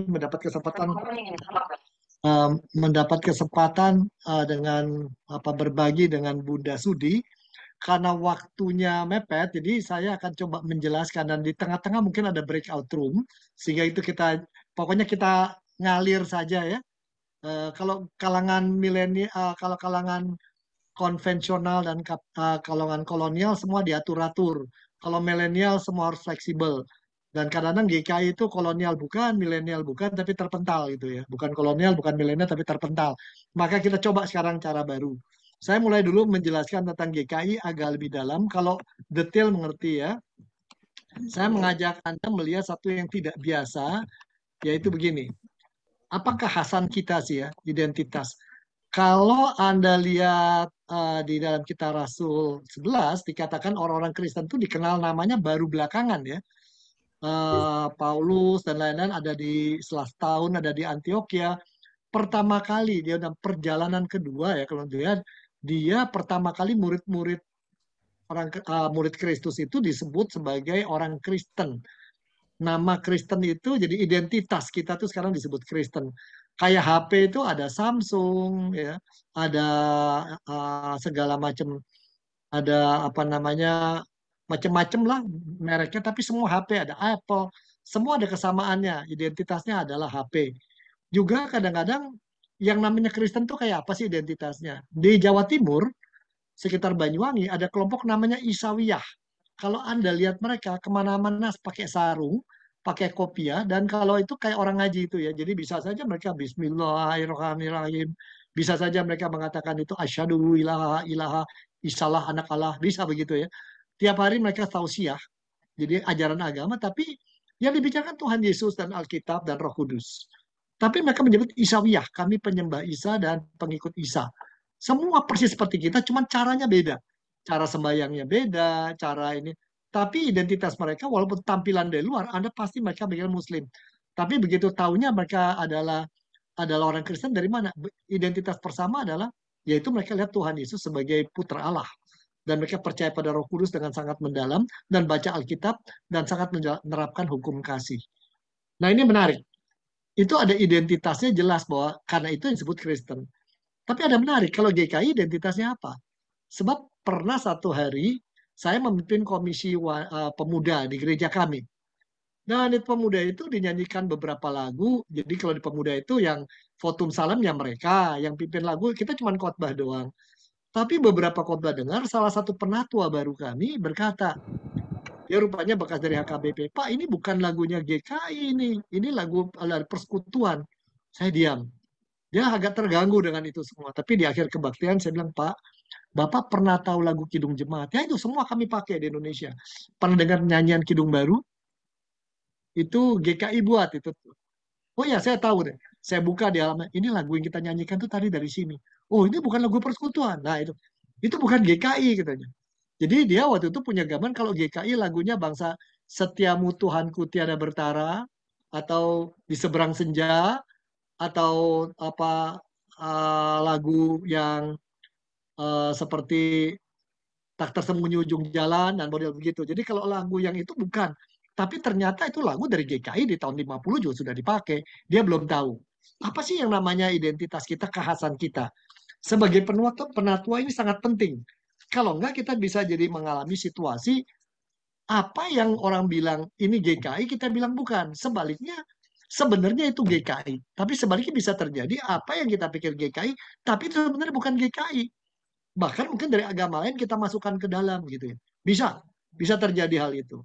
mendapat kesempatan dengan berbagi dengan Bunda Sudi. Karena waktunya mepet, jadi saya akan coba menjelaskan dan di tengah-tengah mungkin ada breakout room sehingga itu pokoknya kita ngalir saja ya. Kalau kalangan milenial, kalau kalangan konvensional dan kalangan kolonial semua diatur-atur. Kalau milenial semua harus fleksibel. Dan kadang-kadang GKI itu kolonial bukan, milenial bukan, tapi terpental gitu ya. Bukan kolonial, bukan milenial, tapi terpental. Maka kita coba sekarang cara baru. Saya mulai dulu menjelaskan tentang GKI agak lebih dalam. Kalau detail mengerti ya, saya mengajak Anda melihat satu yang tidak biasa, yaitu begini. Apakah kekhasan kita sih ya, identitas? Kalau Anda lihat di dalam Kitab Rasul 11, dikatakan orang-orang Kristen itu dikenal namanya baru belakangan ya. Paulus dan lain-lain ada di setelah setahun ada di Antioquia. Pertama kali dia dalam perjalanan kedua ya kalau dia pertama kali murid-murid murid Kristus itu disebut sebagai orang Kristen. Nama Kristen itu jadi identitas kita tuh sekarang disebut Kristen. Kayak HP itu ada Samsung ya, ada segala macam, ada apa namanya macam-macam lah mereknya, tapi semua HP ada Apple, semua ada kesamaannya, identitasnya adalah HP. Juga kadang-kadang yang namanya Kristen tuh kayak apa sih identitasnya? Di Jawa Timur, sekitar Banyuwangi, ada kelompok namanya Isawiyah. Kalau Anda lihat mereka kemana-mana pakai sarung, pakai kopiah, dan kalau itu kayak orang ngaji itu ya. Jadi bisa saja mereka Bismillahirrahmanirrahim. Bisa saja mereka mengatakan itu asyhadu ilaha ilaha isalah anak Allah. Bisa begitu ya. Tiap hari mereka tausiah. Jadi ajaran agama, tapi yang dibicarakan Tuhan Yesus dan Alkitab dan Roh Kudus. Tapi mereka menyebut Isawiyah, kami penyembah Isa dan pengikut Isa. Semua persis seperti kita, cuma caranya beda. Cara sembayangnya beda, cara ini. Tapi identitas mereka, walaupun tampilan dari luar, Anda pasti mereka pikir Muslim. Tapi begitu tahunya mereka adalah orang Kristen dari mana? Identitas pertama adalah, yaitu mereka lihat Tuhan Yesus sebagai putra Allah. Dan mereka percaya pada Roh Kudus dengan sangat mendalam, dan baca Alkitab, dan sangat menerapkan hukum kasih. Nah ini menarik. Itu ada identitasnya jelas bahwa karena itu disebut Kristen. Tapi ada menarik, kalau GKI identitasnya apa? Sebab pernah satu hari saya memimpin komisi pemuda di gereja kami. Dan di pemuda itu dinyanyikan beberapa lagu. Jadi kalau di pemuda itu yang votum salamnya mereka, yang pimpin lagu kita cuma khotbah doang. Tapi beberapa khotbah dengar salah satu penatua baru kami berkata, dia rupanya bekas dari HKBP. Pak, ini bukan lagunya GKI ini lagu persekutuan. Saya diam. Dia agak terganggu dengan itu semua. Tapi di akhir kebaktian saya bilang, Pak, Bapak pernah tahu lagu Kidung Jemaat? Ya itu semua kami pakai di Indonesia. Pernah dengar nyanyian Kidung Baru? Itu GKI buat itu. Oh ya, saya tahu deh. Saya buka di halaman. Ini lagu yang kita nyanyikan tuh tadi dari sini. Oh, ini bukan lagu persekutuan. Nah, itu bukan GKI katanya. Jadi dia waktu itu punya gambaran kalau GKI lagunya bangsa Setiamu Tuhanku Tiada Bertara, atau Di Seberang Senja, atau apa lagu yang seperti Tak Tersembunyi Ujung Jalan dan model begitu. Jadi kalau lagu yang itu bukan. Tapi ternyata itu lagu dari GKI di tahun 50 juga sudah dipakai. Dia belum tahu. Apa sih yang namanya identitas kita, kekhasan kita? Sebagai penatua ini sangat penting. Kalau enggak kita bisa jadi mengalami situasi apa yang orang bilang ini GKI, kita bilang bukan. Sebaliknya, sebenarnya itu GKI. Tapi sebaliknya bisa terjadi apa yang kita pikir GKI, tapi itu sebenarnya bukan GKI. Bahkan mungkin dari agama lain kita masukkan ke dalam gitu ya. Bisa terjadi hal itu.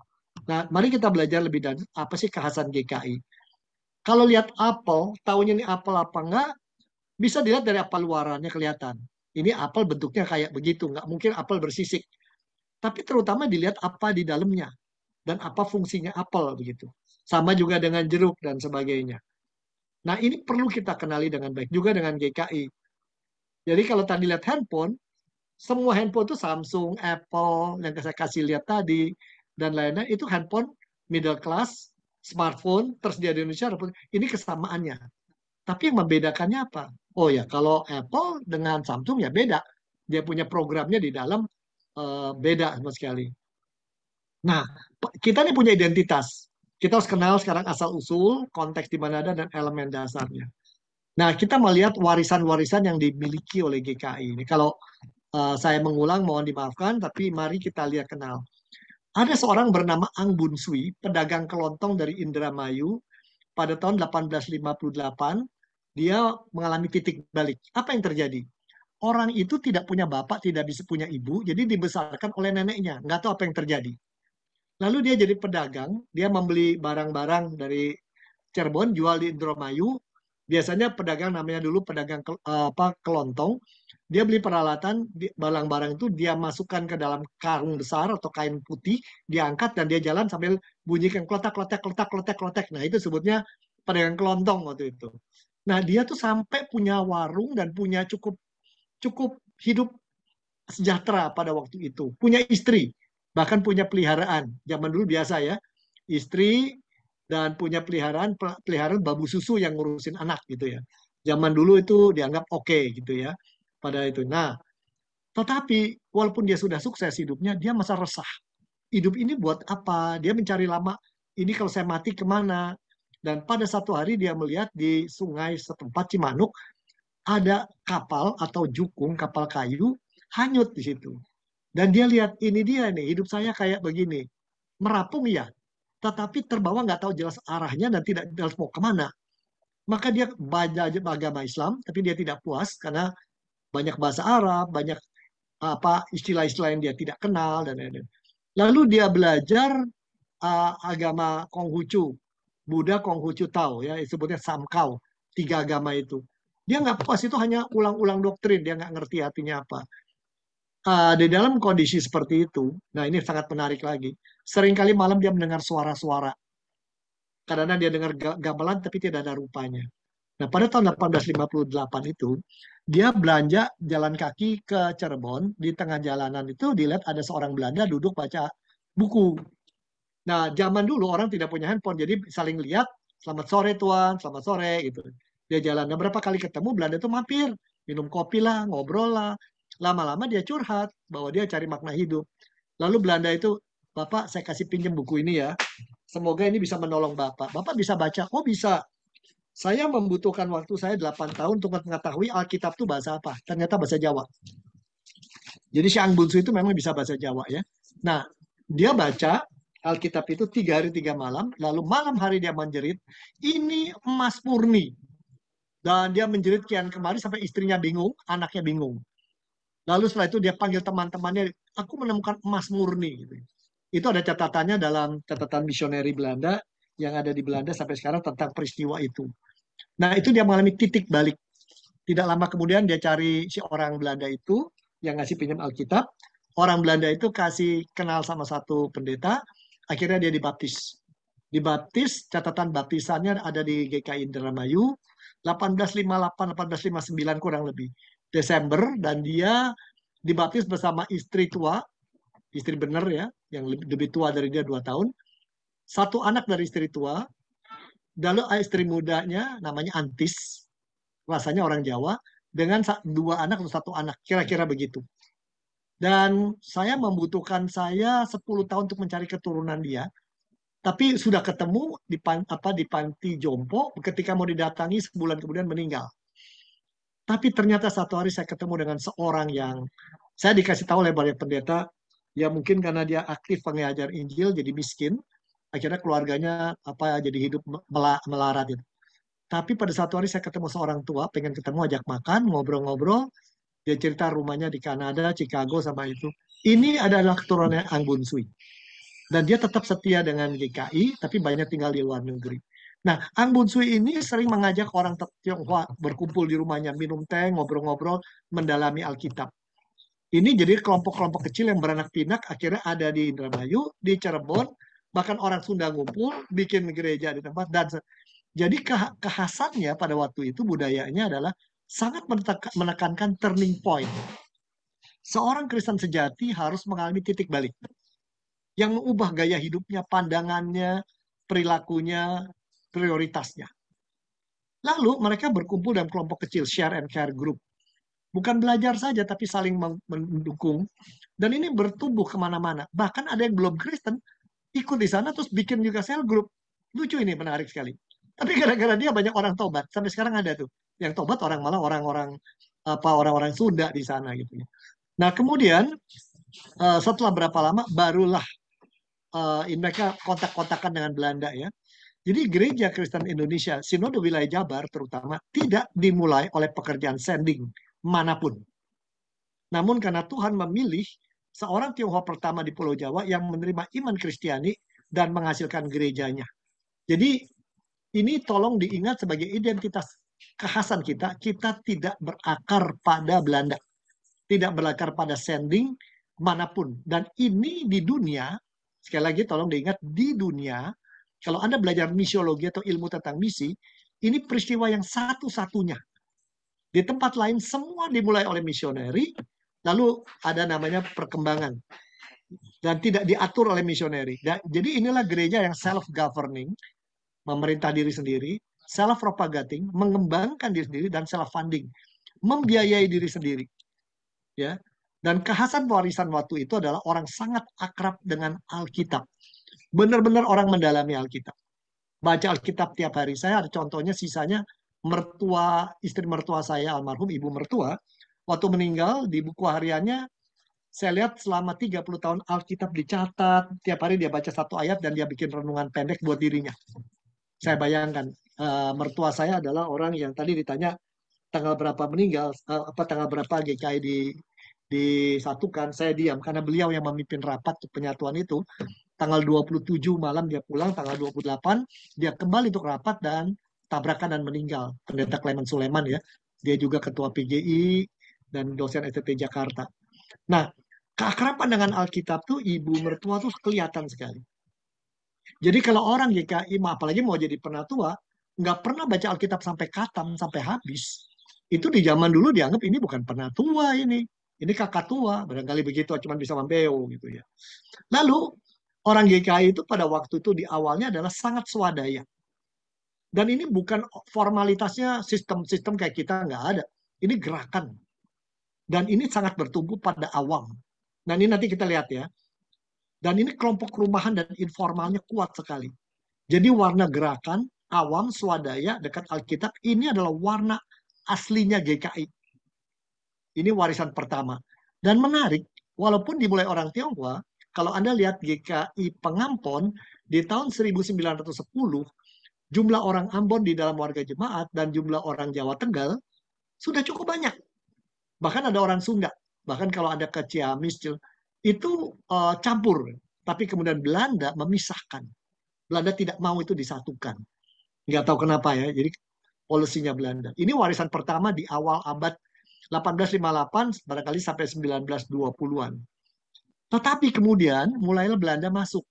Nah, mari kita belajar lebih dalam apa sih kekhasan GKI. Kalau lihat apel, tahunya ini apel apa enggak, bisa dilihat dari apel luarannya kelihatan. Ini apel bentuknya kayak begitu, nggak mungkin apel bersisik. Tapi terutama dilihat apa di dalamnya dan apa fungsinya apel begitu. Sama juga dengan jeruk dan sebagainya. Nah, ini perlu kita kenali dengan baik juga dengan GKI. Jadi kalau tadi lihat handphone, semua handphone itu Samsung, Apple, yang saya kasih lihat tadi, dan lain-lain, itu handphone middle class, smartphone, tersedia di Indonesia, ini kesamaannya. Tapi yang membedakannya apa? Oh ya, kalau Apple dengan Samsung ya beda. Dia punya programnya di dalam beda sama sekali. Nah, kita ini punya identitas. Kita harus kenal sekarang asal-usul, konteks di mana ada, dan elemen dasarnya. Nah, kita melihat warisan-warisan yang dimiliki oleh GKI ini. Kalau saya mengulang, mohon dimaafkan, tapi mari kita lihat kenal. Ada seorang bernama Ang Bun Sui, pedagang kelontong dari Indramayu pada tahun 1858. Dia mengalami titik balik. Apa yang terjadi? Orang itu tidak punya bapak, tidak bisa punya ibu, jadi dibesarkan oleh neneknya. Nggak tahu apa yang terjadi. Lalu dia jadi pedagang, dia membeli barang-barang dari Cirebon, jual di Indramayu. Biasanya pedagang namanya dulu pedagang kelontong. Dia beli peralatan, barang-barang itu dia masukkan ke dalam karung besar atau kain putih, dia angkat dan dia jalan sambil bunyikan klotak, klotak, klotak, klotak, klotak. Nah, itu sebutnya pedagang kelontong waktu itu. Nah, dia tuh sampai punya warung dan punya cukup cukup hidup sejahtera pada waktu itu. Punya istri, bahkan punya peliharaan. Zaman dulu biasa ya, istri dan punya peliharaan babu susu yang ngurusin anak gitu ya. Zaman dulu itu dianggap oke gitu ya pada itu. Nah, tetapi walaupun dia sudah sukses hidupnya, dia masa resah. Hidup ini buat apa? Dia mencari lama. Ini kalau saya mati kemana? Dan pada satu hari dia melihat di sungai setempat Cimanuk ada kapal atau jukung, kapal kayu, hanyut di situ. Dan dia lihat, ini dia nih, hidup saya kayak begini. Merapung ya, tetapi terbawa nggak tahu jelas arahnya dan tidak jelas mau kemana. Maka dia belajar agama Islam, tapi dia tidak puas karena banyak bahasa Arab, banyak apa istilah-istilah yang dia tidak kenal dan lain-lain. Lalu dia belajar agama Konghucu, Buddha Konghucu Tao, ya disebutnya Samkau, tiga agama itu. Dia nggak puas, itu hanya ulang-ulang doktrin, dia nggak ngerti artinya apa. Di dalam kondisi seperti itu, nah ini sangat menarik lagi. Seringkali malam dia mendengar suara-suara. Karena dia dengar gamelan tapi tidak ada rupanya. Nah, pada tahun 1858 itu, dia belanja jalan kaki ke Cirebon. Di tengah jalanan itu dilihat ada seorang Belanda duduk baca buku. Nah, zaman dulu orang tidak punya handphone, jadi saling lihat, selamat sore tuan, selamat sore gitu. Dia jalan. Nah, berapa kali ketemu Belanda itu mampir, minum kopi lah, ngobrol lah. Lama-lama dia curhat bahwa dia cari makna hidup. Lalu Belanda itu, Bapak saya kasih pinjam buku ini ya. Semoga ini bisa menolong Bapak. Bapak bisa baca? Oh bisa. Saya membutuhkan waktu saya 8 tahun untuk mengetahui Alkitab itu bahasa apa. Ternyata bahasa Jawa. Jadi si Ang Bunsu itu memang bisa bahasa Jawa ya. Nah, dia baca Alkitab itu 3 hari 3 malam, lalu malam hari dia menjerit, ini emas murni. Dan dia menjerit kian kemari sampai istrinya bingung, anaknya bingung. Lalu setelah itu dia panggil teman-temannya, aku menemukan emas murni. Gitu. Itu ada catatannya dalam catatan misioneri Belanda yang ada di Belanda sampai sekarang tentang peristiwa itu. Nah, itu dia mengalami titik balik. Tidak lama kemudian dia cari si orang Belanda itu yang ngasih pinjam Alkitab. Orang Belanda itu kasih kenal sama satu pendeta, akhirnya dia dibaptis. Dibaptis, catatan baptisannya ada di GKI Indramayu, 1858, 1859 kurang lebih. Desember, dan dia dibaptis bersama istri tua, istri benar ya, yang lebih tua dari dia 2 tahun. Satu anak dari istri tua, lalu istri mudanya namanya Antis, rasanya orang Jawa, dengan 2 anak atau 1 anak, kira-kira begitu. Dan saya membutuhkan 10 tahun untuk mencari keturunan dia, tapi sudah ketemu di panti jompo, ketika mau didatangi sebulan kemudian meninggal. Tapi ternyata satu hari saya ketemu dengan seorang yang saya dikasih tahu oleh banyak pendeta, ya mungkin karena dia aktif pengajar Injil jadi miskin, akhirnya keluarganya jadi hidup melarat itu. Tapi pada satu hari saya ketemu seorang tua, pengen ketemu, ajak makan, ngobrol-ngobrol. Dia cerita rumahnya di Kanada, Chicago sama itu. Ini adalah keturunannya Ang Bun Sui. Dan dia tetap setia dengan GKI, tapi banyak tinggal di luar negeri. Nah, Ang Bun Sui ini sering mengajak orang Tionghoa berkumpul di rumahnya, minum teh, ngobrol-ngobrol, mendalami Alkitab. Ini jadi kelompok-kelompok kecil yang beranak pinak, akhirnya ada di Indramayu, di Cirebon, bahkan orang Sunda ngumpul, bikin gereja di tempat, dan jadi kekhasannya pada waktu itu budayanya adalah sangat menekankan turning point. Seorang Kristen sejati harus mengalami titik balik yang mengubah gaya hidupnya, pandangannya, perilakunya, prioritasnya. Lalu mereka berkumpul dalam kelompok kecil, share and care group. Bukan belajar saja, tapi saling mendukung. Dan ini bertumbuh kemana-mana. Bahkan ada yang belum Kristen, ikut di sana terus bikin juga cell group. Lucu ini, menarik sekali. Tapi gara-gara dia banyak orang tobat. Sampai sekarang ada tuh. Yang tobat malah orang-orang orang-orang Sunda di sana gitu ya. Nah, kemudian setelah berapa lama barulah mereka kontak-kontakan dengan Belanda ya. Jadi Gereja Kristen Indonesia, Sinode Wilayah Jabar terutama, tidak dimulai oleh pekerjaan sending manapun. Namun karena Tuhan memilih seorang Tionghoa pertama di Pulau Jawa yang menerima iman Kristiani dan menghasilkan gerejanya. Jadi ini tolong diingat sebagai identitas kekhasan kita. Kita tidak berakar pada Belanda, tidak berakar pada sending manapun. Dan ini di dunia, sekali lagi tolong diingat, di dunia, kalau Anda belajar misiologi atau ilmu tentang misi, ini peristiwa yang satu-satunya. Di tempat lain semua dimulai oleh misioneri, lalu ada namanya perkembangan. Dan tidak diatur oleh misioneri. Jadi inilah gereja yang self-governing, memerintah diri sendiri, self-propagating, mengembangkan diri sendiri, dan self-funding, membiayai diri sendiri. Ya, dan kekhasan warisan waktu itu adalah orang sangat akrab dengan Alkitab. Benar-benar orang mendalami Alkitab. Baca Alkitab tiap hari. Saya ada contohnya, sisanya istri mertua saya, almarhum ibu mertua, waktu meninggal di buku hariannya, saya lihat selama 30 tahun Alkitab dicatat, tiap hari dia baca satu ayat dan dia bikin renungan pendek buat dirinya. Saya bayangkan, mertua saya adalah orang yang tadi ditanya tanggal berapa meninggal, tanggal berapa GKI disatukan, saya diam karena beliau yang memimpin rapat penyatuan itu. Tanggal 27 malam dia pulang, tanggal 28 dia kembali untuk rapat dan tabrakan dan meninggal. Pendeta Clement Suleman ya, dia juga ketua PGI dan dosen STT Jakarta. Nah, keakraban dengan Alkitab tuh ibu mertua tuh kelihatan sekali. Jadi kalau orang GKI, apalagi mau jadi penatua, nggak pernah baca Alkitab sampai katam, sampai habis. Itu di zaman dulu dianggap ini bukan penatua ini. Ini kakak tua, barangkali begitu, cuma bisa membeo gitu ya. Lalu orang GKI itu pada waktu itu di awalnya adalah sangat swadaya. Dan ini bukan formalitasnya sistem-sistem kayak kita, nggak ada. Ini gerakan. Dan ini sangat bertumbuh pada awam. Nah ini nanti kita lihat ya. Dan ini kelompok rumahan dan informalnya kuat sekali. Jadi warna gerakan, awam, swadaya, dekat Alkitab, ini adalah warna aslinya GKI. Ini warisan pertama. Dan menarik, walaupun dimulai orang Tionghoa, kalau Anda lihat GKI Pengampon, di tahun 1910, jumlah orang Ambon di dalam warga jemaat dan jumlah orang Jawa Tegal sudah cukup banyak. Bahkan ada orang Sunda. Bahkan kalau ada ke Ciamis, itu campur. Tapi kemudian Belanda memisahkan. Belanda tidak mau itu disatukan. Nggak tahu kenapa ya. Jadi polisinya Belanda. Ini warisan pertama di awal abad 1858 barangkali sampai 1920-an. Tetapi kemudian mulailah Belanda masuk.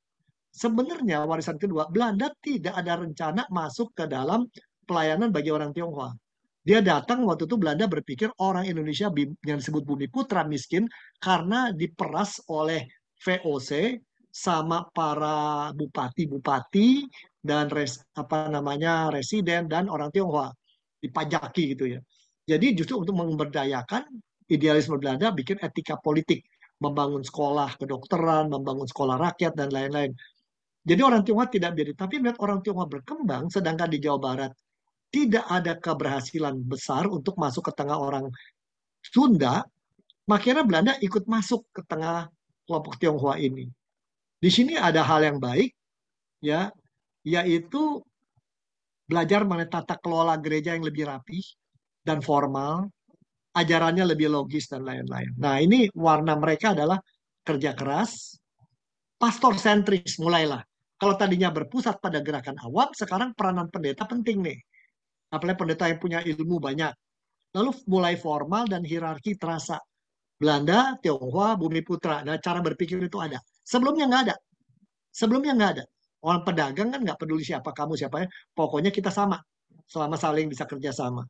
Sebenarnya warisan kedua, Belanda tidak ada rencana masuk ke dalam pelayanan bagi orang Tionghoa. Dia datang waktu itu Belanda berpikir orang Indonesia yang disebut bumi putra miskin karena diperas oleh VOC sama para bupati-bupati dan residen dan orang Tionghoa dipajaki gitu ya. Jadi justru untuk memberdayakan idealisme Belanda bikin etika politik, membangun sekolah kedokteran, membangun sekolah rakyat dan lain-lain. Jadi orang Tionghoa tidak biasa, tapi melihat orang Tionghoa berkembang, sedangkan di Jawa Barat tidak ada keberhasilan besar untuk masuk ke tengah orang Sunda, makanya Belanda ikut masuk ke tengah kelompok Tionghoa ini. Di sini ada hal yang baik, ya, yaitu belajar mengenai tata kelola gereja yang lebih rapi dan formal, ajarannya lebih logis dan lain-lain. Nah, ini warna mereka adalah kerja keras, pastor sentris mulailah. Kalau tadinya berpusat pada gerakan awam, sekarang peranan pendeta penting nih. Apalagi pendeta yang punya ilmu banyak. Lalu mulai formal dan hierarki terasa. Belanda, Tionghoa, Bumi Putra. Nah, cara berpikir itu ada. Sebelumnya nggak ada. Sebelumnya nggak ada. Orang pedagang kan nggak peduli siapa kamu, siapa ya. Pokoknya kita sama. Selama saling bisa kerja sama.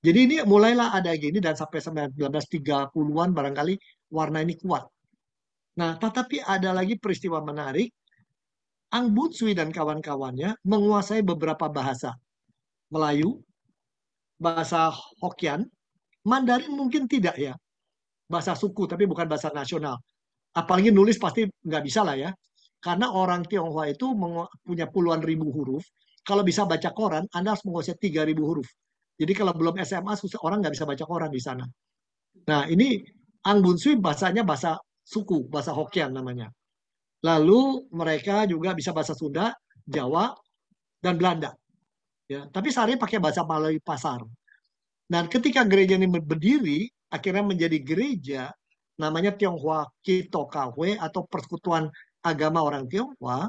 Jadi ini mulailah ada gini dan sampai 1930-an barangkali warna ini kuat. Nah, tetapi ada lagi peristiwa menarik. Ang Butsui dan kawan-kawannya menguasai beberapa bahasa. Melayu, bahasa Hokkien, Mandarin mungkin tidak ya. Bahasa suku, tapi bukan bahasa nasional. Apalagi nulis pasti nggak bisa lah ya. Karena orang Tionghoa itu punya puluhan ribu huruf. Kalau bisa baca koran, Anda harus menguasai 3.000 huruf. Jadi kalau belum SMA, susah, orang nggak bisa baca koran di sana. Nah, ini Ang Bun Sui bahasanya bahasa suku, bahasa Hokkien namanya. Lalu mereka juga bisa bahasa Sunda, Jawa, dan Belanda. Ya, tapi sehari pakai bahasa Melayu Pasar. Dan ketika gereja ini berdiri, akhirnya menjadi gereja namanya Tionghoa Kitokahwe atau Persekutuan Agama Orang Tionghoa,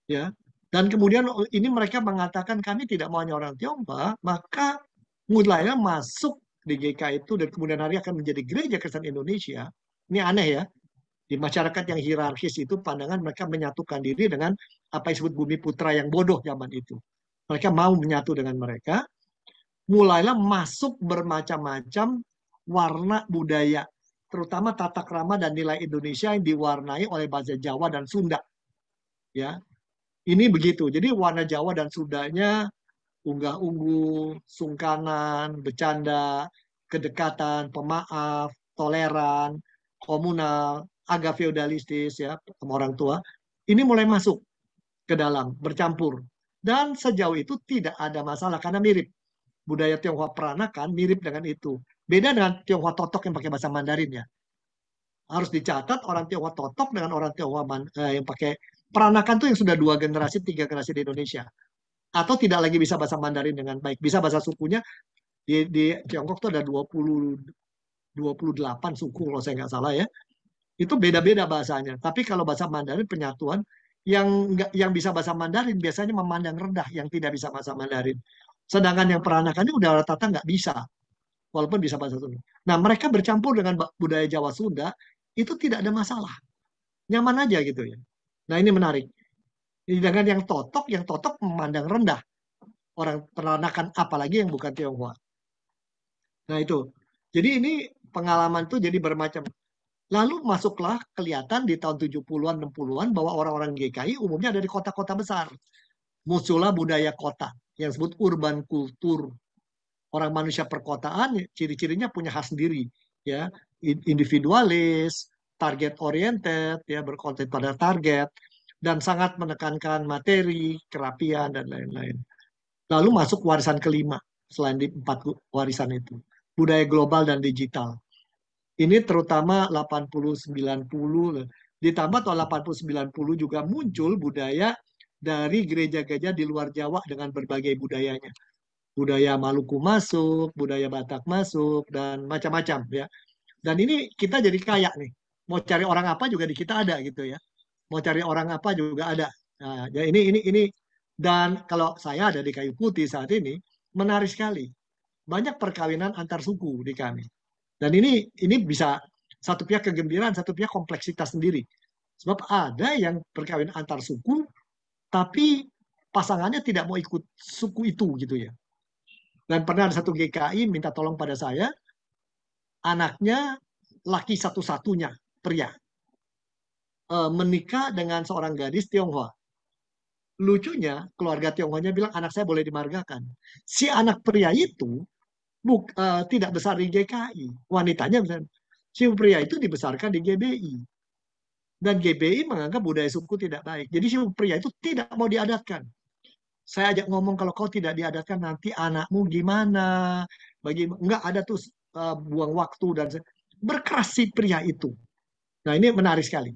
ya. Dan kemudian ini mereka mengatakan kami tidak mau hanya orang Tionghoa, maka mulailah masuk di GK itu dan kemudian hari akan menjadi gereja Kristen Indonesia. Ini aneh ya. Di masyarakat yang hierarkis itu pandangan mereka menyatukan diri dengan apa yang disebut bumi putra yang bodoh zaman itu. Mereka mau menyatu dengan mereka, mulailah masuk bermacam-macam warna budaya, terutama tata krama dan nilai Indonesia yang diwarnai oleh bahasa Jawa dan Sunda. Ya, ini begitu. Jadi warna Jawa dan Sundanya unggah-ungguh, sungkanan, bercanda, kedekatan, pemaaf, toleran, komunal, agak feodalistis ya sama orang tua. Ini mulai masuk ke dalam, bercampur. Dan sejauh itu tidak ada masalah karena mirip. Budaya Tionghoa Peranakan mirip dengan itu. Beda dengan Tionghoa Totok yang pakai bahasa Mandarin ya. Harus dicatat orang Tionghoa Totok dengan orang Tionghoa yang pakai Peranakan tuh yang sudah 2 generasi, 3 generasi di Indonesia. Atau tidak lagi bisa bahasa Mandarin dengan baik. Bisa bahasa sukunya, di Tiongkok tuh ada 28 suku kalau saya nggak salah ya. Itu beda-beda bahasanya. Tapi kalau bahasa Mandarin penyatuan, yang bisa bahasa Mandarin biasanya memandang rendah yang tidak bisa bahasa Mandarin. Sedangkan yang peranakan ini udah rata-rata nggak bisa, walaupun bisa bahasa Sunda. Nah, mereka bercampur dengan budaya Jawa Sunda, itu tidak ada masalah. Nyaman aja gitu ya. Nah, ini menarik. Dengan yang totok memandang rendah orang peranakan, apalagi yang bukan Tionghoa. Nah, itu. Jadi ini pengalaman tuh jadi bermacam. Lalu masuklah kelihatan di tahun 70-an, 60-an bahwa orang-orang GKI umumnya dari kota-kota besar. Muncullah budaya kota yang disebut urban kultur. Orang manusia perkotaan ciri-cirinya punya khas sendiri, ya. Individualis, target oriented, ya, berkonten pada target dan sangat menekankan materi, kerapian dan lain-lain. Lalu masuk warisan kelima selain di 4 warisan itu. Budaya global dan digital. Ini terutama 80-90, ditambah tahun 80-90 juga muncul budaya dari gereja-gereja di luar Jawa dengan berbagai budayanya. Budaya Maluku masuk, budaya Batak masuk, dan macam-macam ya. Dan ini kita jadi kaya nih. Mau cari orang apa juga di kita ada gitu ya. Mau cari orang apa juga ada. Nah, ya ini dan kalau saya ada di Kayu Putih saat ini menarik sekali. Banyak perkawinan antar suku di kami. Dan ini bisa satu pihak kegembiraan, satu pihak kompleksitas sendiri. Sebab ada yang perkawinan antar suku, tapi pasangannya tidak mau ikut suku itu gitu ya. Dan pernah ada satu GKI minta tolong pada saya, anaknya laki satu-satunya, pria, menikah dengan seorang gadis Tionghoa. Lucunya, keluarga Tionghoanya bilang anak saya boleh dimargakan. Si anak pria itu tidak besar di GKI. Wanitanya besar. Si pria itu dibesarkan di GBI. Dan GBI menganggap budaya suku tidak baik. Jadi si pria itu tidak mau diadatkan. Saya ajak ngomong kalau kau tidak diadatkan nanti anakmu gimana? Enggak ada tuh buang waktu dan berkeras si pria itu. Nah, ini menarik sekali.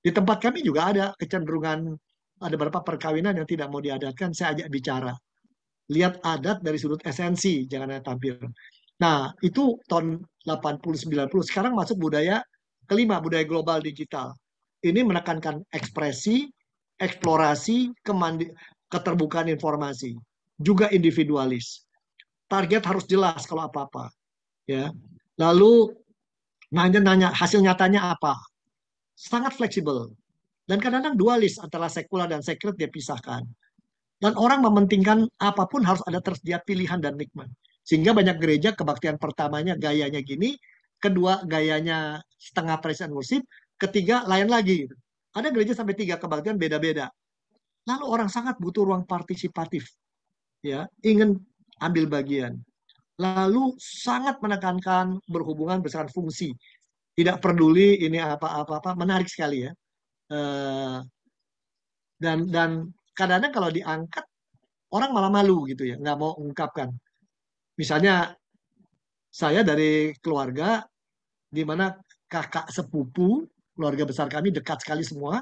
Di tempat kami juga ada kecenderungan ada beberapa perkawinan yang tidak mau diadatkan, saya ajak bicara. Lihat adat dari sudut esensi, jangan hanya tampil. Nah, itu tahun 80-90. Sekarang masuk budaya kelima, budaya global digital. Ini menekankan ekspresi, eksplorasi, keterbukaan informasi. Juga individualis. Target harus jelas kalau apa-apa. Ya. Lalu nanya hasil nyatanya apa. Sangat fleksibel. Dan kadang-kadang dualis antara sekular dan sekret dia pisahkan. Dan orang mementingkan apapun harus ada tersedia pilihan dan nikmat. Sehingga banyak gereja kebaktian pertamanya gayanya gini, kedua gayanya setengah praise and worship, ketiga lain lagi. Ada gereja sampai 3 kebaktian beda-beda. Lalu orang sangat butuh ruang partisipatif, ya, ingin ambil bagian. Lalu sangat menekankan berhubungan berdasarkan fungsi, tidak peduli ini apa-apa, menarik sekali ya. Dan kadang-kadang kalau diangkat orang malah malu gitu ya, nggak mau ungkapkan. Misalnya saya dari keluarga di mana kakak sepupu, keluarga besar kami dekat sekali semua,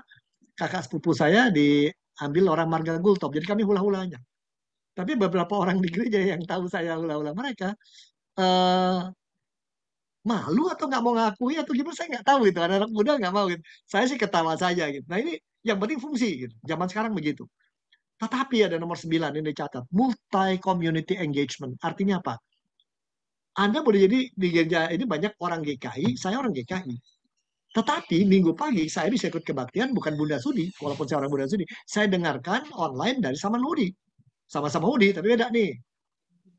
kakak sepupu saya diambil orang marga Gultom, jadi kami hula-hulanya. Tapi beberapa orang di gereja yang tahu saya hula-hula mereka, eh, malu atau nggak mau ngakui atau gimana saya nggak tahu gitu. Anak-anak muda nggak mau gitu. Saya sih ketawa saja gitu. Nah ini yang penting fungsi gitu. Zaman sekarang begitu. Tetapi ada nomor 9 ini dicatat, multi community engagement. Artinya apa? Anda boleh jadi di gereja ini banyak orang GKI, saya orang GKI. Tetapi minggu pagi saya bisa ikut kebaktian bukan Bunda Sudi, walaupun saya orang Bunda Sudi. Saya dengarkan online dari Saman Hudi. Sama-sama Hudi, tapi beda nih.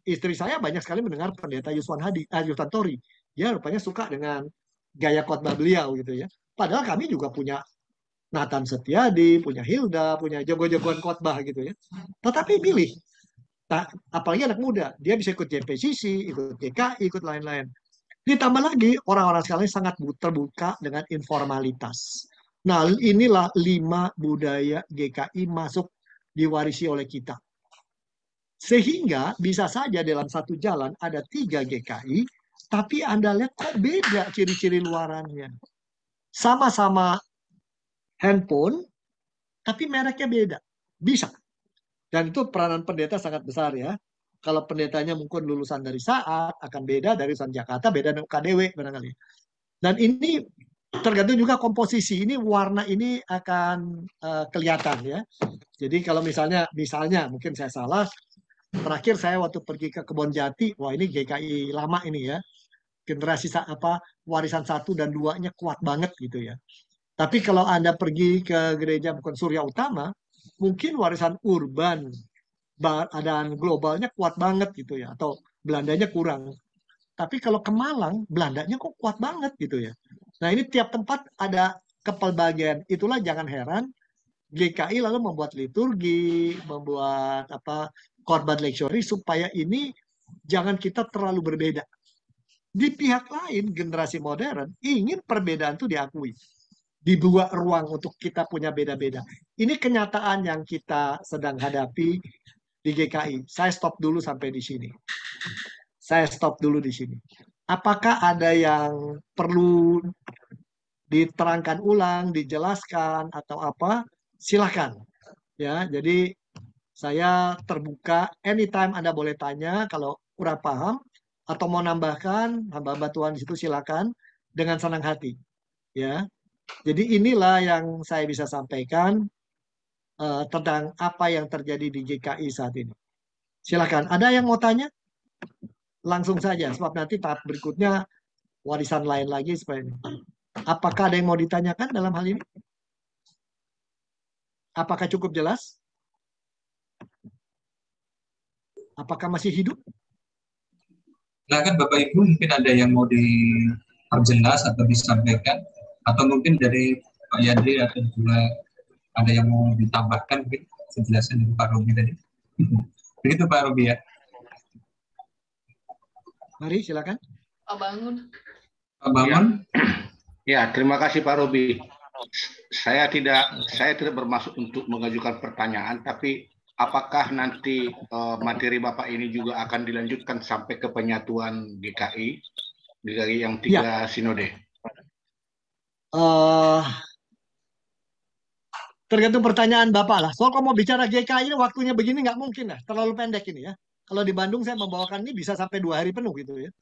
Istri saya banyak sekali mendengar pendeta Yuswan Hadi, Yuswan Tori. Dia rupanya suka dengan gaya khotbah beliau gitu ya. Padahal kami juga punya Nathan Setiadi, punya Hilda, punya jago-jagoan khotbah gitu ya. Tetapi pilih, nah, apalagi anak muda, dia bisa ikut JPCC, ikut GKI, ikut lain-lain. Ditambah lagi orang-orang sekarang sangat terbuka dengan informalitas. Nah, inilah 5 budaya GKI masuk diwarisi oleh kita. Sehingga bisa saja dalam satu jalan ada 3 GKI, tapi Anda lihat kok beda ciri-ciri luarannya. Sama-sama handphone, tapi mereknya beda. Bisa. Dan itu peranan pendeta sangat besar ya. Kalau pendetanya mungkin lulusan dari Saat, akan beda dari lulusan Jakarta, beda dengan UKDW barangkali. Dan ini tergantung juga komposisi. Ini warna ini akan kelihatan ya. Jadi kalau misalnya mungkin saya salah, terakhir saya waktu pergi ke Kebon Jati, wah ini GKI lama ini ya, generasi apa warisan 1 dan 2-nya kuat banget gitu ya. Tapi kalau Anda pergi ke gereja bukan Surya Utama, mungkin warisan urban dan globalnya kuat banget gitu ya, atau Belandanya kurang. Tapi kalau ke Malang, Belandanya kok kuat banget gitu ya. Nah ini tiap tempat ada kepelbagian. Itulah jangan heran GKI lalu membuat liturgi, membuat apa korban lectionary supaya ini jangan kita terlalu berbeda. Di pihak lain, generasi modern ingin perbedaan itu diakui. Dibuat ruang untuk kita punya beda-beda. Ini kenyataan yang kita sedang hadapi di GKI. Saya stop dulu sampai di sini. Saya stop dulu di sini. Apakah ada yang perlu diterangkan ulang, dijelaskan atau apa? Silakan. Ya, jadi saya terbuka. Anytime Anda boleh tanya kalau kurang paham atau mau nambahkan, hamba-hamba Tuhan di situ silakan dengan senang hati. Ya, jadi inilah yang saya bisa sampaikan tentang apa yang terjadi di GKI saat ini. Silakan. Ada yang mau tanya? Langsung saja, sebab nanti tahap berikutnya warisan lain lagi supaya ini. Apakah ada yang mau ditanyakan dalam hal ini? Apakah cukup jelas? Apakah masih hidup? Silakan Bapak Ibu, mungkin ada yang mau diperjelas atau disampaikan, atau mungkin dari Pak Yandri atau juga ada yang mau ditambahkan mungkin penjelasan dari Pak Robi tadi. Begitu Pak Robi ya. Mari silakan. Pak Bangun. Pak Bangun. Ya, terima kasih Pak Robi. Saya tidak bermaksud untuk mengajukan pertanyaan, tapi apakah nanti materi Bapak ini juga akan dilanjutkan sampai ke penyatuan GKI dari yang 3 sinode? Tergantung pertanyaan Bapak lah. Soal kalau mau bicara GKI ini waktunya begini nggak mungkin lah, terlalu pendek ini ya. Kalau di Bandung saya membawakan ini bisa sampai 2 hari penuh gitu ya.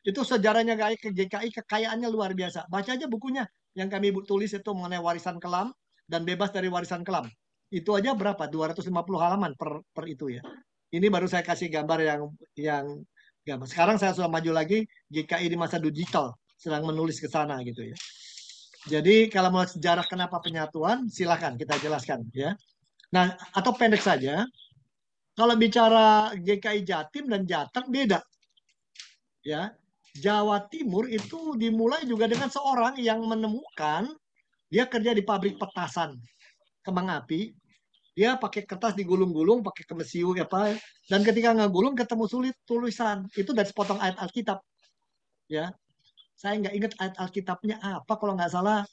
Itu sejarahnya GKI kekayaannya luar biasa. Baca aja bukunya yang kami tulis itu mengenai warisan kelam dan bebas dari warisan kelam. Itu aja berapa? 250 halaman per itu ya. Ini baru saya kasih gambar yang gambar. Sekarang saya sudah maju lagi GKI di masa digital sedang menulis ke sana gitu ya. Jadi kalau mau sejarah kenapa penyatuan, silakan kita jelaskan ya. Nah, atau pendek saja, kalau bicara GKI Jatim dan Jateng beda. Ya. Jawa Timur itu dimulai juga dengan seorang yang menemukan dia kerja di pabrik petasan kembang api. Dia pakai kertas digulung-gulung, pakai kemesiu apa, dan ketika ngegulung ketemu sulit tulisan. Itu dari sepotong ayat Alkitab. Ya. Saya nggak ingat ayat Alkitabnya apa kalau nggak salah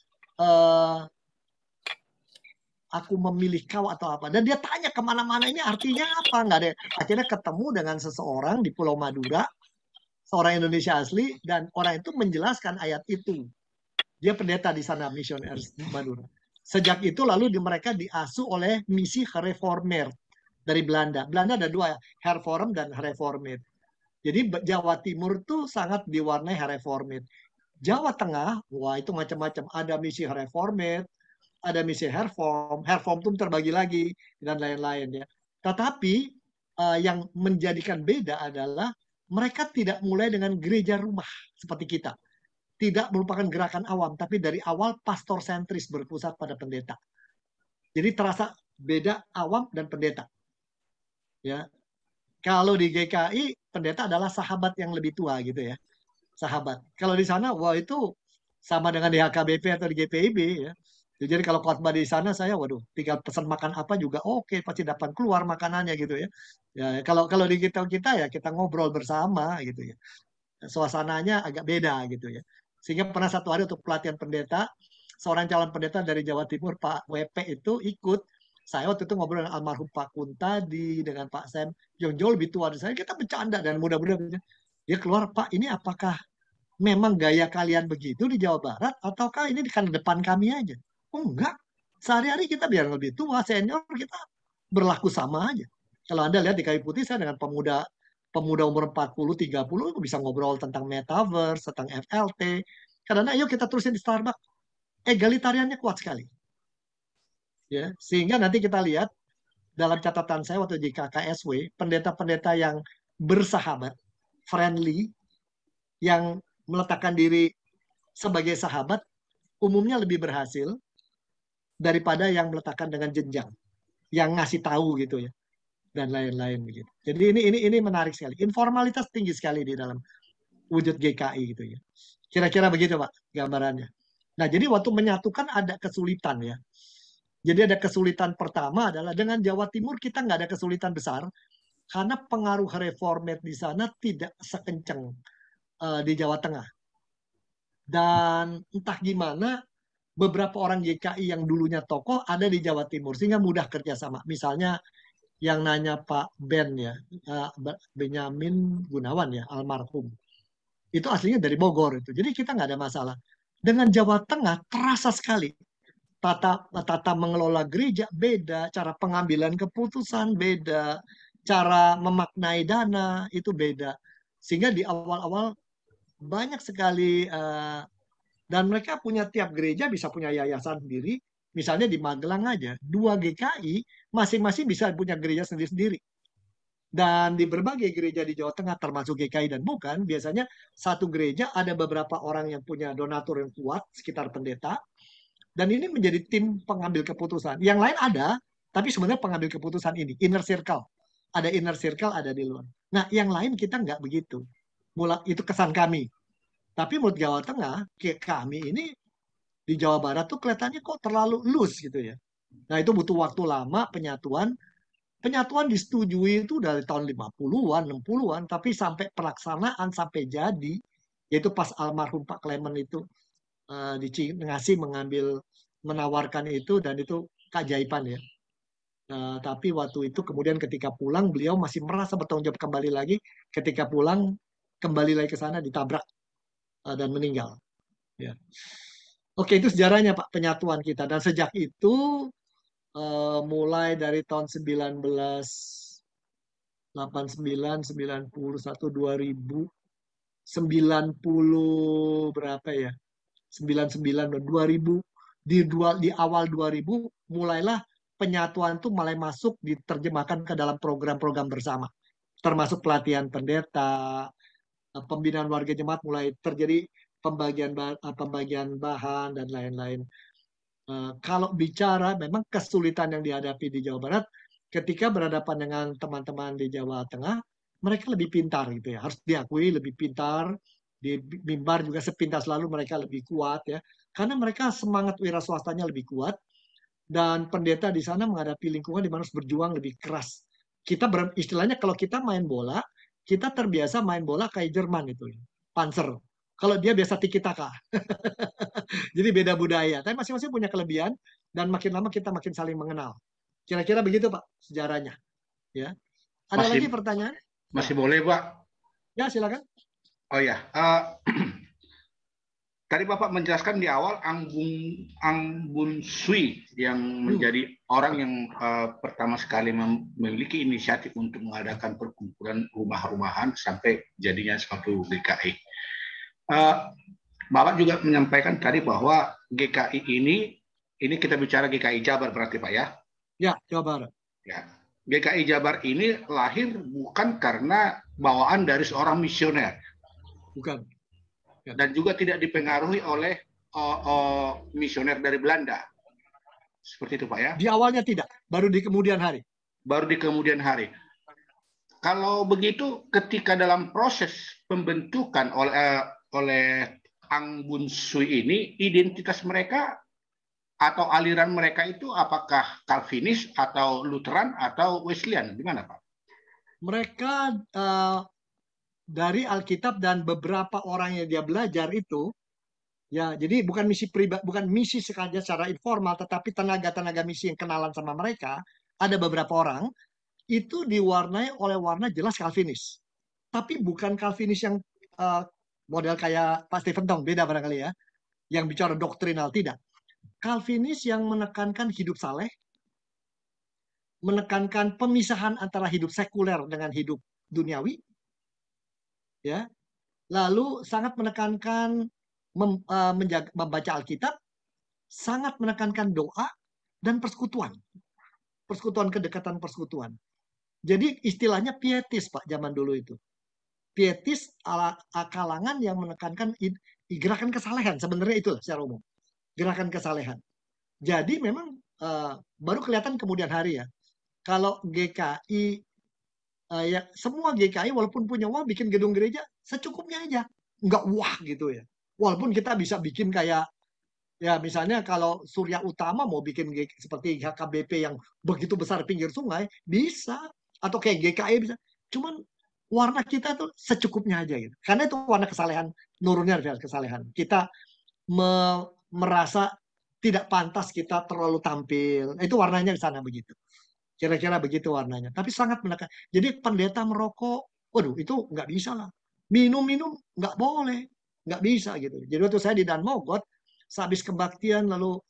aku memilih kau atau apa. Dan dia tanya kemana-mana ini artinya apa? Nggak ada. Akhirnya ketemu dengan seseorang di Pulau Madura, seorang Indonesia asli, dan orang itu menjelaskan ayat itu. Dia pendeta di sana, misionaris di Madura. Sejak itu lalu mereka diasuh oleh misi Hervormerd dari Belanda. Belanda ada dua, Hervormd dan Hervormerd. Jadi Jawa Timur tuh sangat diwarnai Hervormerd. Jawa Tengah, wah itu macam-macam. Ada misi Hervormerd, ada misi Hervorm. Hervorm itu terbagi lagi dan lain-lain ya. Tetapi yang menjadikan beda adalah mereka tidak mulai dengan gereja rumah seperti kita. Tidak merupakan gerakan awam, tapi dari awal pastor sentris berpusat pada pendeta. Jadi terasa beda awam dan pendeta. Ya, kalau di GKI pendeta adalah sahabat yang lebih tua gitu ya, sahabat. Kalau di sana, wah itu sama dengan di HKBP atau di GPIB ya. Jadi kalau khotbah di sana saya, waduh, tinggal pesan makan apa juga oke, pasti dapat keluar makanannya gitu ya. Ya kalau di kita ya kita ngobrol bersama gitu ya. Suasananya agak beda gitu ya. Sehingga pernah satu hari untuk pelatihan pendeta, seorang calon pendeta dari Jawa Timur, Pak WP itu ikut. Saya waktu itu ngobrol dengan almarhum Pak Kuntadi, dengan Pak Sam, yang jauh lebih tua dari saya. Kita bercanda dan mudah-mudahan dia keluar, Pak ini apakah memang gaya kalian begitu di Jawa Barat, ataukah ini di kan depan kami aja? Oh enggak, sehari-hari kita biar lebih tua, senior kita berlaku sama aja. Kalau Anda lihat di Kayu Putih, saya dengan pemuda pemuda umur 40, 30 bisa ngobrol tentang metaverse, tentang FLT. Karena ayo kita terusin di Starbucks. Egalitariannya kuat sekali. Ya, sehingga nanti kita lihat dalam catatan saya waktu di KKSW, pendeta-pendeta yang bersahabat, friendly, yang meletakkan diri sebagai sahabat, umumnya lebih berhasil daripada yang meletakkan dengan jenjang, yang ngasih tahu gitu ya, dan lain-lain begitu. Jadi ini menarik sekali. Informalitas tinggi sekali di dalam wujud GKI gitu ya. Kira-kira begitu Pak gambarannya. Nah jadi waktu menyatukan ada kesulitan ya. Jadi ada kesulitan pertama adalah dengan Jawa Timur kita nggak ada kesulitan besar karena pengaruh reformat di sana tidak sekencang di Jawa Tengah. Dan entah gimana beberapa orang GKI yang dulunya tokoh ada di Jawa Timur sehingga mudah kerjasama. Misalnya yang nanya Pak Ben ya, Benyamin Gunawan ya, almarhum. Itu aslinya dari Bogor itu. Jadi kita nggak ada masalah. Dengan Jawa Tengah terasa sekali tata mengelola gereja beda, cara pengambilan keputusan beda, cara memaknai dana itu beda. Sehingga di awal-awal banyak sekali dan mereka punya tiap gereja bisa punya yayasan sendiri. Misalnya di Magelang aja, 2 GKI masing-masing bisa punya gereja sendiri-sendiri. Dan di berbagai gereja di Jawa Tengah, termasuk GKI dan bukan, biasanya satu gereja ada beberapa orang yang punya donatur yang kuat, sekitar pendeta, dan ini menjadi tim pengambil keputusan. Yang lain ada, tapi sebenarnya pengambil keputusan ini, inner circle. Ada inner circle, ada di luar. Nah, yang lain kita nggak begitu. Itu kesan kami. Tapi menurut Jawa Tengah, kami ini di Jawa Barat tuh kelihatannya kok terlalu loose gitu ya. Nah, itu butuh waktu lama penyatuan. Penyatuan disetujui itu dari tahun 50-an, 60-an, tapi sampai pelaksanaan, sampai jadi, yaitu pas almarhum Pak Clement itu ngasih mengambil menawarkan itu dan itu keajaiban ya. Tapi waktu itu kemudian ketika pulang beliau masih merasa bertanggung jawab kembali lagi. Ketika pulang kembali lagi ke sana ditabrak dan meninggal. Ya. Oke itu sejarahnya Pak penyatuan kita dan sejak itu mulai dari tahun 1989, 91, 2000, 90 berapa ya? 99 dan 2000 di awal 2000 mulailah penyatuan itu mulai masuk diterjemahkan ke dalam program-program bersama termasuk pelatihan pendeta, pembinaan warga jemaat mulai terjadi pembagian bahan dan lain-lain. Kalau bicara memang kesulitan yang dihadapi di Jawa Barat ketika berhadapan dengan teman-teman di Jawa Tengah mereka lebih pintar gitu ya harus diakui lebih pintar di mimbar juga sepintas lalu mereka lebih kuat ya karena mereka semangat wira swastanya lebih kuat dan pendeta di sana menghadapi lingkungan di mana harus berjuang lebih keras. Kita istilahnya kalau kita main bola kita terbiasa main bola kayak Jerman itu Panzer. Kalau dia biasa tiki taka. Jadi beda budaya. Tapi masing-masing punya kelebihan dan makin lama kita makin saling mengenal. Kira-kira begitu Pak sejarahnya. Ya. Ada Masih lagi pertanyaan? masih boleh, Pak? Ya, silakan. Oh ya, tadi Bapak menjelaskan di awal Ang Bun Sui yang menjadi orang yang pertama sekali memiliki inisiatif untuk mengadakan perkumpulan rumah-rumahan sampai jadinya suatu GKI. Bapak juga menyampaikan tadi bahwa GKI ini kita bicara GKI Jabar berarti Pak ya? Ya, Jawa Barat. Ya. GKI Jabar ini lahir bukan karena bawaan dari seorang misioner. Bukan. Dan juga tidak dipengaruhi oleh misioner dari Belanda. Seperti itu Pak ya? Di awalnya tidak, baru di kemudian hari. Baru di kemudian hari. Kalau begitu ketika dalam proses pembentukan oleh Ang Bun Sui ini, identitas mereka atau aliran mereka itu apakah Calvinis atau Lutheran atau Wesleyan? Gimana Pak? Mereka dari Alkitab dan beberapa orang yang dia belajar itu, ya, jadi bukan misi pribadi, bukan misi sengaja secara informal, tetapi tenaga-tenaga misi yang kenalan sama mereka, ada beberapa orang itu diwarnai oleh warna jelas Calvinis, tapi bukan Calvinis yang model kayak Pak Stephen Tong, beda barangkali ya, yang bicara doktrinal, tidak. Calvinis yang menekankan hidup saleh, menekankan pemisahan antara hidup sekuler dengan hidup duniawi, ya, lalu sangat menekankan membaca Alkitab, sangat menekankan doa dan persekutuan, kedekatan persekutuan. Jadi istilahnya pietis Pak zaman dulu itu, pietis ala kalangan yang menekankan gerakan kesalehan, sebenarnya itulah secara umum, gerakan kesalehan. Jadi memang baru kelihatan kemudian hari ya, kalau GKI ya semua GKI walaupun punya uang bikin gedung gereja secukupnya aja, nggak wah gitu ya. Walaupun kita bisa bikin kayak ya misalnya kalau Surya Utama mau bikin seperti HKBP yang begitu besar pinggir sungai bisa, atau kayak GKI bisa. Cuman warna kita tuh secukupnya aja gitu. Karena itu warna kesalehan, nurunnya dari kesalehan. Kita merasa tidak pantas kita terlalu tampil. Itu warnanya di sana begitu. Kira-kira begitu warnanya. Tapi sangat menekan. Jadi pendeta merokok, waduh itu nggak bisa lah. Minum-minum nggak boleh. Nggak bisa gitu. Jadi waktu saya di Dan Mogot, sehabis kebaktian lalu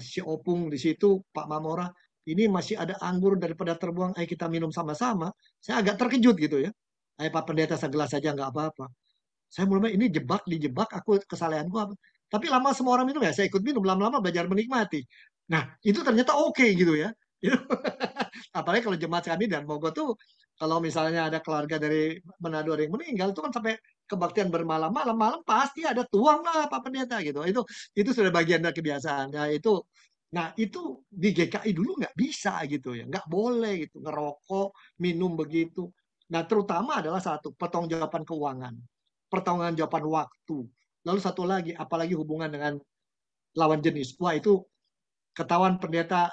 si Opung di situ, Pak Mamora, ini masih ada anggur daripada terbuang, ayo kita minum sama-sama. Saya agak terkejut gitu ya. Ayo Pak Pendeta segelas saja nggak apa-apa. Saya mulai ini dijebak, aku kesalehanku apa. Tapi lama semua orang minum ya, saya ikut minum, lama-lama belajar menikmati. Nah, itu ternyata oke gitu ya. Apalagi kalau jemaat kami dan Mogot tuh, kalau misalnya ada keluarga dari Manado yang meninggal, itu kan sampai kebaktian bermalam-malam, malam pasti ada tuang lah Pak Pendeta gitu. Itu sudah bagian dari kebiasaan. Nah itu di GKI dulu nggak bisa gitu ya, nggak boleh gitu ngerokok, minum begitu. Nah terutama adalah satu pertanggungjawaban keuangan, pertanggungjawaban waktu. Lalu satu lagi, apalagi hubungan dengan lawan jenis. Wah itu ketahuan pendeta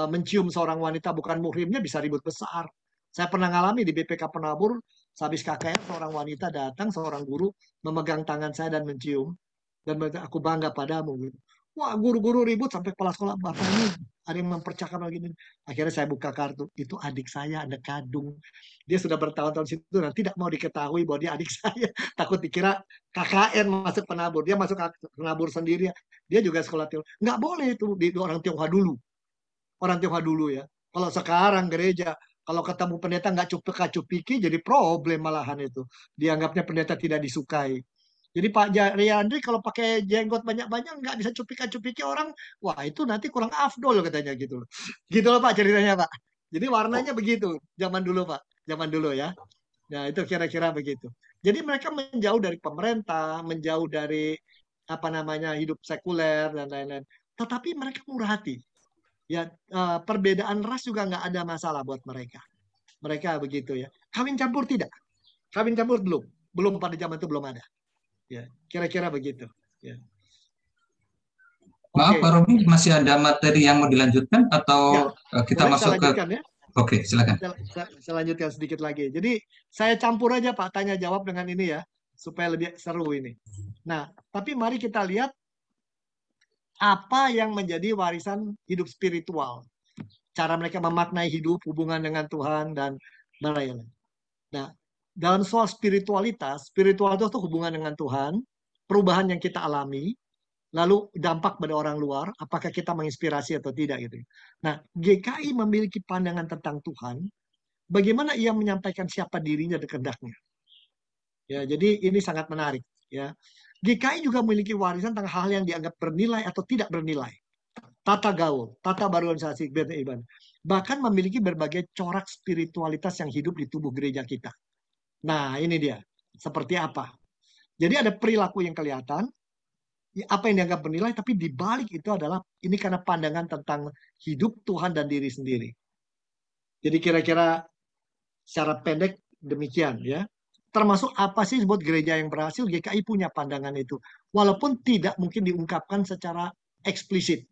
mencium seorang wanita bukan muhrimnya bisa ribut besar. Saya pernah ngalami di BPK Penabur, sehabis KKR seorang wanita datang, seorang guru memegang tangan saya dan mencium dan berkata, aku bangga padamu gitu. Wah guru-guru ribut sampai kepala sekolah, bapak ini ada yang mempercakap lagi. Akhirnya saya buka kartu, itu adik saya, ada Kadung. Dia sudah bertahun-tahun situ dan tidak mau diketahui bahwa dia adik saya. Takut dikira KKN masuk Penabur. Dia masuk Penabur sendiri. Dia juga sekolah teologi. Nggak boleh itu di orang Tionghoa dulu. Orang Tionghoa dulu ya. Kalau sekarang gereja, kalau ketemu pendeta nggak cupik-cupiki, jadi problem malahan itu. Dianggapnya pendeta tidak disukai. Jadi Pak Riyandri kalau pakai jenggot banyak-banyak nggak bisa cupik-cupiki orang, wah itu nanti kurang afdol katanya gitu loh. Gitu loh Pak ceritanya Pak. Jadi warnanya begitu zaman dulu Pak, zaman dulu ya. Nah itu kira-kira begitu. Jadi mereka menjauh dari pemerintah, menjauh dari apa namanya hidup sekuler dan lain-lain. Tetapi mereka murah hati. Ya perbedaan ras juga nggak ada masalah buat mereka. Mereka begitu ya. Kawin campur tidak. Kawin campur belum pada zaman itu belum ada. Ya, kira-kira begitu. Ya. Maaf Pak Robi, masih ada materi yang mau dilanjutkan atau kita masuk ke? Ya? Oke, silakan. Saya lanjutkan sedikit lagi. Jadi saya campur aja Pak, tanya jawab dengan ini ya, supaya lebih seru ini. Nah, tapi mari kita lihat apa yang menjadi warisan hidup spiritual, cara mereka memaknai hidup, hubungan dengan Tuhan, dan lain-lain. Nah, dalam soal spiritualitas itu hubungan dengan Tuhan, perubahan yang kita alami, lalu dampak pada orang luar, apakah kita menginspirasi atau tidak gitu. Nah, GKI memiliki pandangan tentang Tuhan, bagaimana ia menyampaikan siapa dirinya dan kehendaknya. Ya, jadi ini sangat menarik. Ya, GKI juga memiliki warisan tentang hal yang dianggap bernilai atau tidak bernilai. Tata gaul, tata berorganisasi, bahkan memiliki berbagai corak spiritualitas yang hidup di tubuh gereja kita. Nah, ini dia. Seperti apa? Jadi ada perilaku yang kelihatan, apa yang dianggap bernilai, tapi di balik itu adalah ini karena pandangan tentang hidup Tuhan dan diri sendiri. Jadi kira-kira secara pendek demikian ya. Termasuk apa sih buat gereja yang berhasil, GKI punya pandangan itu. Walaupun tidak mungkin diungkapkan secara eksplisit.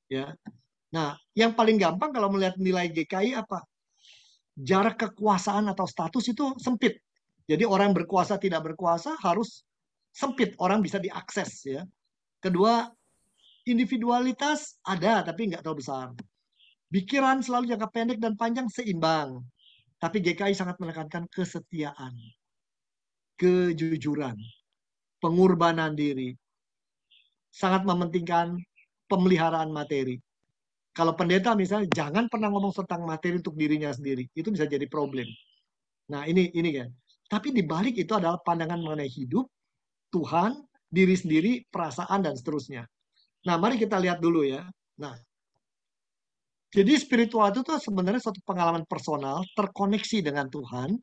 Ya. Nah, yang paling gampang kalau melihat nilai GKI apa? Jarak kekuasaan atau status itu sempit. Jadi orang berkuasa tidak berkuasa harus sempit, orang bisa diakses ya. Kedua, individualitas ada tapi nggak terlalu besar. Pikiran selalu jangka pendek dan panjang seimbang. Tapi GKI sangat menekankan kesetiaan, kejujuran, pengorbanan diri. Sangat mementingkan pemeliharaan materi. Kalau pendeta misalnya jangan pernah ngomong tentang materi untuk dirinya sendiri, itu bisa jadi problem. Nah ini kan. Tapi di balik itu adalah pandangan mengenai hidup, Tuhan, diri sendiri, perasaan dan seterusnya. Nah mari kita lihat dulu ya. Nah jadi spiritual itu tuh sebenarnya suatu pengalaman personal terkoneksi dengan Tuhan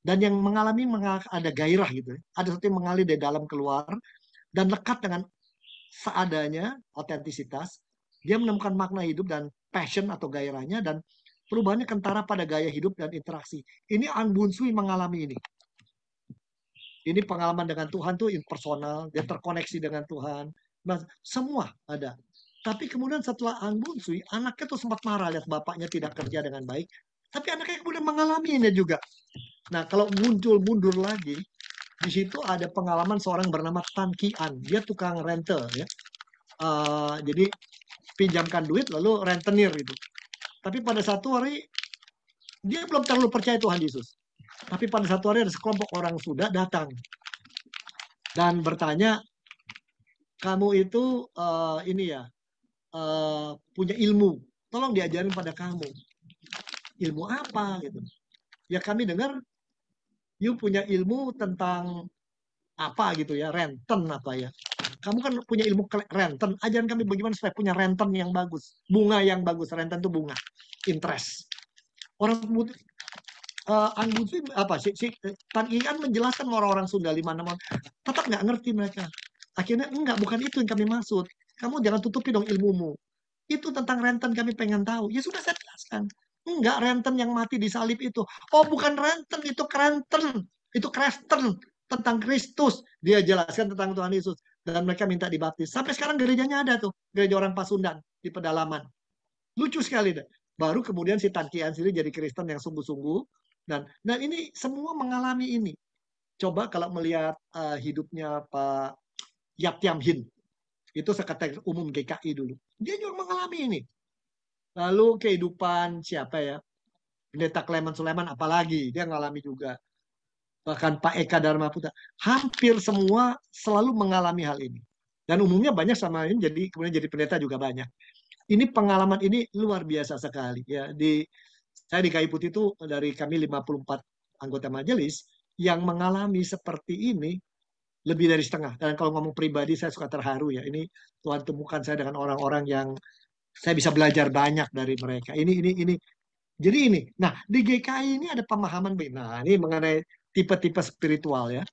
dan yang mengalami ada gairah gitu, ada sesuatu yang mengalir dari dalam keluar dan lekat dengan seadanya, otentisitas. Dia menemukan makna hidup dan passion atau gairahnya dan perubahannya kentara pada gaya hidup dan interaksi. Ini Ang Boon Sui mengalami ini. Ini pengalaman dengan Tuhan tuh impersonal, dia terkoneksi dengan Tuhan. Nah, semua ada. Tapi kemudian setelah Ang Boon Sui, anaknya tuh sempat marah lihat bapaknya tidak kerja dengan baik. Tapi anaknya kemudian mengalaminya juga. Nah, kalau mundur lagi, di situ ada pengalaman seorang bernama Tan Ki An. Dia tukang rental ya. Jadi pinjamkan duit lalu rentenir itu. Tapi pada satu hari dia belum terlalu percaya Tuhan Yesus. Tapi pada satu hari ada sekelompok orang Sunda datang dan bertanya, kamu itu ini ya punya ilmu, tolong diajarin pada kamu. Ilmu apa gitu? Ya kami dengar you punya ilmu tentang apa gitu ya, renten apa ya. Kamu kan punya ilmu renten, ajaran kami bagaimana supaya punya renten yang bagus, bunga yang bagus. Renten itu bunga, interest. Orang Ang Boon Sui apa si Tan Ian menjelaskan orang-orang Sunda 5-6 orang, tetap nggak ngerti mereka. Akhirnya enggak, bukan itu yang kami maksud. Kamu jangan tutupi dong ilmumu. Itu tentang renten kami pengen tahu. Ya sudah saya jelaskan. Enggak, renten yang mati di salib itu. Oh bukan renten, itu Kristen. Itu Kristen. Tentang Kristus. Dia jelaskan tentang Tuhan Yesus. Dan mereka minta dibaptis. Sampai sekarang gerejanya ada tuh. Gereja orang Pasundan di pedalaman. Lucu sekali deh. Baru kemudian si Tan Ki An sendiri jadi Kristen yang sungguh-sungguh. Dan ini semua mengalami ini. Coba kalau melihat hidupnya Pak Yap Tiam Hin. Itu sekretaris umum GKI dulu. Dia juga mengalami ini. Lalu kehidupan siapa ya? Pendeta Clement Sulaiman apalagi. Dia mengalami juga. Bahkan Pak Eka Dharma Putra. Hampir semua selalu mengalami hal ini. Dan umumnya banyak sama ini kemudian jadi pendeta juga banyak. Ini pengalaman ini luar biasa sekali. Ya, saya di Kayu Putih itu dari kami 54 anggota majelis yang mengalami seperti ini lebih dari setengah. Dan kalau ngomong pribadi saya suka terharu ya. Ini Tuhan temukan saya dengan orang-orang yang saya bisa belajar banyak dari mereka. Ini. Jadi ini. Nah, di GKI ini ada pemahaman. Nah, ini mengenai tipe-tipe spiritual ya.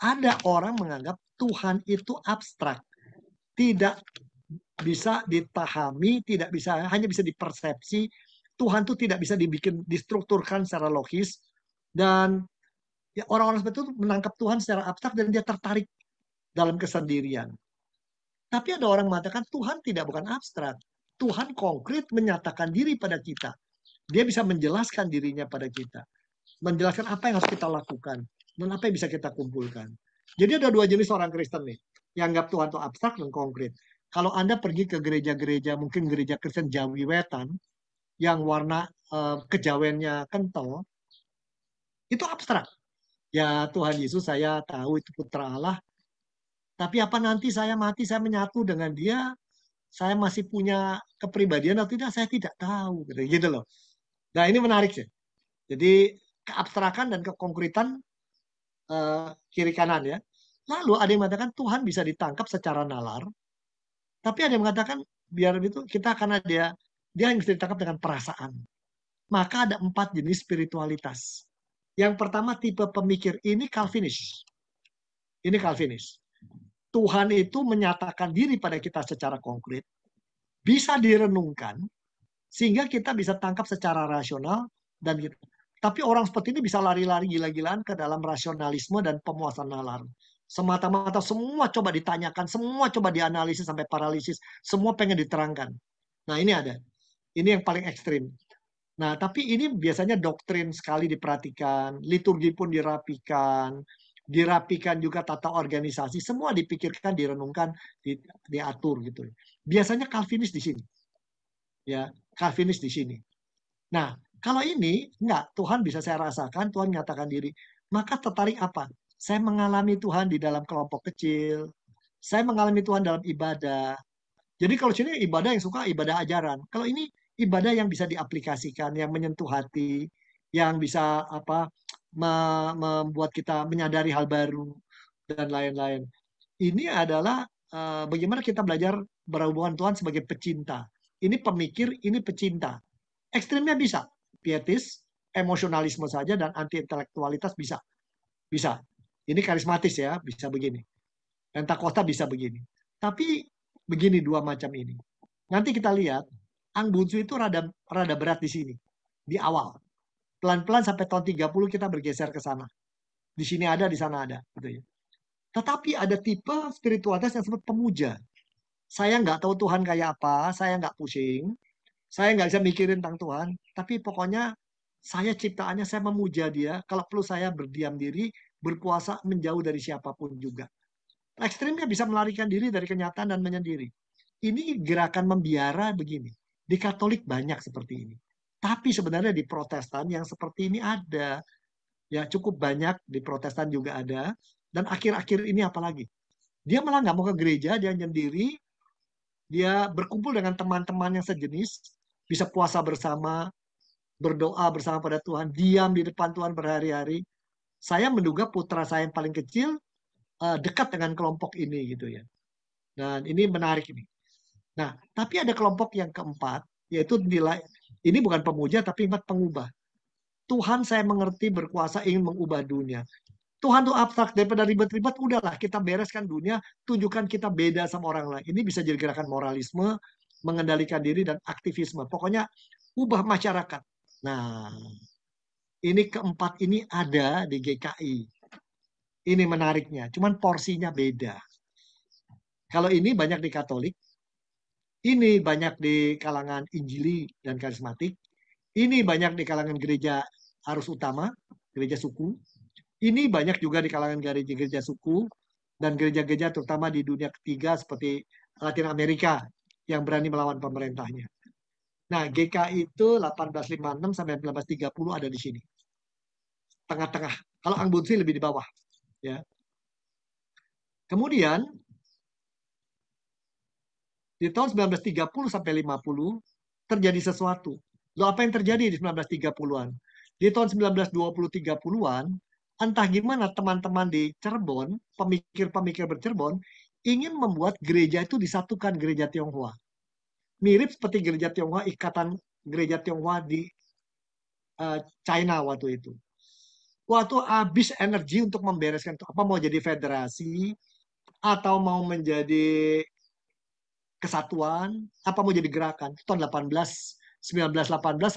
Ada orang menganggap Tuhan itu abstrak. Tidak bisa dipahami, tidak bisa, hanya bisa dipersepsi. Tuhan itu tidak bisa distrukturkan secara logis. Dan ya, orang-orang seperti itu menangkap Tuhan secara abstrak dan dia tertarik dalam kesendirian. Tapi ada orang mengatakan Tuhan bukan abstrak. Tuhan konkret menyatakan diri pada kita. Dia bisa menjelaskan dirinya pada kita. Menjelaskan apa yang harus kita lakukan. Dan apa yang bisa kita kumpulkan. Jadi ada dua jenis orang Kristen nih. Yang anggap Tuhan itu abstrak dan konkret. kalau Anda pergi ke gereja-gereja, mungkin gereja Kristen Jawi Wetan, yang warna kejawennya kental, itu abstrak. Ya Tuhan Yesus saya tahu itu putra Allah, tapi apa nanti saya mati, saya menyatu dengan dia, saya masih punya kepribadian atau tidak, saya tidak tahu. Gitu loh. Nah ini menarik sih. Jadi keabstrakan dan kekonkretan kiri kanan ya. Lalu ada yang mengatakan Tuhan bisa ditangkap secara nalar, tapi ada yang mengatakan biar itu kita karena dia yang bisa ditangkap dengan perasaan. Maka ada 4 jenis spiritualitas. Yang pertama tipe pemikir ini Calvinis. Ini Calvinis. Tuhan itu menyatakan diri pada kita secara konkret, bisa direnungkan, sehingga kita bisa tangkap secara rasional dan gitu. Tapi orang seperti ini bisa lari-lari gila-gilaan ke dalam rasionalisme dan pemuasan nalar. Semata-mata semua coba ditanyakan, semua coba dianalisis sampai paralisis, semua pengen diterangkan. Nah ini ada. Ini yang paling ekstrim. Nah tapi ini biasanya doktrin sekali diperhatikan, liturgi pun dirapikan juga tata organisasi, semua dipikirkan, direnungkan, diatur gitu. Biasanya Calvinis di sini. Ya, Calvinis di sini. Nah, kalau ini enggak, Tuhan bisa saya rasakan, Tuhan menyatakan diri. Maka tertarik apa? Saya mengalami Tuhan di dalam kelompok kecil. Saya mengalami Tuhan dalam ibadah. Jadi kalau sini ibadah yang suka ibadah ajaran. Kalau ini ibadah yang bisa diaplikasikan, yang menyentuh hati, yang bisa membuat kita menyadari hal baru dan lain-lain. Ini adalah bagaimana kita belajar berhubungan Tuhan sebagai pecinta. Ini pemikir, ini pecinta. Ekstrimnya bisa, pietis, emosionalisme saja dan anti intelektualitas bisa. Bisa. Ini karismatis ya, bisa begini. Pentakosta bisa begini. Tapi begini dua macam ini. Nanti kita lihat, Ang Bunsu itu rada berat di sini, di awal. Pelan-pelan sampai tahun 30 kita bergeser ke sana. Di sini ada, di sana ada. Gitu ya. Tetapi ada tipe spiritualitas yang disebut pemuja. Saya nggak tahu Tuhan kayak apa, saya nggak pusing, saya nggak bisa mikirin tentang Tuhan, tapi pokoknya saya ciptaannya, saya memuja dia. Kalau perlu saya berdiam diri, berpuasa, menjauh dari siapapun juga. Ekstrimnya bisa melarikan diri dari kenyataan dan menyendiri. Ini gerakan membiara begini. Di Katolik banyak seperti ini. Tapi sebenarnya di Protestan yang seperti ini ada. Ya cukup banyak, di Protestan juga ada. Dan akhir-akhir ini apalagi. Dia malah nggak mau ke gereja, dia sendiri. Dia berkumpul dengan teman-teman yang sejenis. Bisa puasa bersama, berdoa bersama pada Tuhan, diam di depan Tuhan berhari-hari. Saya menduga putra saya yang paling kecil dekat dengan kelompok ini gitu ya. Dan ini menarik ini. Nah, tapi ada kelompok yang keempat, yaitu nilai ini bukan pemuja tapi pengubah. Tuhan saya mengerti berkuasa ingin mengubah dunia. Tuhan tuh abstrak, daripada ribet-ribet, udahlah kita bereskan dunia, tunjukkan kita beda sama orang lain. Ini bisa jadi gerakan moralisme, mengendalikan diri dan aktivisme. Pokoknya ubah masyarakat. Nah, ini keempat ini ada di GKI. Ini menariknya, cuman porsinya beda. Kalau ini banyak di Katolik, ini banyak di kalangan Injili dan karismatik, ini banyak di kalangan gereja arus utama, gereja suku, ini banyak juga di kalangan gereja suku, dan gereja-gereja terutama di dunia ketiga seperti Latin Amerika yang berani melawan pemerintahnya. Nah, GKI itu 1856 sampai 1930 ada di sini. Tengah-tengah. Kalau Ang Bunsi lebih di bawah. Ya. Kemudian, di tahun 1930 sampai 50, terjadi sesuatu. Loh, apa yang terjadi di 1930-an? Di tahun 1920-30-an, entah gimana teman-teman di Cirebon, pemikir-pemikir berCirebon, ingin membuat gereja itu disatukan, gereja Tionghoa. Mirip seperti gereja Tionghoa, ikatan gereja Tionghoa di China waktu itu. Waktu habis energi untuk membereskan itu. Apa mau jadi federasi, atau mau menjadi kesatuan, apa mau jadi gerakan. Tahun 1918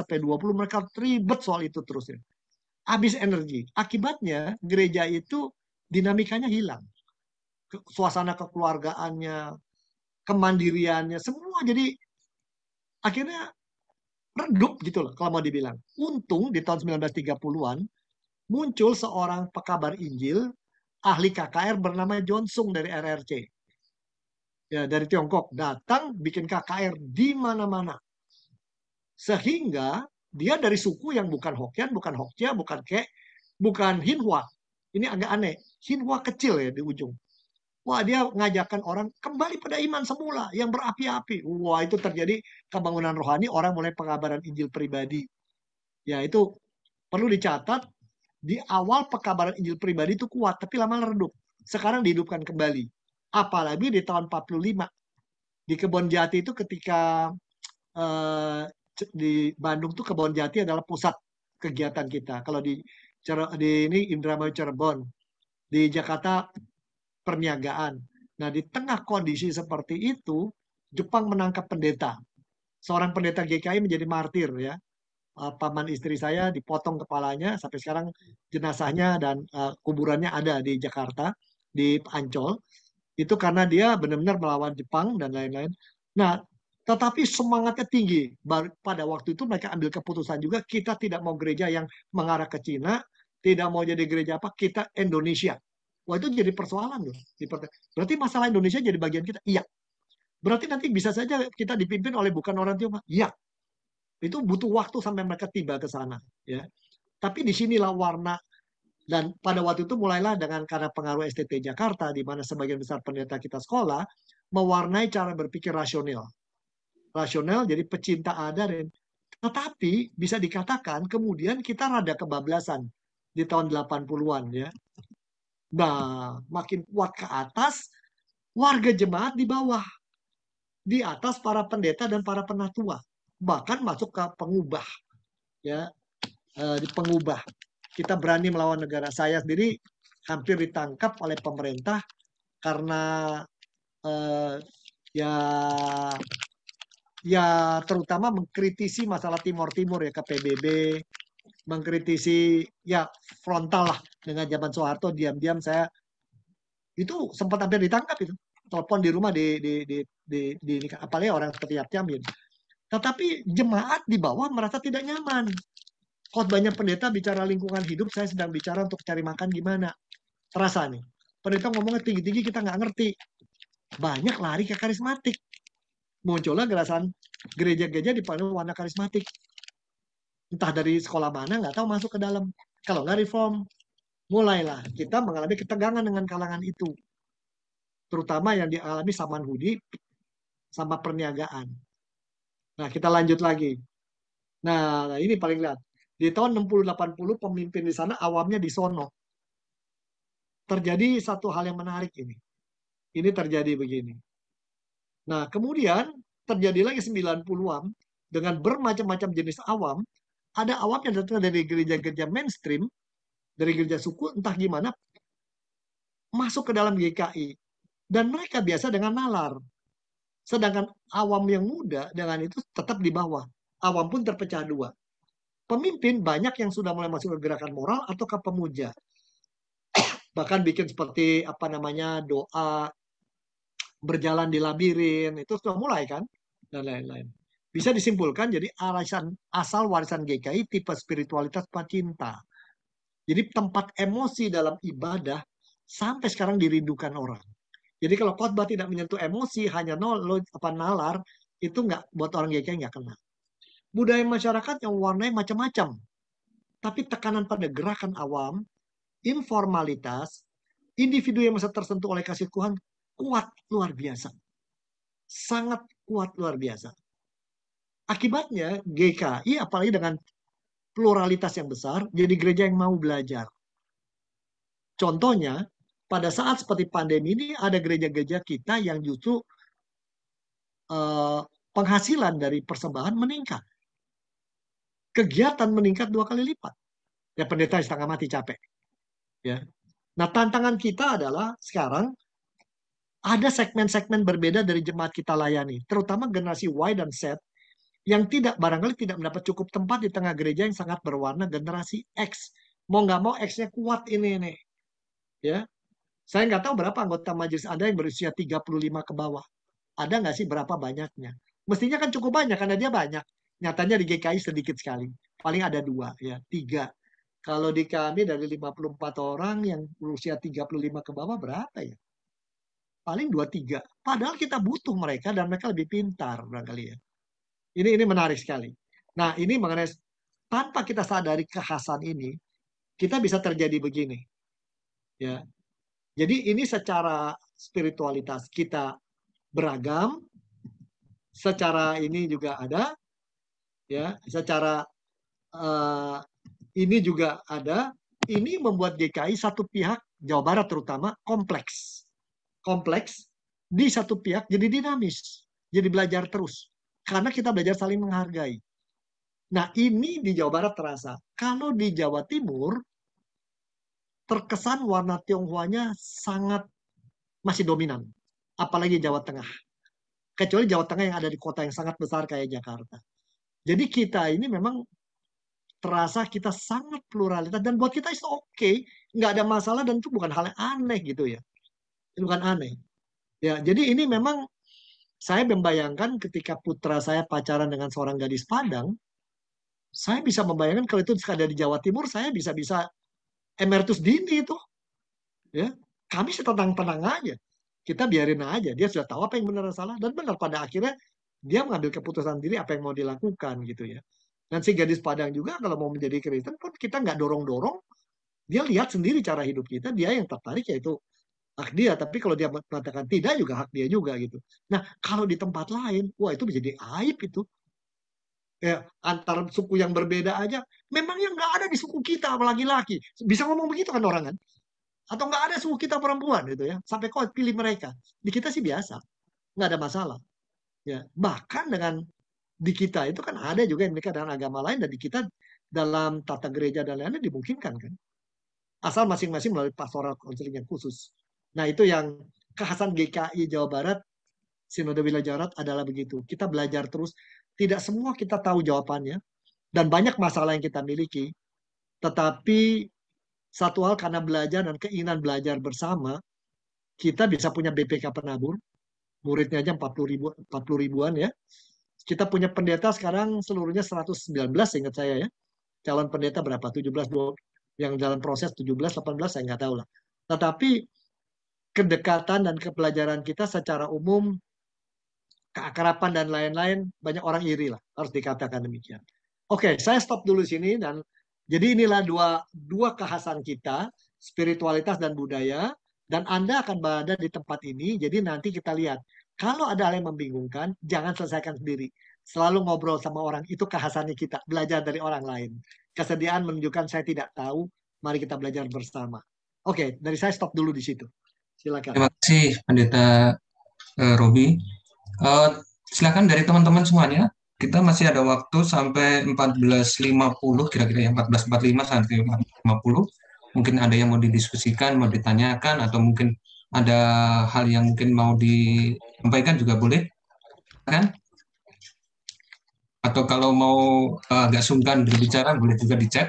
sampai 20 mereka ribet soal itu terus. Habis energi. Akibatnya gereja itu dinamikanya hilang. Suasana kekeluargaannya, kemandiriannya, semua jadi akhirnya redup gitu loh kalau mau dibilang. Untung di tahun 1930-an muncul seorang pekabar Injil, ahli KKR bernama John Sung dari RRC. ya dari Tiongkok datang bikin KKR di mana-mana. Sehingga dia dari suku yang bukan Hokkien, bukan Hokja, bukan Kek, bukan Hinhua. Ini agak aneh. Hinhua kecil ya di ujung. Wah, dia ngajakkan orang kembali pada iman semula yang berapi-api. Wah, itu terjadi kebangunan rohani, orang mulai pengabaran Injil pribadi. Ya, itu perlu dicatat, di awal pekabaran Injil pribadi itu kuat, tapi lama redup. Sekarang dihidupkan kembali. Apalagi di tahun 45. Di Kebon Jati itu ketika eh, di Bandung tuh Kebon Jati adalah pusat kegiatan kita. Kalau di ini Indramayu Cirebon, di Jakarta perniagaan. Nah, di tengah kondisi seperti itu, Jepang menangkap pendeta. Seorang pendeta GKI menjadi martir ya. Paman istri saya dipotong kepalanya, sampai sekarang jenazahnya dan kuburannya ada di Jakarta, di Ancol. Itu karena dia benar-benar melawan Jepang dan lain-lain. Nah, tetapi semangatnya tinggi. Pada waktu itu mereka ambil keputusan juga, kita tidak mau gereja yang mengarah ke Cina, tidak mau jadi gereja apa, kita Indonesia. Wah, itu jadi persoalan loh. Berarti masalah Indonesia jadi bagian kita? Iya. Berarti nanti bisa saja kita dipimpin oleh bukan orang Tionghoa? Iya. Itu butuh waktu sampai mereka tiba ke sana. Ya. Tapi disinilah warna. Dan pada waktu itu mulailah dengan karena pengaruh STT Jakarta, di mana sebagian besar pendeta kita sekolah, mewarnai cara berpikir rasional. Rasional jadi pecinta adat. Tetapi bisa dikatakan kemudian kita rada kebablasan di tahun 80-an ya. Nah, makin kuat ke atas, warga jemaat di bawah. Di atas para pendeta dan para penatua. Bahkan masuk ke pengubah. Ya, di pengubah. Kita berani melawan negara. Saya sendiri hampir ditangkap oleh pemerintah karena ya terutama mengkritisi masalah Timor Timur ya ke PBB, mengkritisi ya frontal lah dengan zaman Soeharto. Diam-diam saya itu sempat hampir ditangkap itu, telepon di rumah di apalagi orang seperti Yamin. Tetapi jemaat di bawah merasa tidak nyaman. Khotbahnya pendeta bicara lingkungan hidup, saya sedang bicara untuk cari makan gimana. Terasa nih, pendeta ngomongnya tinggi-tinggi kita nggak ngerti. Banyak lari ke karismatik. Muncullah gerakan gereja-gereja di warna karismatik. Entah dari sekolah mana, nggak tahu masuk ke dalam. Kalau nggak reform, mulailah kita mengalami ketegangan dengan kalangan itu. Terutama yang dialami Saman Hudi sama perniagaan. Nah, kita lanjut lagi. Nah, ini paling lihat. Di tahun 60-80 pemimpin di sana awamnya di sono. Terjadi satu hal yang menarik ini. Ini terjadi begini. Nah, kemudian terjadi lagi 90-an dengan bermacam-macam jenis awam. Ada awam yang datang dari gereja-gereja mainstream, dari gereja suku, entah gimana, masuk ke dalam GKI. Dan mereka biasa dengan nalar. Sedangkan awam yang muda dengan itu tetap di bawah. Awam pun terpecah dua. Pemimpin banyak yang sudah mulai masuk ke gerakan moral atau ke pemuja. Bahkan bikin seperti apa namanya doa berjalan di labirin, itu sudah mulai kan, dan lain-lain. Bisa disimpulkan jadi asal warisan GKI tipe spiritualitas pacinta. Jadi tempat emosi dalam ibadah sampai sekarang dirindukan orang. Jadi kalau khotbah tidak menyentuh emosi, hanya nalar, itu nggak buat orang GKI nggak kena. Budaya masyarakat yang warnanya macam-macam, tapi tekanan pada gerakan awam, informalitas, individu yang masa tersentuh oleh kasih Tuhan kuat luar biasa. Sangat kuat luar biasa. Akibatnya GKI apalagi dengan pluralitas yang besar jadi gereja yang mau belajar. Contohnya pada saat seperti pandemi ini ada gereja-gereja kita yang justru penghasilan dari persembahan meningkat. Kegiatan meningkat 2 kali lipat. Ya pendeta setengah mati capek. Ya. Nah tantangan kita adalah sekarang ada segmen-segmen berbeda dari jemaat kita layani, terutama generasi Y dan Z yang barangkali tidak mendapat cukup tempat di tengah gereja yang sangat berwarna generasi X. Mau nggak mau X-nya kuat ini nih. Ya. Saya nggak tahu berapa anggota majelis Anda yang berusia 35 ke bawah. Ada nggak sih berapa banyaknya? Mestinya kan cukup banyak karena dia banyak. Nyatanya di GKI sedikit sekali. Paling ada 2, ya 3. Kalau di kami dari 54 orang yang berusia 35 ke bawah berapa ya? paling 2-3. Padahal kita butuh mereka dan mereka lebih pintar barangkali ya. Ini menarik sekali. Nah, ini mengenai tanpa kita sadari kekhasan ini, kita bisa terjadi begini. Ya. Jadi ini secara spiritualitas kita beragam, secara ini juga ada, ya, secara ini juga ada. Ini membuat GKI satu pihak, Jawa Barat terutama, kompleks. Kompleks, di satu pihak jadi dinamis, jadi belajar terus. Karena kita belajar saling menghargai. Nah, ini di Jawa Barat terasa. Kalau di Jawa Timur, terkesan warna Tionghoanya sangat masih dominan. Apalagi Jawa Tengah. Kecuali Jawa Tengah yang ada di kota yang sangat besar kayak Jakarta. Jadi kita ini memang terasa kita sangat pluralitas. Dan buat kita itu oke. Nggak ada masalah dan itu bukan hal yang aneh gitu ya. Itu bukan aneh. Ya, jadi ini memang saya membayangkan ketika putra saya pacaran dengan seorang gadis Padang, saya bisa membayangkan kalau itu ada di Jawa Timur, saya bisa emeritus dini itu. Ya, kami sih tenang-tenang aja. Kita biarin aja. Dia sudah tahu apa yang benar dan salah. Dan benar pada akhirnya dia mengambil keputusan diri apa yang mau dilakukan gitu ya. Dan si gadis Padang juga kalau mau menjadi Kristen pun kita nggak dorong-dorong. Dia lihat sendiri cara hidup kita. Dia yang tertarik yaitu hak dia. Tapi kalau dia mengatakan tidak juga hak dia juga gitu. Nah kalau di tempat lain, wah itu menjadi aib itu. Ya, antar suku yang berbeda aja. Memang yang nggak ada di suku kita laki-laki. Bisa ngomong begitu kan orang kan? Atau nggak ada suku kita perempuan gitu ya. Sampai kau pilih mereka. Di kita sih biasa. Nggak ada masalah. Ya, bahkan dengan di kita itu kan ada juga yang mereka dengan agama lain dan di kita dalam tata gereja dan lainnya dimungkinkan kan. Asal masing-masing melalui pastoral counseling yang khusus. Nah itu yang kekhasan GKI Jawa Barat, Sinode Wilayah Jawa Barat adalah begitu. Kita belajar terus. Tidak semua kita tahu jawabannya. Dan banyak masalah yang kita miliki. Tetapi satu hal karena belajar dan keinginan belajar bersama, kita bisa punya BPK penabur. Muridnya aja 40 ribuan ya. Kita punya pendeta sekarang seluruhnya 119 ingat saya ya. Calon pendeta berapa? 17, 20, yang dalam proses 17, 18 saya nggak tahu lah. Tetapi kedekatan dan kepelajaran kita secara umum, keakraban dan lain-lain, banyak orang iri lah. Harus dikatakan demikian. Oke, saya stop dulu sini. Dan jadi inilah dua kekhasan kita, spiritualitas dan budaya. Dan Anda akan berada di tempat ini, jadi nanti kita lihat. Kalau ada hal yang membingungkan, jangan selesaikan sendiri. Selalu ngobrol sama orang, itu kekhasannya kita. Belajar dari orang lain. Kesediaan menunjukkan saya tidak tahu, mari kita belajar bersama. Oke, dari saya stop dulu di situ. Silakan. Terima kasih Pendeta Robi. Silakan dari teman-teman semuanya. Kita masih ada waktu sampai 14.50 kira-kira ya, 14.45 sampai 14.50. Mungkin ada yang mau didiskusikan, mau ditanyakan, atau mungkin ada hal yang mungkin mau disampaikan juga boleh, kan? Atau kalau mau agak sungkan berbicara, boleh juga di chat.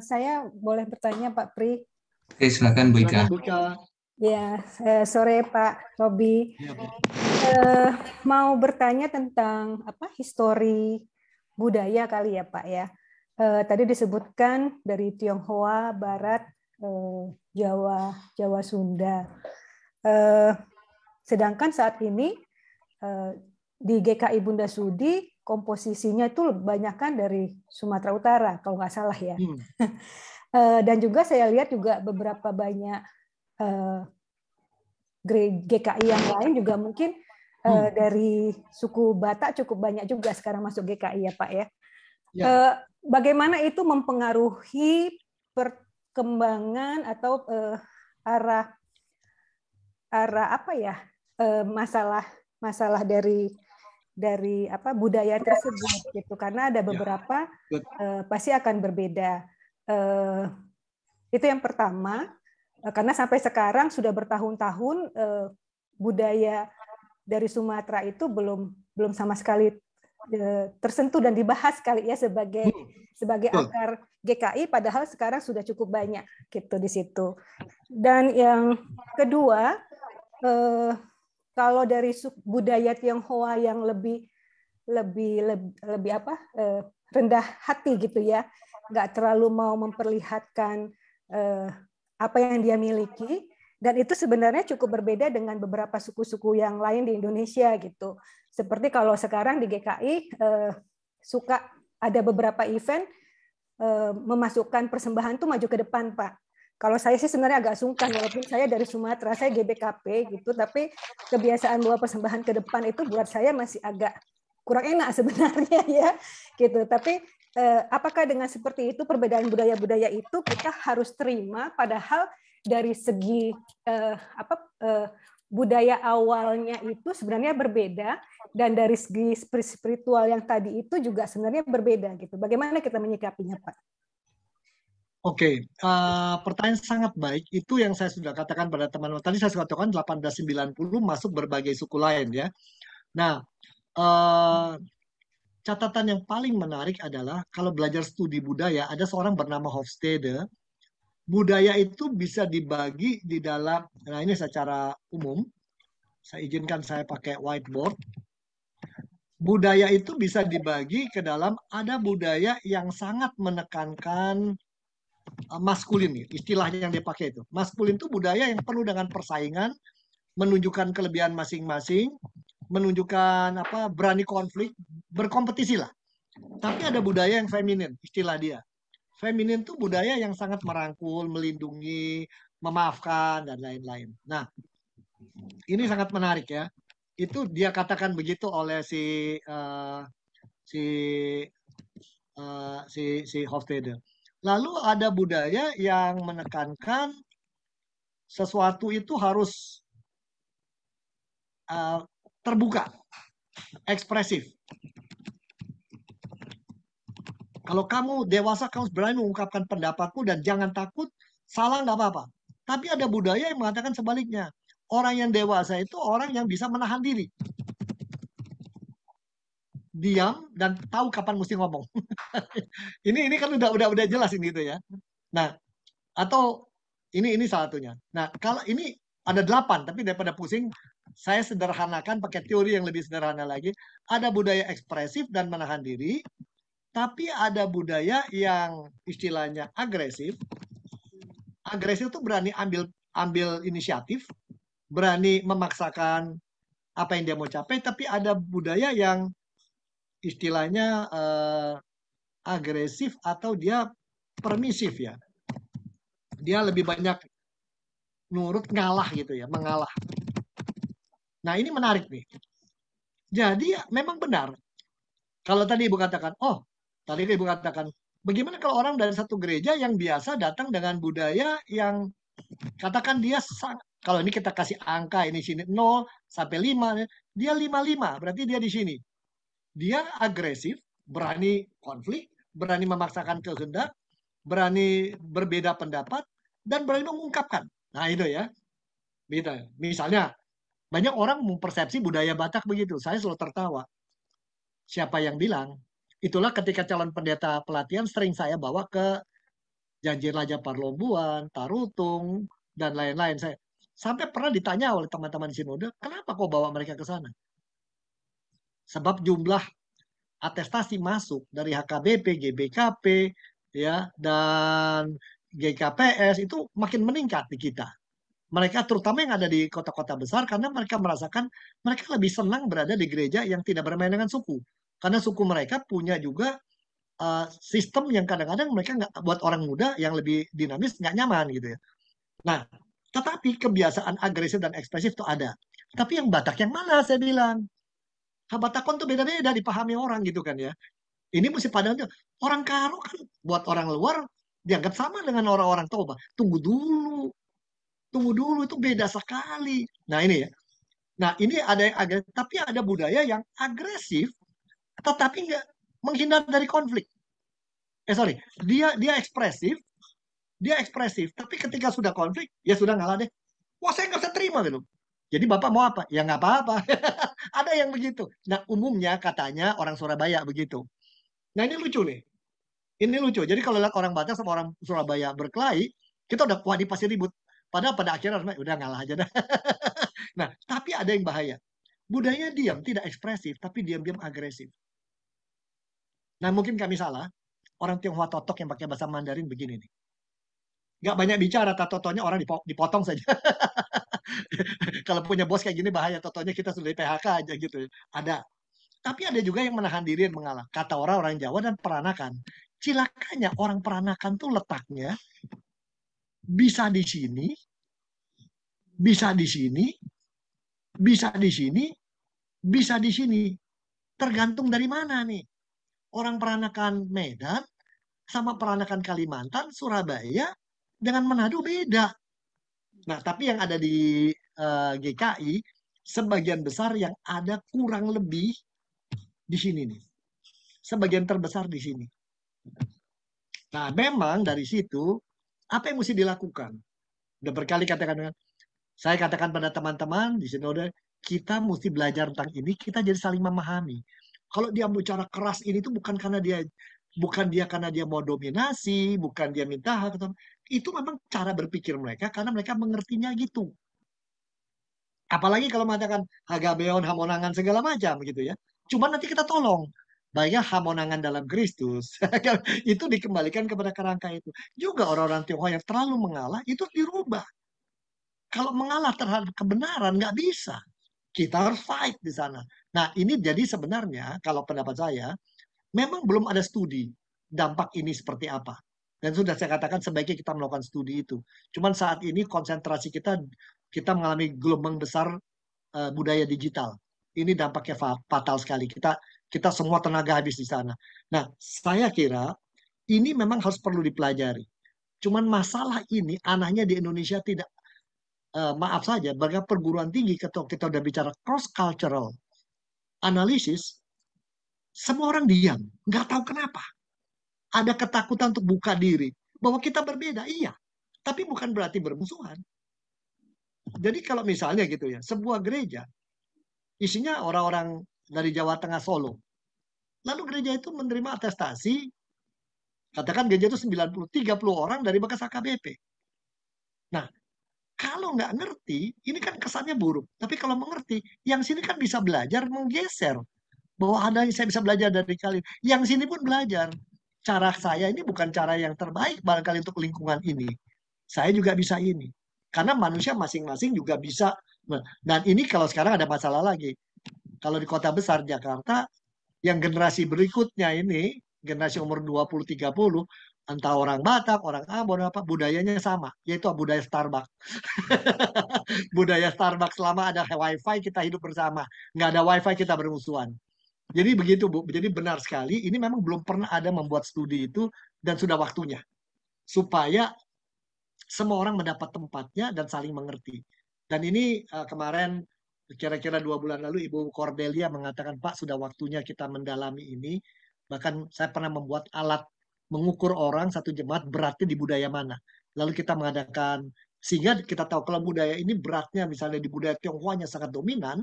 Saya boleh bertanya Pak Pri? Oke, silakan Bu Ika. Ya, sore Pak Robi. Ya, mau bertanya tentang histori budaya kali ya Pak ya. Tadi disebutkan dari Tionghoa, Barat, Jawa, Sunda. Sedangkan saat ini di GKI Bunda Sudi komposisinya itu banyakkan dari Sumatera Utara kalau nggak salah ya. Dan juga saya lihat juga beberapa banyak GKI yang lain juga mungkin dari suku Batak cukup banyak juga sekarang masuk GKI ya Pak ya. Bagaimana itu mempengaruhi perkembangan atau arah apa ya masalah dari budaya tersebut gitu, karena ada beberapa pasti akan berbeda. Itu yang pertama, karena sampai sekarang sudah bertahun-tahun budaya dari Sumatera itu belum sama sekali tersentuh dan dibahas kali ya sebagai akar GKI, padahal sekarang sudah cukup banyak gitu di situ. Dan yang kedua, kalau dari budaya Tionghoa yang lebih rendah hati gitu ya, nggak terlalu mau memperlihatkan apa yang dia miliki, dan itu sebenarnya cukup berbeda dengan beberapa suku-suku yang lain di Indonesia gitu. Seperti kalau sekarang di GKI suka ada beberapa event memasukkan persembahan tuh maju ke depan, Pak. Kalau saya sih sebenarnya agak sungkan, walaupun saya dari Sumatera, saya GBKP gitu, tapi kebiasaan bawa persembahan ke depan itu buat saya masih agak kurang enak sebenarnya ya, gitu. Tapi apakah dengan seperti itu perbedaan budaya-budaya itu kita harus terima, padahal dari segi budaya awalnya itu sebenarnya berbeda, dan dari segi spiritual yang tadi itu juga sebenarnya berbeda gitu. Bagaimana kita menyikapinya, Pak? Oke, pertanyaan sangat baik. Itu yang saya sudah katakan pada teman-teman. Tadi saya sudah katakan 1890 masuk berbagai suku lain ya. Nah, catatan yang paling menarik adalah kalau belajar studi budaya, ada seorang bernama Hofstede. Budaya itu bisa dibagi di dalam, nah ini secara umum, saya izinkan saya pakai whiteboard. Budaya itu bisa dibagi ke dalam, ada budaya yang sangat menekankan maskulin, istilahnya yang dia pakai itu. Maskulin itu budaya yang penuh dengan persaingan, menunjukkan kelebihan masing-masing, menunjukkan berani konflik, berkompetisi lah. Tapi ada budaya yang feminin, istilah dia. Feminin itu budaya yang sangat merangkul, melindungi, memaafkan, dan lain-lain. Nah, ini sangat menarik ya. Itu dia katakan begitu oleh si Hofstede. Lalu ada budaya yang menekankan sesuatu itu harus terbuka, ekspresif. Kalau kamu dewasa, kamu berani mengungkapkan pendapatmu dan jangan takut, salah nggak apa-apa. Tapi ada budaya yang mengatakan sebaliknya. Orang yang dewasa itu orang yang bisa menahan diri. Diam dan tahu kapan mesti ngomong. ini kan udah jelas ini gitu ya. Nah, atau ini salah satunya. Nah, kalau ini ada 8, tapi daripada pusing, saya sederhanakan pakai teori yang lebih sederhana lagi. Ada budaya ekspresif dan menahan diri, tapi ada budaya yang istilahnya agresif. Agresif itu berani ambil inisiatif, berani memaksakan apa yang dia mau capai, tapi ada budaya yang istilahnya agresif atau dia permisif ya. Dia lebih banyak nurut, ngalah gitu ya, mengalah. Nah, ini menarik nih. Jadi memang benar. Kalau tadi Ibu katakan, bagaimana kalau orang dari satu gereja yang biasa datang dengan budaya yang katakan dia kalau ini kita kasih angka ini sini 0 sampai 5, dia 55, berarti dia di sini. Dia agresif, berani konflik, berani memaksakan kehendak, berani berbeda pendapat, dan berani mengungkapkan. Nah itu ya. Misalnya, banyak orang mempersepsi budaya Batak begitu. Saya selalu tertawa. Siapa yang bilang? Itulah ketika calon pendeta pelatihan sering saya bawa ke Janjir Raja Parlombuan, Tarutung, dan lain-lain. Saya sampai pernah ditanya oleh teman-teman sinode, kenapa kau bawa mereka ke sana? Sebab jumlah atestasi masuk dari HKBP, GBKP, ya, dan GKPS itu makin meningkat di kita. Mereka terutama yang ada di kota-kota besar karena mereka merasakan mereka lebih senang berada di gereja yang tidak bermain dengan suku. Karena suku mereka punya juga sistem yang kadang-kadang mereka nggak, buat orang muda yang lebih dinamis nggak nyaman gitu ya. Nah, tetapi kebiasaan agresif dan ekspresif itu ada. Tapi yang Batak yang mana saya bilang? Batakon tuh beda-beda dipahami orang gitu kan ya. Ini mesti padahal orang Karo kan buat orang luar dianggap sama dengan orang-orang Toba. Tunggu dulu itu beda sekali. Nah ini ya. Nah ini ada yang agresif, tapi ada budaya yang agresif, tetapi nggak menghindar dari konflik. Dia ekspresif, tapi ketika sudah konflik, ya sudah ngalah deh. Wah saya nggak bisa terima gitu. Jadi Bapak mau apa? Ya nggak apa-apa. Ada yang begitu. Nah umumnya katanya orang Surabaya begitu. Nah ini lucu nih. Ini lucu. Jadi kalau lihat orang Batak sama orang Surabaya berkelahi, kita udah wah ini pasti ribut. Padahal pada akhirnya udah ngalah aja dah. Nah, tapi ada yang bahaya. Budaya diam, tidak ekspresif, tapi diam-diam agresif. Nah, mungkin kami salah. Orang Tionghoa Totok yang pakai bahasa Mandarin begini nih. nggak banyak bicara, totonya orang dipotong saja. Kalau punya bos kayak gini bahaya, totonya kita sudah di PHK aja gitu ya. Ada. Tapi ada juga yang menahan diri dan mengalah. Kata orang Jawa dan peranakan. Cilakanya orang peranakan tuh letaknya bisa di sini, bisa di sini, bisa di sini, bisa di sini. Tergantung dari mana nih. Orang peranakan Medan sama peranakan Kalimantan, Surabaya, dengan Manado beda. Nah, tapi yang ada di GKI, sebagian besar yang ada kurang lebih di sini nih. Sebagian terbesar di sini. Nah, memang dari situ, apa yang mesti dilakukan? Udah berkali katakan, saya katakan pada teman-teman di sini udah, kita mesti belajar tentang ini, kita jadi saling memahami. Kalau dia bicara keras ini tuh bukan karena dia mau dominasi, bukan dia minta hak, itu memang cara berpikir mereka karena mereka mengertinya gitu. Apalagi kalau mengatakan Hagabeon, Hamonangan segala macam gitu ya. Cuma nanti kita tolong. Baiknya Hamonangan dalam Kristus. Itu dikembalikan kepada kerangka itu. Juga orang-orang Tionghoa yang terlalu mengalah itu dirubah. Kalau mengalah terhadap kebenaran nggak bisa. Kita harus fight di sana. Nah ini jadi sebenarnya kalau pendapat saya memang belum ada studi dampak ini seperti apa. Dan sudah saya katakan sebaiknya kita melakukan studi itu. Cuman saat ini konsentrasi kita mengalami gelombang besar budaya digital. Ini dampaknya fatal sekali. Kita semua tenaga habis di sana. Nah, saya kira ini memang harus perlu dipelajari. Cuman masalah ini anehnya di Indonesia tidak maaf saja, bagi perguruan tinggi kita udah bicara cross cultural analisis, semua orang diam, nggak tahu kenapa. Ada ketakutan untuk buka diri bahwa kita berbeda, iya, tapi bukan berarti bermusuhan. Jadi kalau misalnya gitu ya, sebuah gereja isinya orang-orang dari Jawa Tengah Solo. Lalu gereja itu menerima atestasi, katakan gereja itu 30 orang dari bekas AKBP. Nah, kalau nggak ngerti, ini kan kesannya buruk. Tapi kalau mengerti, yang sini kan bisa belajar menggeser. Bahwa ada yang saya bisa belajar dari kalian. Yang sini pun belajar. Cara saya ini bukan cara yang terbaik barangkali untuk lingkungan ini. Saya juga bisa ini. Karena manusia masing-masing juga bisa. Dan ini kalau sekarang ada masalah lagi. Kalau di kota besar Jakarta, yang generasi berikutnya ini, generasi umur 20-30, entah orang Batak, orang Ambon, apa budayanya sama, yaitu budaya Starbucks. Budaya Starbucks, selama ada wifi kita hidup bersama, nggak ada wifi kita bermusuhan. Jadi begitu Bu, jadi benar sekali, ini memang belum pernah ada membuat studi itu dan sudah waktunya. Supaya semua orang mendapat tempatnya dan saling mengerti. Dan ini kemarin kira-kira 2 bulan lalu Ibu Cordelia mengatakan, Pak sudah waktunya kita mendalami ini. Bahkan saya pernah membuat alat mengukur orang satu jemaat beratnya di budaya mana. Lalu kita mengadakan, sehingga kita tahu kalau budaya ini beratnya misalnya di budaya Tionghoanya sangat dominan,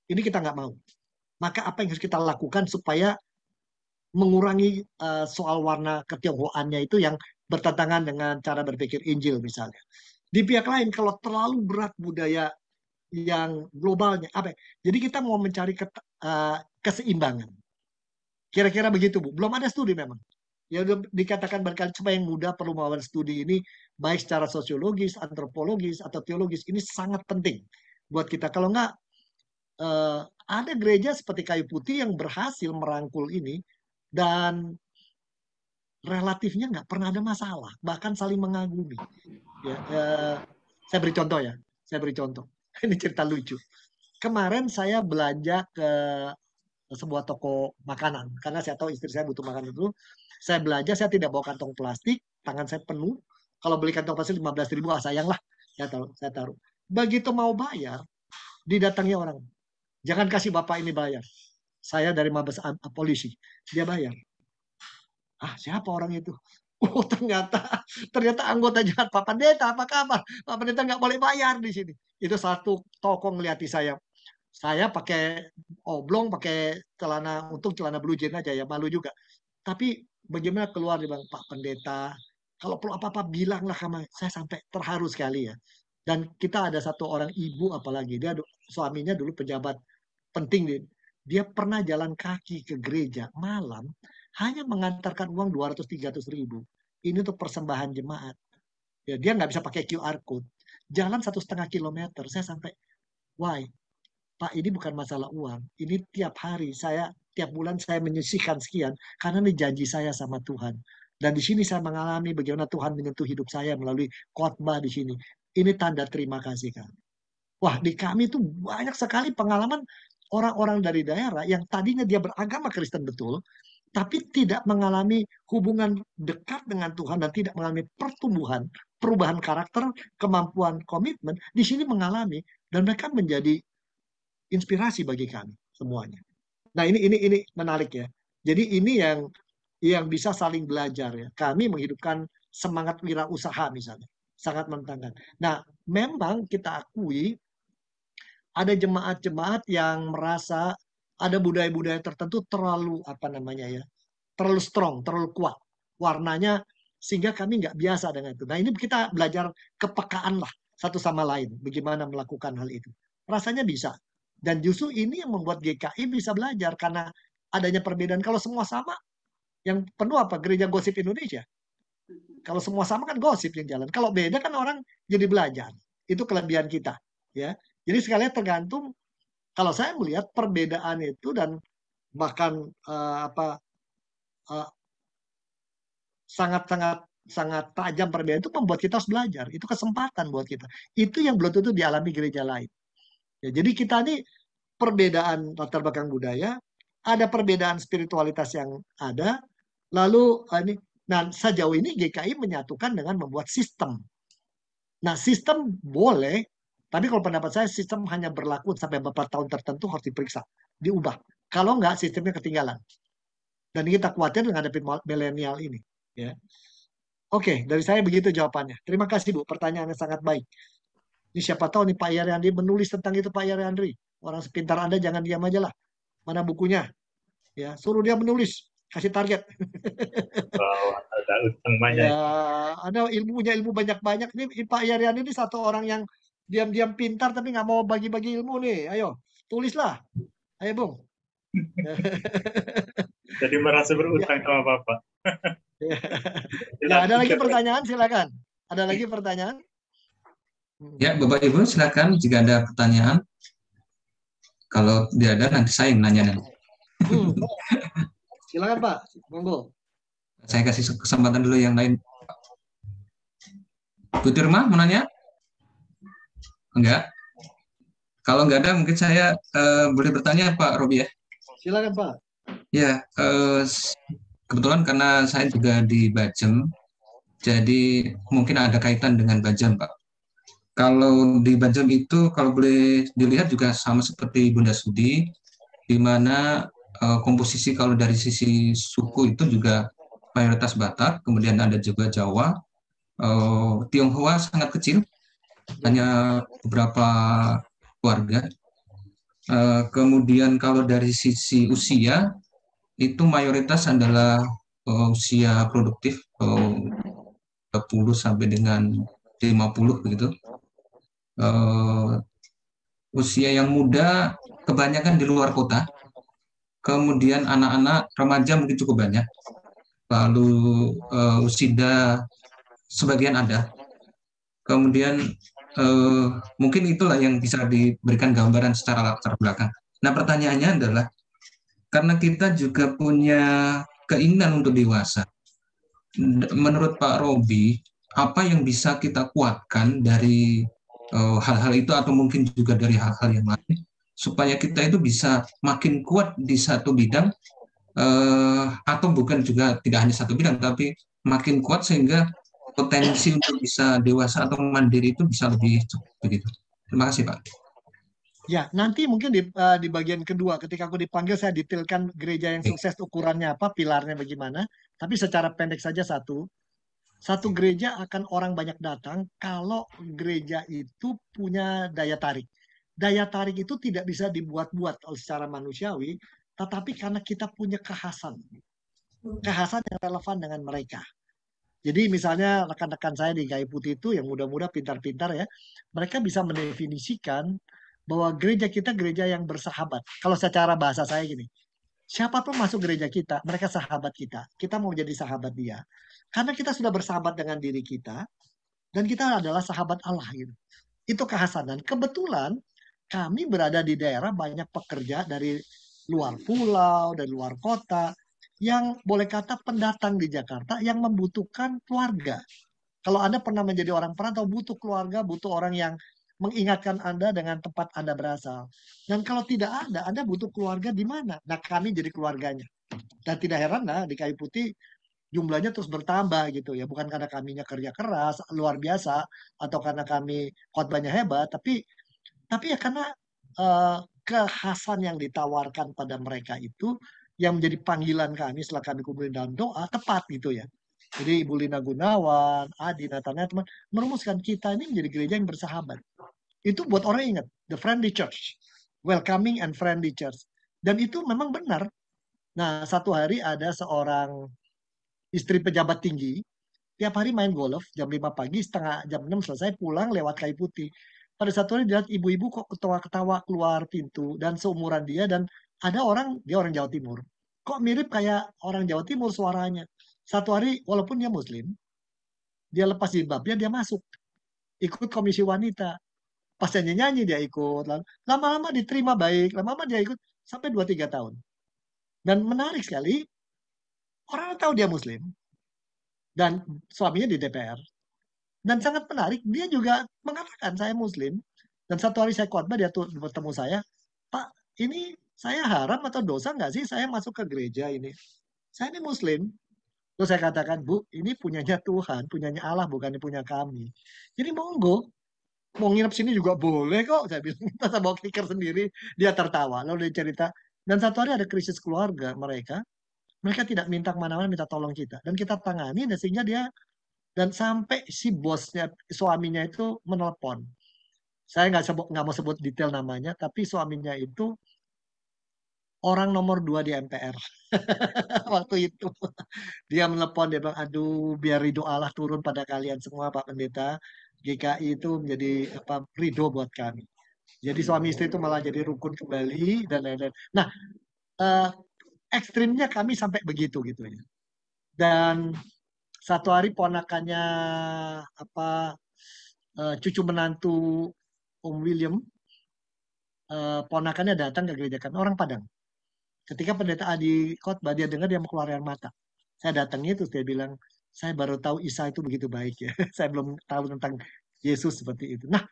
ini kita nggak mau. Maka apa yang harus kita lakukan supaya mengurangi soal warna ketionghoannya itu yang bertentangan dengan cara berpikir Injil misalnya. Di pihak lain kalau terlalu berat budaya yang globalnya apa? Jadi kita mau mencari keseimbangan. Kira-kira begitu Bu. Belum ada studi memang. Ya udah dikatakan berkali supaya yang muda perlu melakukan studi ini baik secara sosiologis, antropologis atau teologis ini sangat penting buat kita. Kalau enggak ada gereja seperti Kayu Putih yang berhasil merangkul ini dan relatifnya nggak pernah ada masalah, bahkan saling mengagumi. Ya, saya beri contoh ya, saya beri contoh. Ini cerita lucu. Kemarin saya belanja ke sebuah toko makanan karena saya tahu istri saya butuh makan itu. Saya belanja, saya tidak bawa kantong plastik, tangan saya penuh. Kalau beli kantong plastik 15.000, sayang lah, saya taruh. Begitu mau bayar, didatangi orang. Jangan kasih bapak ini bayar. Saya dari Mabes Polisi, dia bayar. Ah, siapa orang itu? Oh, ternyata anggota jahat Pak Pendeta. Apa kabar? Pak Pendeta nggak boleh bayar di sini. Itu satu tokoh ngeliati saya. Saya pakai oblong, pakai celana, untung celana blue jean aja ya, malu juga. Tapi bagaimana keluar di Pak Pendeta? Kalau perlu apa-apa bilanglah sama saya, sampai terharu sekali ya. Dan kita ada satu orang ibu apalagi, dia suaminya dulu pejabat penting, dia pernah jalan kaki ke gereja malam hanya mengantarkan uang 200-300 ribu. Ini untuk persembahan jemaat. Ya, dia nggak bisa pakai QR code. Jalan 1,5 kilometer, saya sampai, why? Pak, ini bukan masalah uang. Ini tiap hari tiap bulan saya menyisihkan sekian karena ini janji saya sama Tuhan. Dan di sini saya mengalami bagaimana Tuhan menyentuh hidup saya melalui khotbah di sini. Ini tanda terima kasih kan. Wah, di kami itu banyak sekali pengalaman orang-orang dari daerah yang tadinya dia beragama Kristen betul, tapi tidak mengalami hubungan dekat dengan Tuhan dan tidak mengalami pertumbuhan, perubahan karakter, kemampuan, komitmen, di sini mengalami dan mereka menjadi inspirasi bagi kami semuanya. Nah, ini menarik ya. Jadi ini yang bisa saling belajar ya. Kami menghidupkan semangat wirausaha misalnya, sangat menentangkan. Nah, memang kita akui ada jemaat-jemaat yang merasa ada budaya-budaya tertentu terlalu apa namanya ya, terlalu strong, terlalu kuat warnanya sehingga kami nggak biasa dengan itu. Nah, ini kita belajar kepekaan lah satu sama lain, bagaimana melakukan hal itu. Rasanya bisa. Dan justru ini yang membuat GKI bisa belajar karena adanya perbedaan. Kalau semua sama, yang penuh apa? Gereja Gosip Indonesia. Kalau semua sama kan gosip yang jalan. Kalau beda kan orang jadi belajar. Itu kelebihan kita, ya. Jadi sekalian tergantung. Kalau saya melihat perbedaan itu dan bahkan sangat-sangat sangat tajam perbedaan itu membuat kita harus belajar. Itu kesempatan buat kita. Itu yang belum tentu dialami gereja lain. Ya, jadi kita ini perbedaan latar belakang budaya, ada perbedaan spiritualitas yang ada, lalu nah sejauh ini GKI menyatukan dengan membuat sistem. Nah, sistem boleh, tapi kalau pendapat saya sistem hanya berlaku sampai beberapa tahun tertentu harus diperiksa, diubah. Kalau enggak, sistemnya ketinggalan. Dan kita khawatir menghadapi milenial ini. Ya. Oke, dari saya begitu jawabannya. Terima kasih Bu, pertanyaannya sangat baik. Ini siapa tahu nih Pak Yaryandri menulis tentang itu Pak Yaryandri. Orang sepintar Anda jangan diam aja lah. Mana bukunya? Ya, suruh dia menulis, kasih target. Wow, ada utang banyak. Ya, ada ilmu banyak-banyak. Ini Pak Yaryandri ini satu orang yang diam-diam pintar tapi nggak mau bagi-bagi ilmu nih. Ayo, tulislah. Ayo, Bung. Jadi merasa berutang sama Bapak. Ya, ada lagi pertanyaan, silakan. Ada lagi pertanyaan? Ya, Bapak Ibu, silakan jika ada pertanyaan. Kalau tidak ada, nanti saya yang nanya. Silakan Pak, monggo. Saya kasih kesempatan dulu yang lain. Bu Tirma mau nanya? Enggak? Kalau enggak ada, mungkin saya boleh bertanya Pak Robi ya? Silakan Pak. Ya, kebetulan karena saya juga di Bajem, jadi mungkin ada kaitan dengan Bajem Pak. Kalau di Bajem itu, kalau boleh dilihat juga sama seperti Bunda Sudi, di mana komposisi kalau dari sisi suku itu juga mayoritas Batak, kemudian ada juga Jawa, Tionghoa sangat kecil, hanya beberapa keluarga. Kemudian kalau dari sisi usia, itu mayoritas adalah usia produktif, 30 sampai dengan 50 begitu. Usia yang muda kebanyakan di luar kota, kemudian anak-anak remaja mungkin cukup banyak, lalu usida sebagian ada, kemudian mungkin itulah yang bisa diberikan gambaran secara latar belakang. Nah, pertanyaannya adalah karena kita juga punya keinginan untuk dewasa, menurut Pak Robi, apa yang bisa kita kuatkan dari hal-hal itu atau mungkin juga dari hal-hal yang lain supaya kita itu bisa makin kuat di satu bidang atau bukan juga tidak hanya satu bidang tapi makin kuat sehingga potensi untuk bisa dewasa atau mandiri itu bisa lebih cepat begitu. Terima kasih Pak. Ya, nanti mungkin di bagian kedua ketika aku dipanggil saya detailkan gereja yang sukses ukurannya apa, pilarnya bagaimana. Tapi secara pendek saja satu gereja akan orang banyak datang kalau gereja itu punya daya tarik. Daya tarik itu tidak bisa dibuat-buat secara manusiawi, tetapi karena kita punya kekhasan. Kekhasan yang relevan dengan mereka. Jadi misalnya rekan-rekan saya di GKI Putih itu yang muda-muda pintar-pintar ya, mereka bisa mendefinisikan bahwa gereja kita gereja yang bersahabat. Kalau secara bahasa saya gini, siapapun masuk gereja kita, mereka sahabat kita. Kita mau jadi sahabat dia. Karena kita sudah bersahabat dengan diri kita, Dan kita adalah sahabat Allah gitu. Itu kekhasan. Dan kebetulan kami berada di daerah banyak pekerja dari luar pulau, dari luar kota, yang boleh kata pendatang di Jakarta yang membutuhkan keluarga. Kalau Anda pernah menjadi orang perantau, butuh keluarga, butuh orang yang mengingatkan Anda dengan tempat Anda berasal. Dan kalau tidak ada, Anda butuh keluarga di mana? Nah, kami jadi keluarganya. Dan tidak heran nah, di Kayu Putih jumlahnya terus bertambah gitu ya. Bukan karena kaminya kerja keras, luar biasa, atau karena kami khotbahnya hebat, tapi ya karena kekhasan yang ditawarkan pada mereka itu yang menjadi panggilan kami setelah kami kumpulin dalam doa tepat gitu ya. Jadi Ibu Lina Gunawan, Adi, Natanya teman merumuskan kita ini menjadi gereja yang bersahabat. Itu buat orang ingat, the friendly church, welcoming and friendly church. Dan itu memang benar. Nah, satu hari ada seorang istri pejabat tinggi, tiap hari main golf, jam 5 pagi, jam 6 selesai, pulang lewat Kayu Putih. Pada satu hari dilihat ibu-ibu kok ketawa-ketawa keluar pintu, dan seumuran dia, dan ada orang, dia orang Jawa Timur. Kok mirip kayak orang Jawa Timur suaranya. Satu hari, walaupun dia muslim, dia lepas jilbabnya, dia masuk. Ikut komisi wanita. Pas nyanyi-nyanyi dia ikut. Lama-lama diterima baik, lama-lama dia ikut sampai 2-3 tahun. Dan menarik sekali, orang tahu dia muslim. Dan suaminya di DPR. Dan sangat menarik, dia juga mengatakan saya muslim. Dan satu hari saya khotbah, dia tuh bertemu saya, Pak, ini saya haram atau dosa nggak sih saya masuk ke gereja ini? Saya ini muslim. Terus saya katakan, Bu, ini punyanya Tuhan, punyanya Allah, bukannya punya kami. Jadi monggo, mau nginep sini juga boleh kok. Saya bilang, kita bawa kiker sendiri. Dia tertawa, lalu dia cerita. Dan satu hari ada krisis keluarga mereka tidak minta kemana-mana, minta tolong kita. Dan kita tangani, dan sehingga dia, dan sampai si bosnya, suaminya itu menelpon. Saya nggak mau sebut detail namanya, tapi suaminya itu orang nomor 2 di MPR. Waktu itu. Dia menelpon, dia bilang, aduh biar ridho Allah turun pada kalian semua Pak Pendeta. GKI itu menjadi ridho buat kami. Jadi suami istri itu malah jadi rukun kembali, dan lain-lain. Nah, ekstrimnya kami sampai begitu gitu ya. Dan satu hari ponakannya cucu menantu Om William, ponakannya datang ke gereja kami, orang Padang. Ketika pendeta Adi khotbah, dia dengar, dia mau keluar air mata. Saya datangnya itu, dia bilang, saya baru tahu Isa itu begitu baik ya. Saya belum tahu tentang Yesus seperti itu. Nah,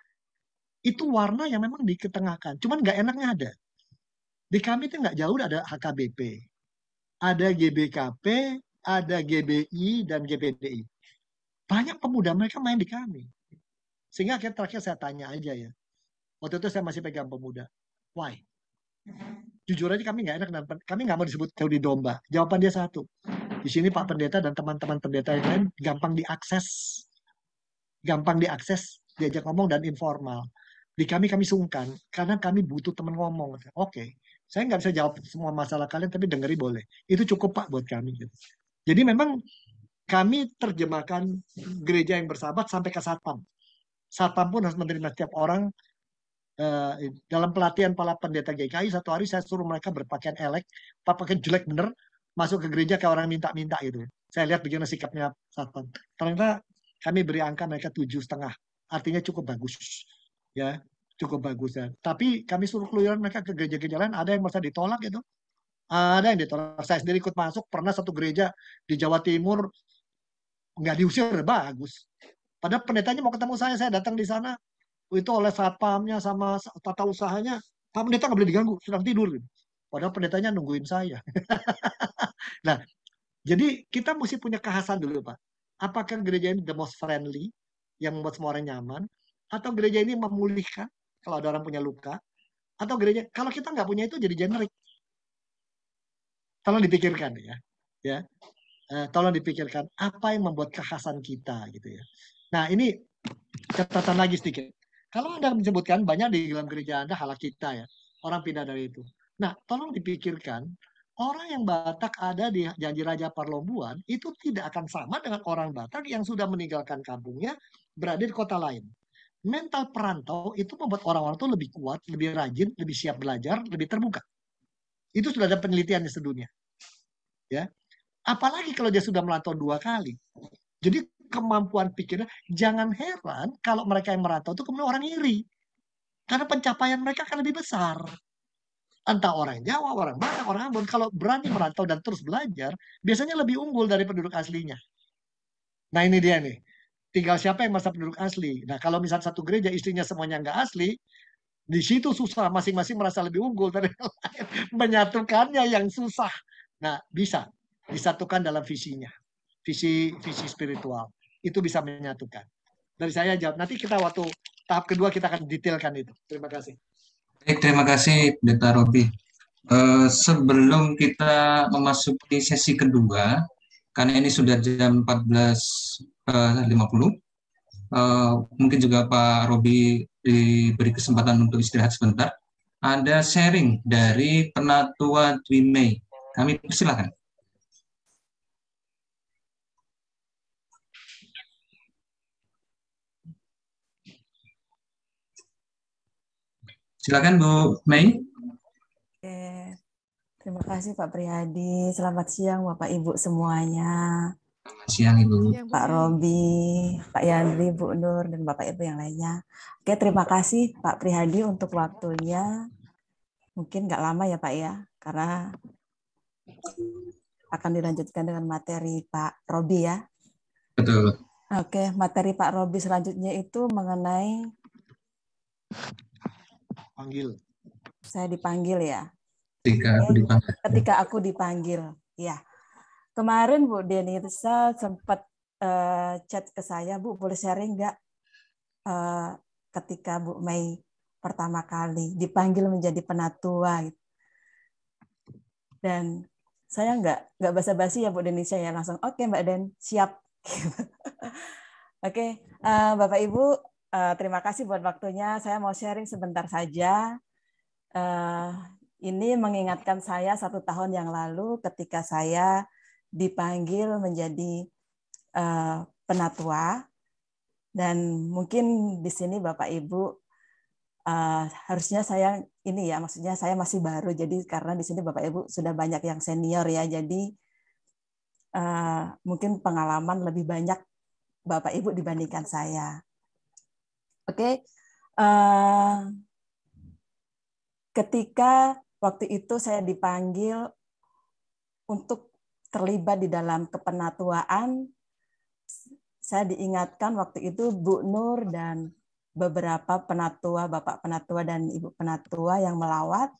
itu warna yang memang diketengahkan. Cuman nggak enaknya ada. Di kami itu nggak jauh ada HKBP, ada GBKP, ada GBI, dan GPDI. Banyak pemuda mereka main di kami. Sehingga terakhir saya tanya aja ya. Waktu itu saya masih pegang pemuda. Why? Jujur aja kami nggak enak, dan kami nggak mau disebut teori domba. Jawaban dia satu. Di sini Pak Pendeta dan teman-teman pendeta yang lain gampang diakses, diajak ngomong dan informal. Di kami sungkan karena kami butuh teman ngomong. Oke, saya nggak bisa jawab semua masalah kalian, tapi dengeri boleh. Itu cukup Pak buat kami. Gitu. Jadi memang kami terjemahkan gereja yang bersahabat sampai ke satpam. Satpam pun harus menerima setiap orang. Dalam pelatihan para pendeta GKI, satu hari saya suruh mereka berpakaian elek, pakaian jelek bener, masuk ke gereja kayak orang minta-minta gitu. Saya lihat bagaimana sikapnya satpam. Ternyata kami beri angka mereka 7,5, artinya cukup bagus, ya, cukup bagus ya. Tapi kami suruh keluyuran mereka ke gereja-gereja lain, ada yang merasa ditolak gitu, ada yang ditolak. Saya sendiri ikut masuk, pernah satu gereja di Jawa Timur nggak diusir, bagus. Padahal pendetanya mau ketemu saya datang di sana. Itu oleh satpamnya sama tata usahanya, Pak Pendeta nggak boleh diganggu, sedang tidur. Padahal pendetanya nungguin saya. Nah, jadi kita mesti punya kekhasan dulu, Pak. Apakah gereja ini the most friendly, yang membuat semua orang nyaman, atau gereja ini memulihkan kalau ada orang punya luka, atau gereja, kalau kita nggak punya itu jadi generik. Tolong dipikirkan ya. Tolong dipikirkan apa yang membuat kekhasan kita gitu ya. Nah, ini catatan lagi sedikit. Kalau Anda menyebutkan banyak di dalam gereja Anda halak kita ya, orang pindah dari itu. Nah, tolong dipikirkan, orang yang Batak ada di Janji Raja Parlombuan itu tidak akan sama dengan orang Batak yang sudah meninggalkan kampungnya, berada di kota lain. Mental perantau itu membuat orang-orang itu lebih kuat, lebih rajin, lebih siap belajar, lebih terbuka. Itu sudah ada penelitiannya sedunia. Ya. Apalagi kalau dia sudah melantau 2 kali. Jadi kemampuan pikirnya, jangan heran kalau mereka yang merantau itu kemudian orang iri. Karena pencapaian mereka akan lebih besar. Entah orang Jawa, orang Batak, orang Ambon, kalau berani merantau dan terus belajar, biasanya lebih unggul dari penduduk aslinya. Nah ini dia nih, tinggal siapa yang masa penduduk asli. Nah kalau misalnya satu gereja istrinya semuanya nggak asli, di situ susah, masing-masing merasa lebih unggul dari yang lain. Menyatukannya yang susah. Nah bisa disatukan dalam visinya, visi spiritual. Itu bisa menyatukan. Dari saya jawab, nanti kita waktu tahap kedua kita akan detailkan itu. Terima kasih. Baik, terima kasih Pendeta Robi. Sebelum kita memasuki sesi kedua, karena ini sudah jam 14.50, mungkin juga Pak Robi diberi kesempatan untuk istirahat sebentar. Ada sharing dari Penatua Dwi Mei. Kami persilahkan. Silakan Bu Mei. Oke. Terima kasih Pak Prihadi. Selamat siang Bapak Ibu semuanya. Selamat siang Ibu. Pak Robi, Pak Yandri, Bu Nur, dan Bapak Ibu yang lainnya. Oke, terima kasih Pak Prihadi untuk waktunya. Mungkin nggak lama ya Pak ya, karena akan dilanjutkan dengan materi Pak Robi ya. Betul. Oke, materi Pak Robi selanjutnya itu mengenai Panggil. saya dipanggil ya. Ketika aku dipanggil, ya. Kemarin Bu Denisa sempat chat ke saya, Bu boleh sharing nggak ketika Bu Mei pertama kali dipanggil menjadi penatua, gitu. Dan saya nggak basa-basi ya Bu Denisa ya, langsung oke Mbak Den, siap. Oke, Bapak Ibu, terima kasih buat waktunya. Saya mau sharing sebentar saja. Ini mengingatkan saya 1 tahun yang lalu ketika saya dipanggil menjadi penatua, dan mungkin di sini Bapak Ibu harusnya saya ini ya, maksudnya saya masih baru, jadi karena di sini Bapak Ibu sudah banyak yang senior ya, jadi mungkin pengalaman lebih banyak Bapak Ibu dibandingkan saya. Oke. Ketika waktu itu saya dipanggil untuk terlibat di dalam kepenatuaan, saya diingatkan waktu itu Bu Nur dan beberapa penatua, Bapak penatua dan Ibu penatua yang melawat.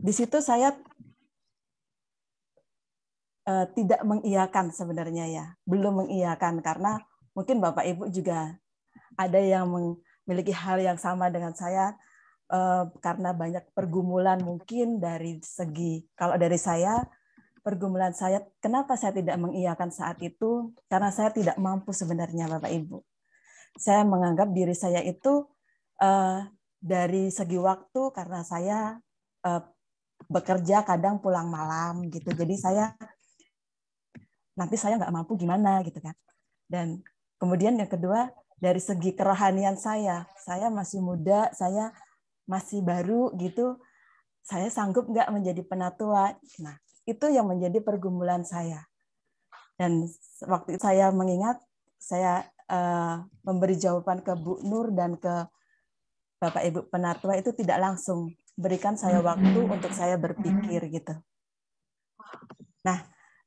Di situ saya tidak mengiyakan sebenarnya ya, belum mengiyakan karena mungkin Bapak Ibu juga ada yang memiliki hal yang sama dengan saya, karena banyak pergumulan mungkin dari segi, kalau dari saya, pergumulan saya, kenapa saya tidak mengiyakan saat itu, karena saya tidak mampu sebenarnya Bapak Ibu. Saya menganggap diri saya itu dari segi waktu, karena saya bekerja kadang pulang malam gitu, jadi nanti saya nggak mampu gimana gitu kan. Dan kemudian yang kedua, dari segi kerohanian saya masih muda, saya masih baru gitu, saya sanggup nggak menjadi penatua. Nah, itu yang menjadi pergumulan saya. Dan waktu itu saya mengingat, saya memberi jawaban ke Bu Nur dan ke Bapak Ibu penatua itu tidak langsung, berikan saya waktu untuk saya berpikir gitu. Nah,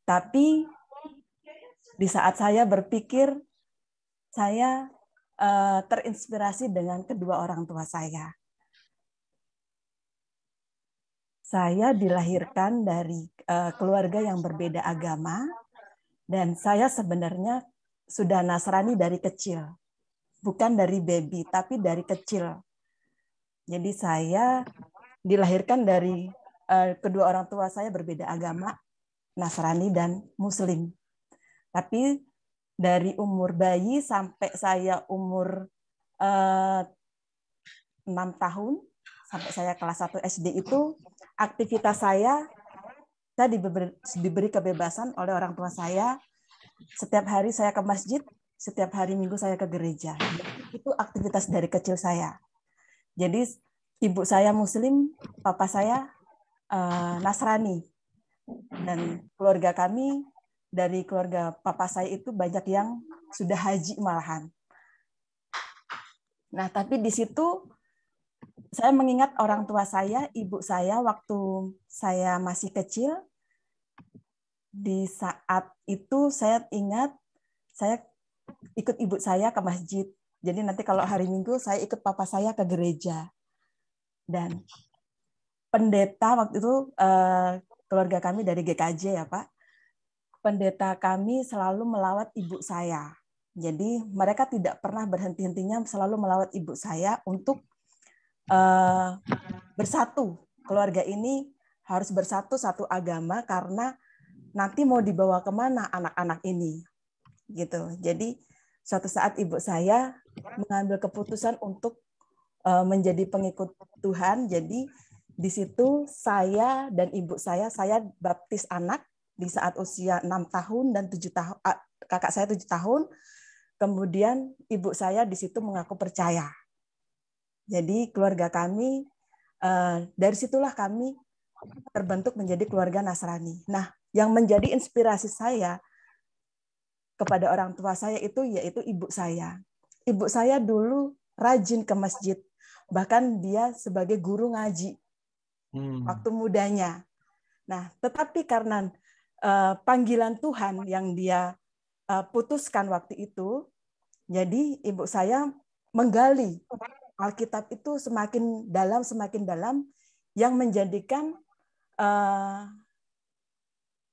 tapi di saat saya berpikir, saya terinspirasi dengan kedua orang tua saya. Saya dilahirkan dari keluarga yang berbeda agama, dan saya sebenarnya sudah Nasrani dari kecil. Bukan dari baby, tapi dari kecil. Jadi saya dilahirkan dari kedua orang tua saya berbeda agama, Nasrani dan Muslim. Tapi dari umur bayi sampai saya umur 6 tahun, sampai saya kelas 1 SD itu, aktivitas saya diberi kebebasan oleh orang tua saya. Setiap hari saya ke masjid, setiap hari Minggu saya ke gereja. Itu aktivitas dari kecil saya. Jadi ibu saya Muslim, papa saya Nasrani. Dan keluarga kami dari keluarga papa saya itu banyak yang sudah haji malahan. Nah, tapi di situ saya mengingat orang tua saya, ibu saya waktu saya masih kecil. Di saat itu saya ingat saya ikut ibu saya ke masjid. Jadi nanti kalau hari Minggu saya ikut papa saya ke gereja. Dan pendeta waktu itu keluarga kami dari GKJ ya Pak. Pendeta kami selalu melawat ibu saya. Jadi mereka tidak pernah berhenti-hentinya selalu melawat ibu saya untuk bersatu. Keluarga ini harus bersatu satu agama karena nanti mau dibawa kemana anak-anak ini, gitu. Jadi suatu saat ibu saya mengambil keputusan untuk menjadi pengikut Tuhan. Jadi di situ saya dan ibu saya baptis anak di saat usia 6 tahun dan 7 tahun, kakak saya 7 tahun. Kemudian ibu saya di situ mengaku percaya. Jadi keluarga kami, dari situlah kami terbentuk menjadi keluarga Nasrani. Nah, yang menjadi inspirasi saya kepada orang tua saya itu yaitu ibu saya. Ibu saya dulu rajin ke masjid, bahkan dia sebagai guru ngaji waktu mudanya. Nah, tetapi karena panggilan Tuhan yang dia putuskan waktu itu, jadi ibu saya menggali Alkitab itu semakin dalam, yang menjadikan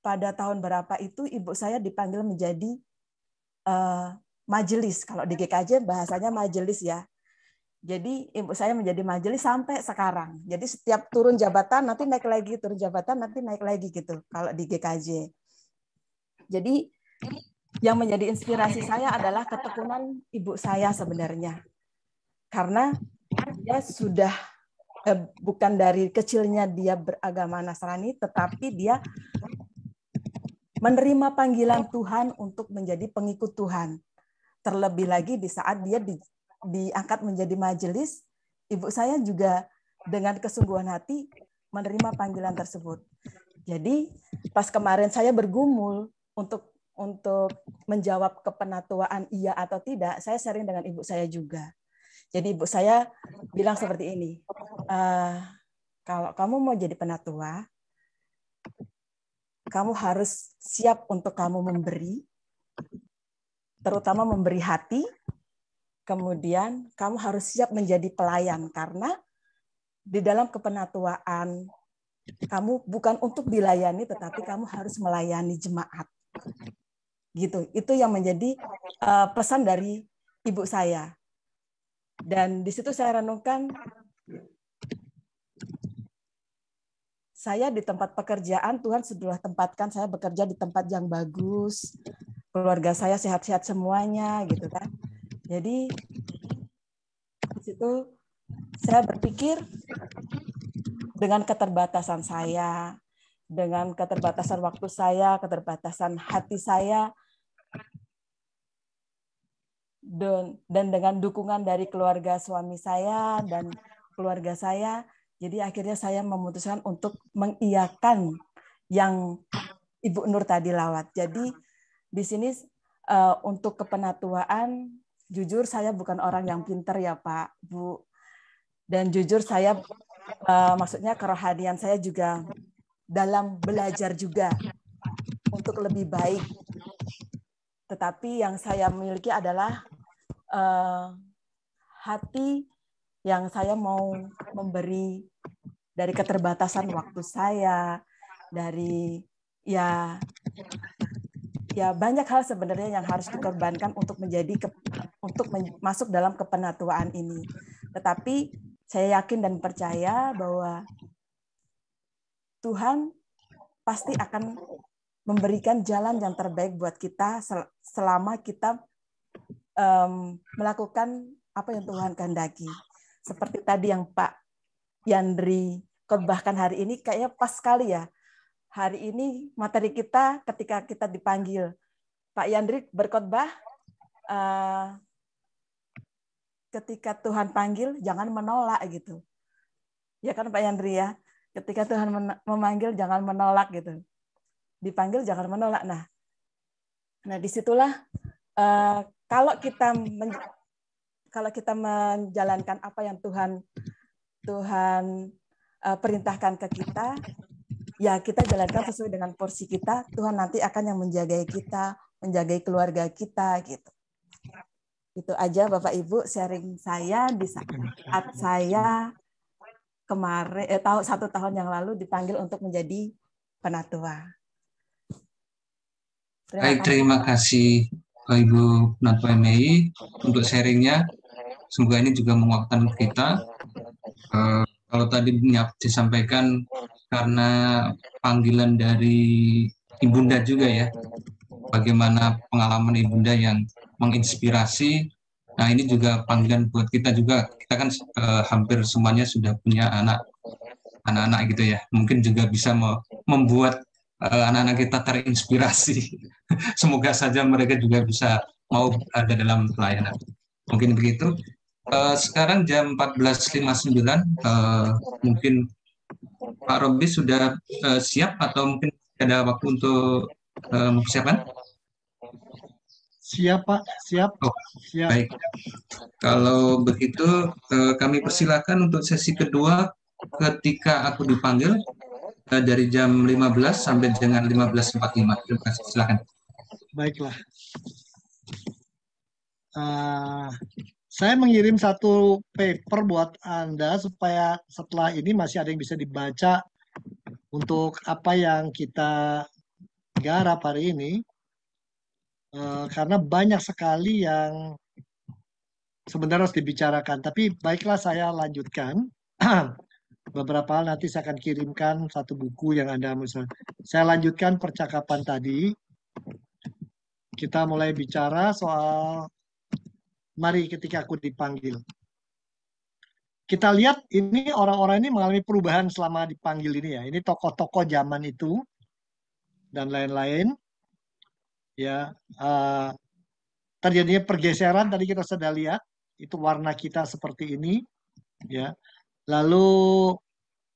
pada tahun berapa itu ibu saya dipanggil menjadi majelis. Kalau di GKJ bahasanya majelis ya. Jadi ibu saya menjadi majelis sampai sekarang. Jadi setiap turun jabatan nanti naik lagi, turun jabatan nanti naik lagi gitu kalau di GKJ. Jadi yang menjadi inspirasi saya adalah ketekunan ibu saya sebenarnya. Karena dia sudah bukan dari kecilnya dia beragama Nasrani, tetapi dia menerima panggilan Tuhan untuk menjadi pengikut Tuhan. Terlebih lagi di saat dia diangkat menjadi majelis, ibu saya juga dengan kesungguhan hati menerima panggilan tersebut. Jadi pas kemarin saya bergumul untuk menjawab kepenatuaan iya atau tidak, saya sharing dengan ibu saya juga. Jadi ibu saya bilang seperti ini, kalau kamu mau jadi penatua, kamu harus siap untuk kamu memberi, terutama memberi hati. Kemudian kamu harus siap menjadi pelayan, karena di dalam kepenatuaan kamu bukan untuk dilayani, tetapi kamu harus melayani jemaat. Gitu. Itu yang menjadi pesan dari ibu saya. Dan di situ saya renungkan, saya di tempat pekerjaan Tuhan sudah tempatkan saya bekerja di tempat yang bagus, keluarga saya sehat-sehat semuanya, gitu kan. Jadi di situ saya berpikir dengan keterbatasan saya, dengan keterbatasan waktu saya, keterbatasan hati saya, dan dengan dukungan dari keluarga suami saya dan keluarga saya, jadi akhirnya saya memutuskan untuk mengiyakan yang Ibu Nur tadi lawat. Jadi di sini untuk kepenatuaan, jujur saya bukan orang yang pinter ya Pak, Bu. Dan jujur saya, maksudnya kerohanian saya juga dalam belajar juga untuk lebih baik. Tetapi yang saya miliki adalah hati yang saya mau memberi dari keterbatasan waktu saya, dari ya banyak hal sebenarnya yang harus dikorbankan untuk masuk dalam kepenatuaan ini. Tetapi saya yakin dan percaya bahwa Tuhan pasti akan memberikan jalan yang terbaik buat kita selama kita melakukan apa yang Tuhan kehendaki. Seperti tadi yang Pak Yandri khotbahkan hari ini, kayaknya pas sekali ya. Hari ini materi kita ketika kita dipanggil. Pak Yandri berkhotbah, ketika Tuhan panggil, jangan menolak gitu. Ya kan Pak Yandri ya? Ketika Tuhan memanggil, jangan menolak gitu. Dipanggil, jangan menolak. Nah, Nah, disitulah kalau kita menjalankan apa yang Tuhan perintahkan ke kita, ya kita jalankan sesuai dengan porsi kita. Tuhan nanti akan yang menjagai kita, menjagai keluarga kita, gitu. Itu aja Bapak Ibu sharing saya di saat saya kemarin 1 tahun yang lalu dipanggil untuk menjadi penatua. Baik, terima kasih Ibu Penatua MI untuk sharingnya. Semoga ini juga menguatkan kita. Kalau tadi disampaikan karena panggilan dari Ibunda juga ya, bagaimana pengalaman Ibunda yang menginspirasi. Nah, ini juga panggilan buat kita juga. Kita kan hampir semuanya sudah punya anak-anak gitu ya. Mungkin juga bisa membuat anak-anak kita terinspirasi. Semoga saja mereka juga bisa mau ada dalam pelayanan. Mungkin begitu. Sekarang jam 14.59, mungkin Pak Robi sudah siap atau mungkin ada waktu untuk mempersiapkan? Siap Pak, siap. Oh, siap. Baik. Kalau begitu kami persilakan untuk sesi kedua ketika aku dipanggil dari jam 15 sampai dengan 15.45. Terima kasih, silakan. Baiklah. Saya mengirim satu paper buat Anda supaya setelah ini masih ada yang bisa dibaca untuk apa yang kita garap hari ini. Karena banyak sekali yang sebenarnya harus dibicarakan. Tapi baiklah saya lanjutkan. Beberapa hal nanti saya akan kirimkan satu buku yang Anda misalnya. Saya lanjutkan percakapan tadi. Kita mulai bicara soal mari ketika aku dipanggil. Kita lihat ini orang-orang ini mengalami perubahan selama dipanggil ini ya. Ini tokoh-tokoh zaman itu dan lain-lain. Ya, terjadinya pergeseran tadi kita sudah lihat. Itu warna kita seperti ini. Ya, lalu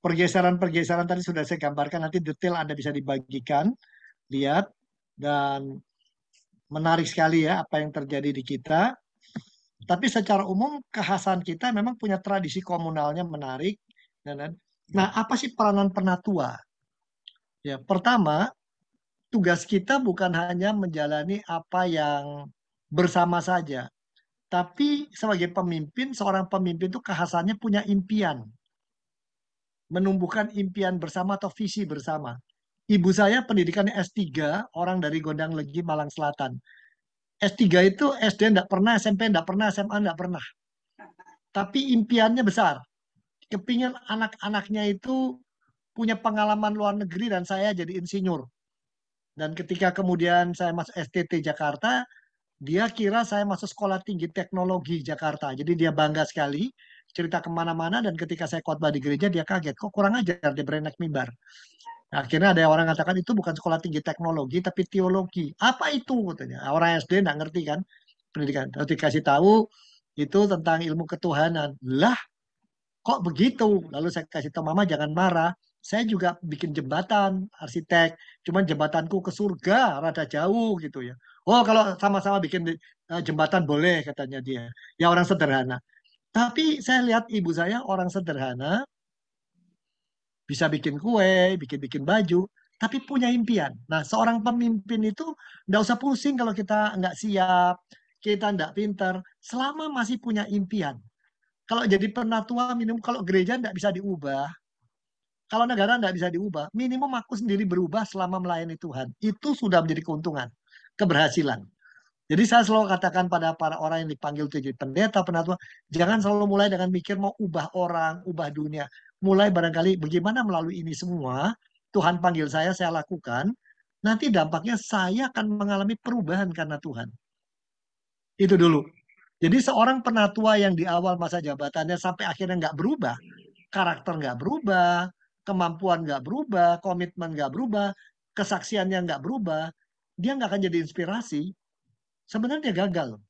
pergeseran-pergeseran tadi sudah saya gambarkan. Nanti detail Anda bisa dibagikan, lihat dan menarik sekali ya apa yang terjadi di kita. Tapi secara umum kekhasan kita memang punya tradisi komunalnya menarik. Nah, apa sih peranan penatua? Ya, pertama, tugas kita bukan hanya menjalani apa yang bersama saja. Tapi sebagai pemimpin, seorang pemimpin itu kekhasannya punya impian. Menumbuhkan impian bersama atau visi bersama. Ibu saya pendidikannya S3, orang dari Gondang Legi, Malang Selatan. S3 itu SD enggak pernah, SMP enggak pernah, SMA enggak pernah. Tapi impiannya besar. Kepingin anak-anaknya itu punya pengalaman luar negeri dan saya jadi insinyur. Dan ketika kemudian saya masuk STT Jakarta, dia kira saya masuk Sekolah Tinggi Teknologi Jakarta. Jadi dia bangga sekali, cerita kemana-mana, dan ketika saya khotbah di gereja, dia kaget. Kok kurang ajar, dia berenak mimbar. Nah, akhirnya ada orang mengatakan itu bukan Sekolah Tinggi Teknologi, tapi teologi. Apa itu? Katanya. Orang SD nggak ngerti kan pendidikan. Terus dikasih tahu itu tentang ilmu ketuhanan. Lah, kok begitu? Lalu saya kasih tahu, Mama jangan marah. Saya juga bikin jembatan, arsitek. Cuman jembatanku ke surga, rada jauh gitu ya. Oh, kalau sama-sama bikin jembatan boleh, katanya dia. Ya orang sederhana. Tapi saya lihat ibu saya orang sederhana, bisa bikin kue, bikin baju, tapi punya impian. Nah, seorang pemimpin itu nggak usah pusing kalau kita nggak siap, kita nggak pinter, selama masih punya impian. Kalau jadi penatua minimum, kalau gereja nggak bisa diubah, kalau negara nggak bisa diubah, minimum aku sendiri berubah selama melayani Tuhan. Itu sudah menjadi keuntungan, keberhasilan. Jadi saya selalu katakan pada para orang yang dipanggil jadi pendeta, penatua, jangan selalu mulai dengan mikir mau ubah orang, ubah dunia. Mulai barangkali bagaimana melalui ini semua, Tuhan panggil saya lakukan, nanti dampaknya saya akan mengalami perubahan karena Tuhan. Itu dulu. Jadi seorang penatua yang di awal masa jabatannya sampai akhirnya nggak berubah, karakter nggak berubah, kemampuan nggak berubah, komitmen nggak berubah, kesaksiannya nggak berubah, dia nggak akan jadi inspirasi. Sebenarnya dia gagal.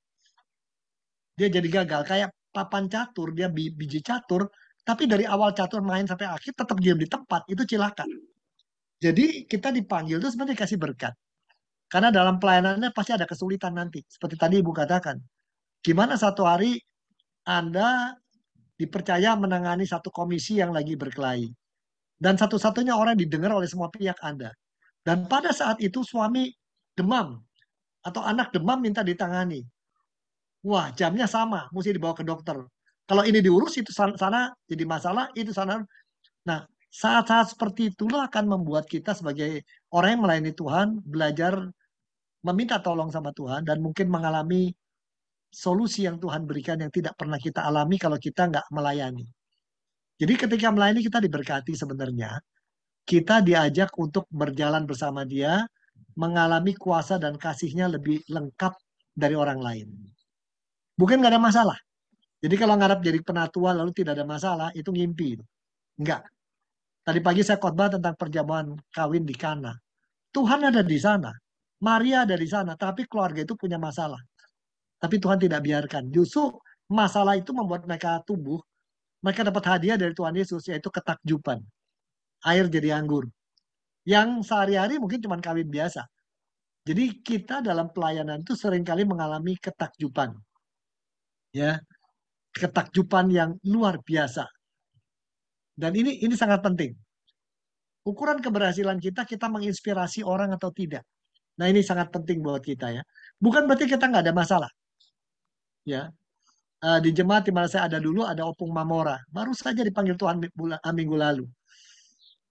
Dia jadi gagal. Kayak papan catur, dia biji catur, tapi dari awal catur main sampai akhir tetap diam di tempat. Itu cilaka. Jadi kita dipanggil itu sebenarnya dikasih berkat. Karena dalam pelayanannya pasti ada kesulitan nanti. Seperti tadi Ibu katakan. Gimana satu hari Anda dipercaya menangani satu komisi yang lagi berkelahi. Dan satu-satunya orang yang didengar oleh semua pihak Anda. Dan pada saat itu suami demam. Atau anak demam minta ditangani. Wah, jamnya sama. Mesti dibawa ke dokter. Kalau ini diurus, itu sana jadi masalah, itu sana. Nah, saat-saat seperti itulah akan membuat kita sebagai orang yang melayani Tuhan belajar meminta tolong sama Tuhan dan mungkin mengalami solusi yang Tuhan berikan yang tidak pernah kita alami kalau kita nggak melayani. Jadi ketika melayani kita diberkati sebenarnya, kita diajak untuk berjalan bersama Dia, mengalami kuasa dan kasihnya lebih lengkap dari orang lain. Bukan nggak ada masalah. Jadi kalau ngarap jadi penatua lalu tidak ada masalah, itu ngimpi. Enggak. Tadi pagi saya khotbah tentang perjamuan kawin di Kana. Tuhan ada di sana. Maria ada di sana. Tapi keluarga itu punya masalah. Tapi Tuhan tidak biarkan. Justru masalah itu membuat mereka tumbuh. Mereka dapat hadiah dari Tuhan Yesus, yaitu ketakjuban. Air jadi anggur. Yang sehari-hari mungkin cuma kawin biasa. Jadi kita dalam pelayanan itu seringkali mengalami ketakjuban. Ya, ketakjuban yang luar biasa. Dan ini sangat penting. Ukuran keberhasilan kita menginspirasi orang atau tidak. Nah ini sangat penting buat kita ya. Bukan berarti kita nggak ada masalah. Ya, di jemaat di mana saya ada dulu ada Opung Mamora. Baru saja dipanggil Tuhan minggu lalu.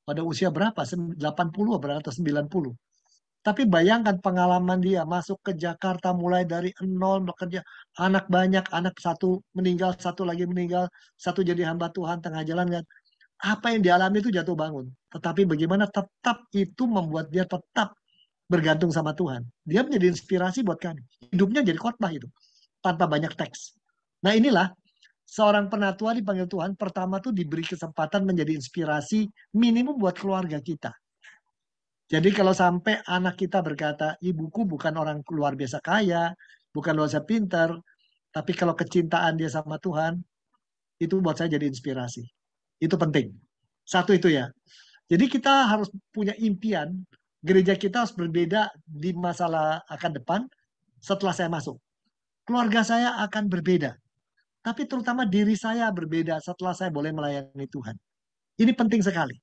Pada usia berapa? 80 atau 90. Tapi bayangkan pengalaman dia masuk ke Jakarta mulai dari nol bekerja. Anak banyak, anak satu meninggal, satu lagi meninggal, satu jadi hamba Tuhan tengah jalan kan. Apa yang dialami itu jatuh bangun. Tetapi bagaimana tetap itu membuat dia tetap bergantung sama Tuhan. Dia menjadi inspirasi buat kami. Hidupnya jadi khotbah itu. Tanpa banyak teks. Nah inilah seorang penatua dipanggil Tuhan. Pertama tuh diberi kesempatan menjadi inspirasi minimum buat keluarga kita. Jadi kalau sampai anak kita berkata, ibuku bukan orang luar biasa kaya, bukan luar biasa pintar, tapi kalau kecintaan dia sama Tuhan, itu buat saya jadi inspirasi. Itu penting. Satu itu ya. Jadi kita harus punya impian, gereja kita harus berbeda di masalah akan depan setelah saya masuk. Keluarga saya akan berbeda. Tapi terutama diri saya berbeda setelah saya boleh melayani Tuhan. Ini penting sekali.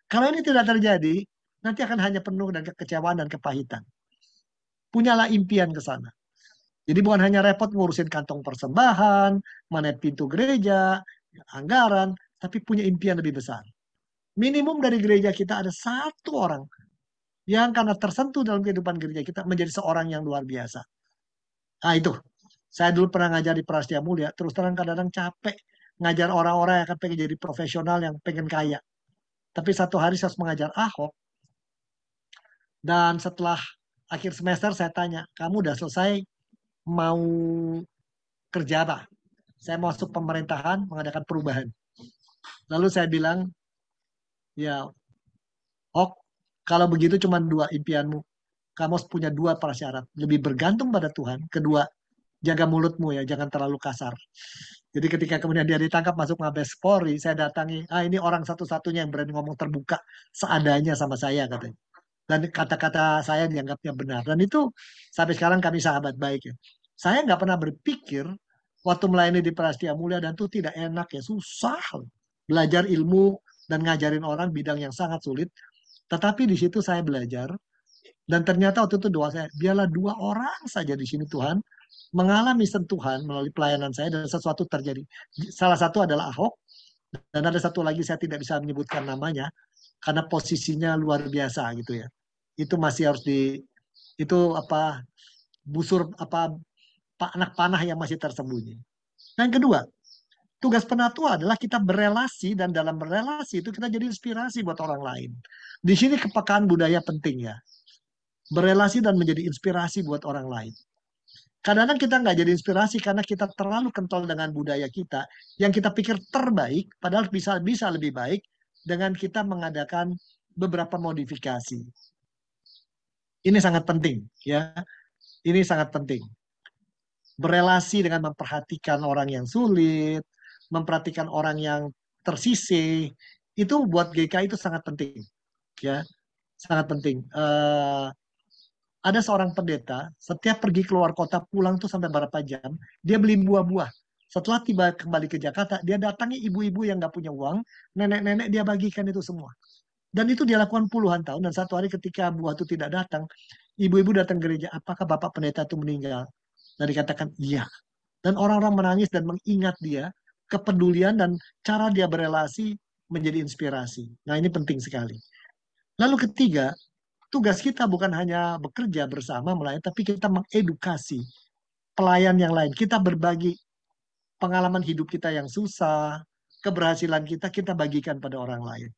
Kalau ini tidak terjadi, nanti akan hanya penuh dengan kekecewaan dan kepahitan. Punyalah impian ke sana. Jadi bukan hanya repot ngurusin kantong persembahan, mana pintu gereja, anggaran, tapi punya impian lebih besar. Minimum dari gereja kita ada satu orang yang karena tersentuh dalam kehidupan gereja kita menjadi seorang yang luar biasa. Nah itu, saya dulu pernah ngajar di Prasetya Mulia, terus terang kadang-kadang capek ngajar orang-orang yang akan pengen jadi profesional yang pengen kaya. Tapi satu hari saya harus mengajar Ahok, dan setelah akhir semester saya tanya, kamu udah selesai mau kerja apa? Saya mau masuk pemerintahan, mengadakan perubahan. Lalu saya bilang, ya, Ok, kalau begitu cuma dua impianmu. Kamu harus punya dua prasyarat. Lebih bergantung pada Tuhan. Kedua, jaga mulutmu ya, jangan terlalu kasar. Jadi ketika kemudian dia ditangkap masuk Mabes Polri, saya datangi, ini orang satu-satunya yang berani ngomong terbuka seadanya sama saya katanya. Dan kata-kata saya dianggapnya benar. Dan itu sampai sekarang kami sahabat baik ya. Saya nggak pernah berpikir waktu melayani di Prasetya Mulia dan itu tidak enak ya, susah. Belajar ilmu dan ngajarin orang bidang yang sangat sulit. Tetapi di situ saya belajar dan ternyata waktu itu doa saya, biarlah dua orang saja di sini Tuhan mengalami sentuhan melalui pelayanan saya dan sesuatu terjadi. Salah satu adalah Ahok dan ada satu lagi saya tidak bisa menyebutkan namanya karena posisinya luar biasa gitu ya. Itu masih harus itu apa busur apa anak panah yang masih tersembunyi. Yang kedua, tugas penatua adalah kita berelasi dan dalam berelasi itu kita jadi inspirasi buat orang lain. Di sini kepekaan budaya penting ya. Berelasi dan menjadi inspirasi buat orang lain. Kadang-kadang kita nggak jadi inspirasi karena kita terlalu kental dengan budaya kita yang kita pikir terbaik, padahal bisa lebih baik dengan kita mengadakan beberapa modifikasi. Ini sangat penting ya. Ini sangat penting. Berelasi dengan memperhatikan orang yang sulit, memperhatikan orang yang tersisih, itu buat GK itu sangat penting, ya, sangat penting. Ada seorang pendeta, setiap pergi keluar kota pulang tuh sampai berapa jam, dia beli buah-buah. Setelah tiba kembali ke Jakarta, dia datangi ibu-ibu yang nggak punya uang, nenek-nenek dia bagikan itu semua. Dan itu dia lakukan puluhan tahun. Dan satu hari ketika buah itu tidak datang, ibu-ibu datang gereja, apakah bapak pendeta itu meninggal? Dan dikatakan iya. Dan orang-orang menangis dan mengingat dia, kepedulian dan cara dia berelasi menjadi inspirasi. Nah ini penting sekali. Lalu ketiga, tugas kita bukan hanya bekerja bersama melayani, tapi kita mengedukasi pelayan yang lain. Kita berbagi pengalaman hidup kita yang susah, keberhasilan kita, kita bagikan pada orang lain.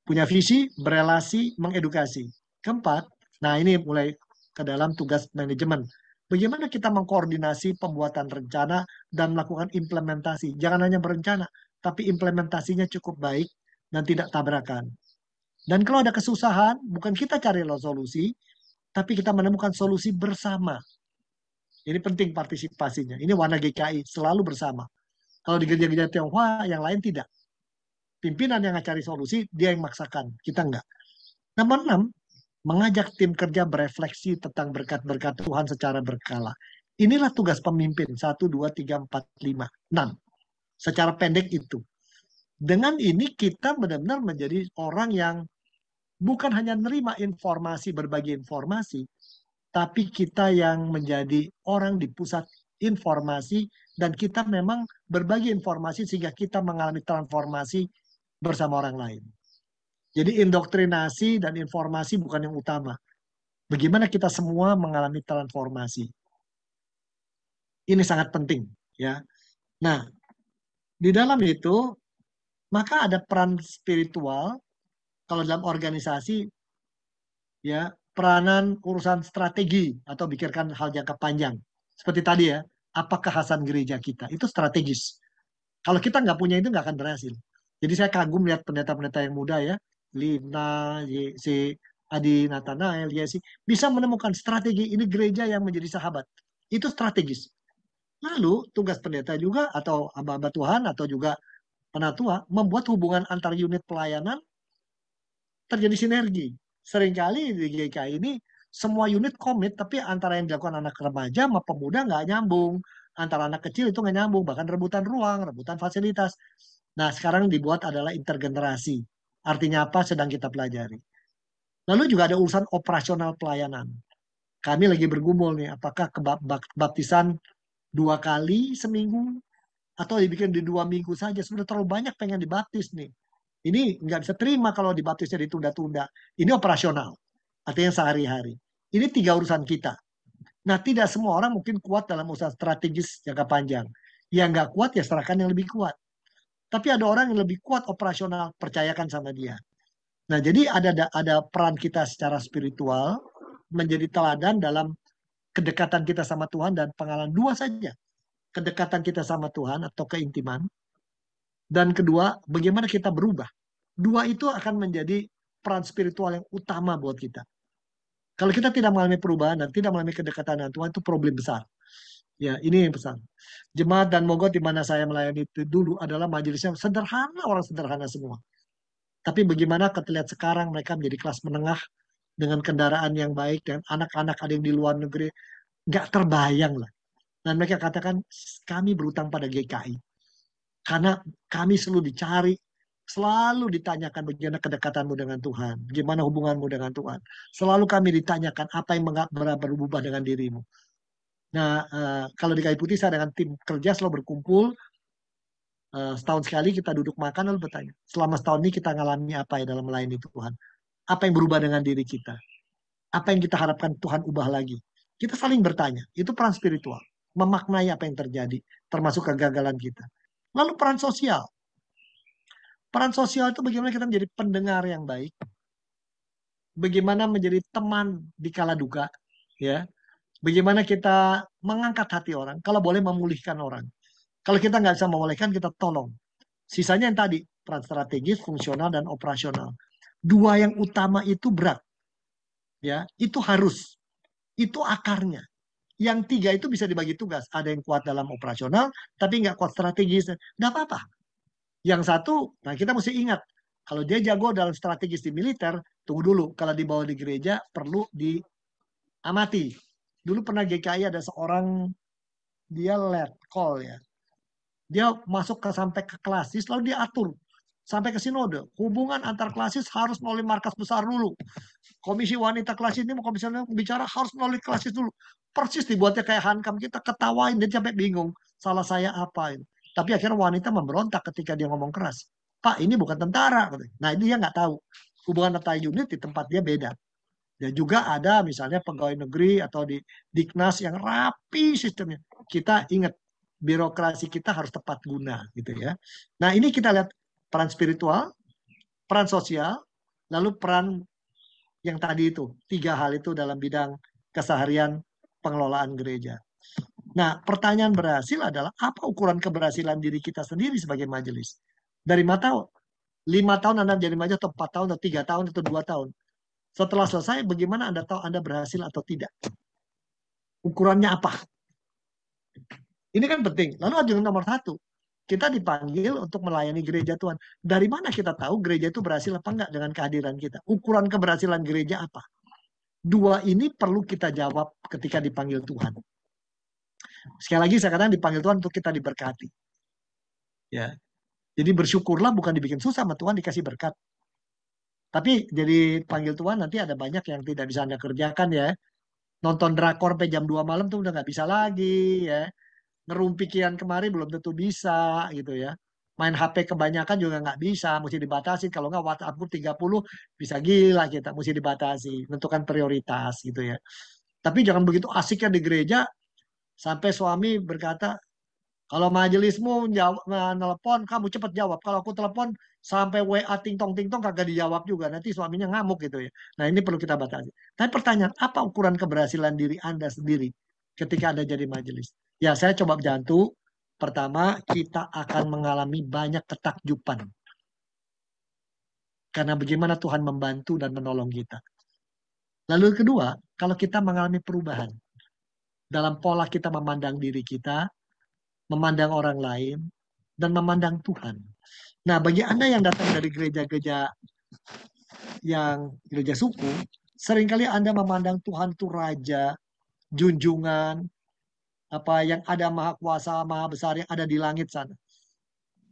Punya visi, berelasi, mengedukasi. Keempat, nah ini mulai ke dalam tugas manajemen. Bagaimana kita mengkoordinasi pembuatan rencana dan melakukan implementasi. Jangan hanya berencana, tapi implementasinya cukup baik dan tidak tabrakan. Dan kalau ada kesusahan, bukan kita cari solusi, tapi kita menemukan solusi bersama. Ini penting partisipasinya. Ini warna GKI, selalu bersama. Kalau di gereja-gereja Tionghoa, yang lain tidak. Pimpinan yang cari solusi, dia yang maksakan. Kita enggak. Nomor 6, mengajak tim kerja berefleksi tentang berkat-berkat Tuhan secara berkala. Inilah tugas pemimpin. 1, 2, 3, 4, 5, 6. Secara pendek itu. Dengan ini kita benar-benar menjadi orang yang bukan hanya nerima informasi, berbagi informasi, tapi kita yang menjadi orang di pusat informasi dan kita memang berbagi informasi sehingga kita mengalami transformasi bersama orang lain. Jadi indoktrinasi dan informasi bukan yang utama. Bagaimana kita semua mengalami transformasi. Ini sangat penting, ya. Nah, di dalam itu maka ada peran spiritual kalau dalam organisasi, ya, peranan urusan strategi atau pikirkan hal jangka panjang. Seperti tadi ya, apa kekhasan gereja kita? Itu strategis. Kalau kita nggak punya itu nggak akan berhasil. Jadi saya kagum lihat pendeta-pendeta yang muda ya, Lina, si Adi Nathanael, Yesi, bisa menemukan strategi ini gereja yang menjadi sahabat. Itu strategis. Lalu tugas pendeta juga atau hamba-hamba Tuhan atau juga penatua membuat hubungan antar unit pelayanan terjadi sinergi. Seringkali di GKI ini semua unit komit, tapi antara yang dilakukan anak remaja sama pemuda nggak nyambung. Antara anak kecil itu nggak nyambung, bahkan rebutan ruang, rebutan fasilitas. Nah, sekarang dibuat adalah intergenerasi. Artinya apa? Sedang kita pelajari. Lalu juga ada urusan operasional pelayanan. Kami lagi bergumul nih, apakah kebaptisan 2 kali seminggu atau dibikin di 2 minggu saja. Sudah terlalu banyak pengen dibaptis nih. Ini nggak bisa terima kalau dibaptisnya ditunda-tunda. Ini operasional, artinya sehari-hari. Ini 3 urusan kita. Nah, tidak semua orang mungkin kuat dalam usaha strategis jangka panjang. Yang nggak kuat ya serahkan yang lebih kuat. Tapi ada orang yang lebih kuat operasional, percayakan sama dia. Nah, jadi ada peran kita secara spiritual menjadi teladan dalam kedekatan kita sama Tuhan dan pengalaman 2 saja. Kedekatan kita sama Tuhan atau keintiman. Dan kedua, bagaimana kita berubah. 2 itu akan menjadi peran spiritual yang utama buat kita. Kalau kita tidak mengalami perubahan dan tidak mengalami kedekatan dengan Tuhan, itu problem besar. Ya, ini yang besar. Jemaat dan Mogot di mana saya melayani itu dulu adalah majelisnya sederhana, orang sederhana semua. Tapi bagaimana kita lihat sekarang mereka menjadi kelas menengah dengan kendaraan yang baik dan anak-anak ada yang di luar negeri, nggak terbayang lah. Dan mereka katakan, kami berutang pada GKI. Karena kami selalu dicari, selalu ditanyakan bagaimana kedekatanmu dengan Tuhan, bagaimana hubunganmu dengan Tuhan. Selalu kami ditanyakan apa yang berubah dengan dirimu. Nah, kalau di Kayu Putih saya dengan tim kerja selalu berkumpul, setahun sekali kita duduk makan lalu bertanya, selama setahun ini kita ngalami apa ya dalam melayani Tuhan? Apa yang berubah dengan diri kita? Apa yang kita harapkan Tuhan ubah lagi? Kita saling bertanya, itu peran spiritual. Memaknai apa yang terjadi, termasuk kegagalan kita. Lalu peran sosial. Peran sosial itu bagaimana kita menjadi pendengar yang baik, bagaimana menjadi teman di kala duka, ya, bagaimana kita mengangkat hati orang, kalau boleh memulihkan orang. Kalau kita nggak bisa memulihkan, kita tolong. Sisanya yang tadi, peran strategis, fungsional, dan operasional. 2 yang utama itu berat, ya, itu harus, itu akarnya. Yang 3 itu bisa dibagi tugas. Ada yang kuat dalam operasional, tapi nggak kuat strategis, nggak apa-apa. Yang 1, nah kita mesti ingat, kalau dia jago dalam strategis di militer, tunggu dulu, kalau dibawa di gereja perlu Amati. Dulu pernah GKI ada seorang, dia let call ya. Dia masuk sampai ke klasis, lalu dia atur sampai ke sinode. Hubungan antar klasis harus melalui markas besar dulu. Komisi wanita klasis ini mau komisi bicara harus melalui klasis dulu. Persis dibuatnya kayak hankam, kita ketawain, dia sampai bingung. Salah saya apa ini? Tapi akhirnya wanita memberontak ketika dia ngomong keras. Pak, ini bukan tentara. Nah, ini dia nggak tahu. Hubungan antar unit di tempat dia beda. Dan juga ada misalnya pegawai negeri atau di Diknas yang rapi sistemnya. Kita ingat birokrasi kita harus tepat guna gitu ya. Nah, ini kita lihat peran spiritual, peran sosial, lalu peran yang tadi itu, 3 hal itu dalam bidang keseharian pengelolaan gereja. Nah, pertanyaan berhasil adalah apa ukuran keberhasilan diri kita sendiri sebagai majelis? Dari mata 5 tahun Anda jadi majelis atau 4 tahun atau 3 tahun atau 2 tahun. Setelah selesai, bagaimana Anda tahu Anda berhasil atau tidak? Ukurannya apa? Ini kan penting. Lalu ajuan nomor 1, kita dipanggil untuk melayani gereja Tuhan. Dari mana kita tahu gereja itu berhasil apa enggak dengan kehadiran kita? Ukuran keberhasilan gereja apa? 2 ini perlu kita jawab ketika dipanggil Tuhan. Sekali lagi saya katakan dipanggil Tuhan untuk kita diberkati. Ya. Jadi bersyukurlah, bukan dibikin susah sama Tuhan, dikasih berkat. Tapi jadi panggil Tuhan nanti ada banyak yang tidak bisa Anda kerjakan ya. Nonton drakor sampai jam 2 malam tuh udah nggak bisa lagi ya. Ngerumpi kian kemari belum tentu bisa gitu ya. Main HP kebanyakan juga nggak bisa, mesti dibatasi. Kalau nggak WhatsApp group 30 bisa gila kita, mesti dibatasi. Tentukan prioritas gitu ya. Tapi jangan begitu asiknya di gereja sampai suami berkata, kalau majelismu nelpon, kamu cepat jawab. Kalau aku telepon sampai WA ting-tong kagak dijawab juga. Nanti suaminya ngamuk gitu ya. Nah, ini perlu kita batasi. Tapi pertanyaan, apa ukuran keberhasilan diri Anda sendiri ketika Anda jadi majelis? Ya, saya coba bantu. Pertama, kita akan mengalami banyak ketakjuban. Karena bagaimana Tuhan membantu dan menolong kita. Lalu kedua, kalau kita mengalami perubahan. Dalam pola kita memandang diri kita, memandang orang lain, dan memandang Tuhan. Nah, bagi Anda yang datang dari gereja-gereja yang gereja suku, seringkali Anda memandang Tuhan itu raja, junjungan, apa yang ada maha kuasa, maha besar yang ada di langit sana.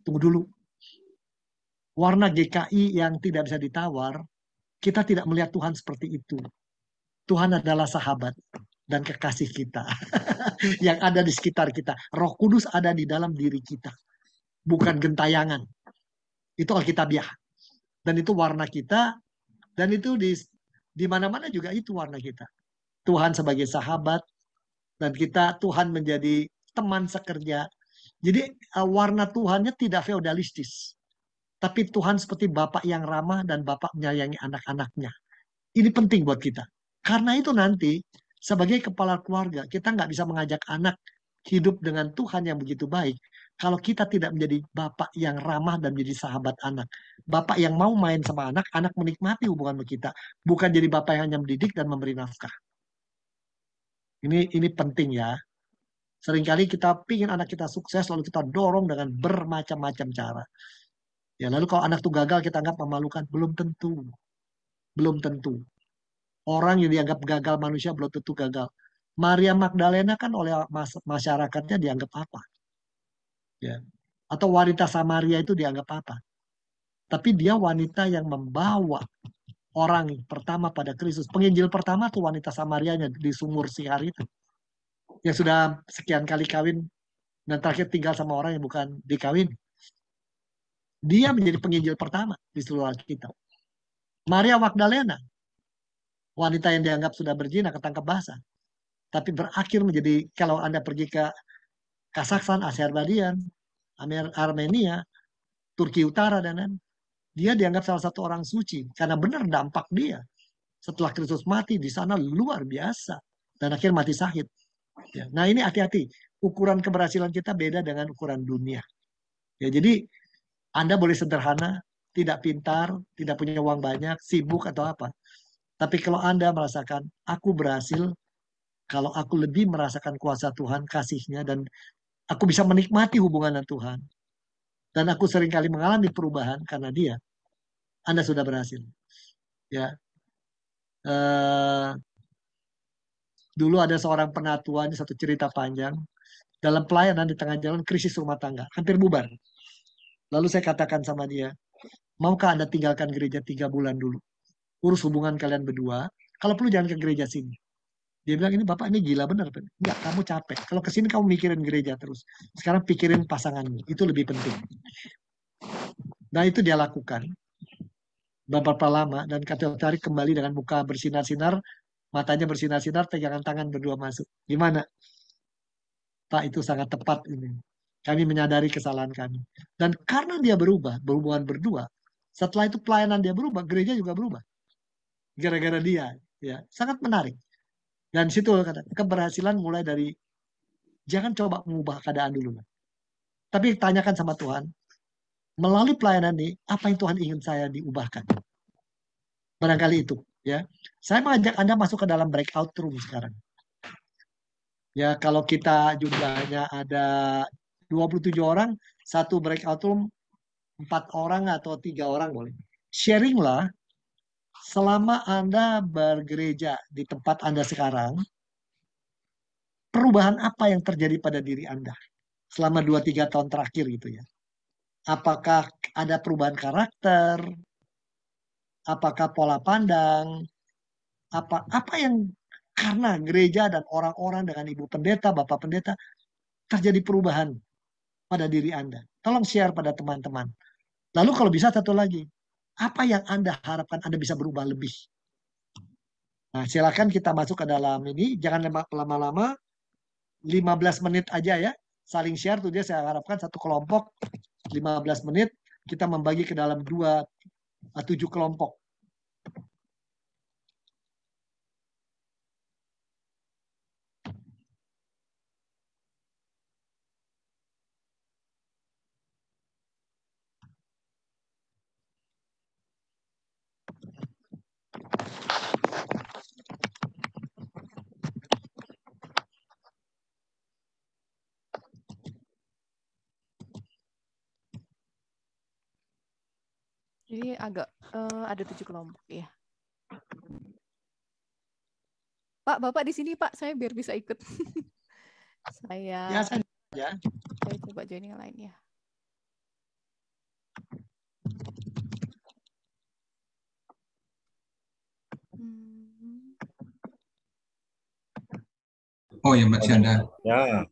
Tunggu dulu. Warna GKI yang tidak bisa ditawar, kita tidak melihat Tuhan seperti itu. Tuhan adalah sahabat dan kekasih kita yang ada di sekitar kita. Roh Kudus ada di dalam diri kita. Bukan gentayangan. Itu Alkitabiah. Dan itu warna kita. Dan itu di mana-mana juga itu warna kita. Tuhan sebagai sahabat. Dan kita, Tuhan menjadi teman sekerja. Jadi warna Tuhannya tidak feodalistis. Tapi Tuhan seperti Bapak yang ramah dan Bapak menyayangi anak-anaknya. Ini penting buat kita. Karena itu nanti sebagai kepala keluarga, kita nggak bisa mengajak anak hidup dengan Tuhan yang begitu baik kalau kita tidak menjadi bapak yang ramah dan menjadi sahabat anak. Bapak yang mau main sama anak, anak menikmati hubungan sama kita. Bukan jadi bapak yang hanya mendidik dan memberi nafkah. Ini penting ya. Seringkali kita pingin anak kita sukses, lalu kita dorong dengan bermacam-macam cara. Ya, lalu kalau anak itu gagal, kita anggap memalukan. Belum tentu. Belum tentu. Orang yang dianggap gagal manusia belum tentu gagal. Maria Magdalena kan oleh masyarakatnya dianggap apa? Ya. Atau wanita Samaria itu dianggap apa? Tapi dia wanita yang membawa orang pertama pada Kristus. Penginjil pertama tuh wanita Samarianya di sumur Sihar itu. Yang sudah sekian kali kawin dan terakhir tinggal sama orang yang bukan dikawin. Dia menjadi penginjil pertama di seluruh Alkitab. Maria Magdalena, wanita yang dianggap sudah berzina, ketangkep basah. Tapi berakhir menjadi, kalau Anda pergi ke Kazakhstan, Azerbaijan, Armenia, Turki Utara, dan lain, dia dianggap salah satu orang suci. Karena benar dampak dia. Setelah Kristus mati, di sana luar biasa. Dan akhir mati syahid. Ya, nah ini hati-hati. Ukuran keberhasilan kita beda dengan ukuran dunia. Ya, jadi Anda boleh sederhana, tidak pintar, tidak punya uang banyak, sibuk atau apa. Tapi kalau Anda merasakan, aku berhasil, kalau aku lebih merasakan kuasa Tuhan, kasih-Nya, dan aku bisa menikmati hubungan dengan Tuhan. Dan aku seringkali mengalami perubahan karena dia. Anda sudah berhasil. Ya. Dulu ada seorang penatua, ini satu cerita panjang. Dalam pelayanan di tengah jalan krisis rumah tangga, hampir bubar. Lalu saya katakan sama dia, maukah Anda tinggalkan gereja 3 bulan dulu? Urus hubungan kalian berdua. Kalau perlu jangan ke gereja sini. Dia bilang, ini Bapak ini gila benar. Enggak, kamu capek. Kalau ke sini kamu mikirin gereja terus. Sekarang pikirin pasanganmu. Itu lebih penting. Nah itu dia lakukan. Beberapa lama. Dan kata tarik kembali dengan muka bersinar-sinar. Matanya bersinar-sinar, pegangan tangan berdua masuk. Gimana? Pak, itu sangat tepat ini. Kami menyadari kesalahan kami. Dan karena dia berubah, berhubungan berdua, setelah itu pelayanan dia berubah, gereja juga berubah. Gara-gara dia. Ya, sangat menarik. Dan situ kata, keberhasilan mulai dari jangan coba mengubah keadaan dulu. Tapi tanyakan sama Tuhan, melalui pelayanan ini, apa yang Tuhan ingin saya diubahkan? Barangkali itu. Ya, saya mengajak Anda masuk ke dalam breakout room sekarang. Ya, kalau kita jumlahnya ada 27 orang, satu breakout room, 4 orang atau 3 orang boleh. Sharinglah selama Anda bergereja di tempat Anda sekarang, perubahan apa yang terjadi pada diri Anda selama 2-3 tahun terakhir gitu ya. Apakah ada perubahan karakter? Apakah pola pandang? Apa yang karena gereja dan orang-orang dengan Ibu Pendeta, Bapak Pendeta, terjadi perubahan pada diri Anda. Tolong share pada teman-teman. Lalu kalau bisa satu lagi, apa yang Anda harapkan Anda bisa berubah lebih? Nah, silakan kita masuk ke dalam ini, jangan lama-lama, 15 menit aja ya, saling share tuh dia saya harapkan satu kelompok 15 menit, kita membagi ke dalam 7 kelompok. Jadi agak ada 7 kelompok ya. Pak, Bapak di sini Pak, saya biar bisa ikut. Ya, saya coba join yang lain ya. Oh ya Mbak Syanda. Ya.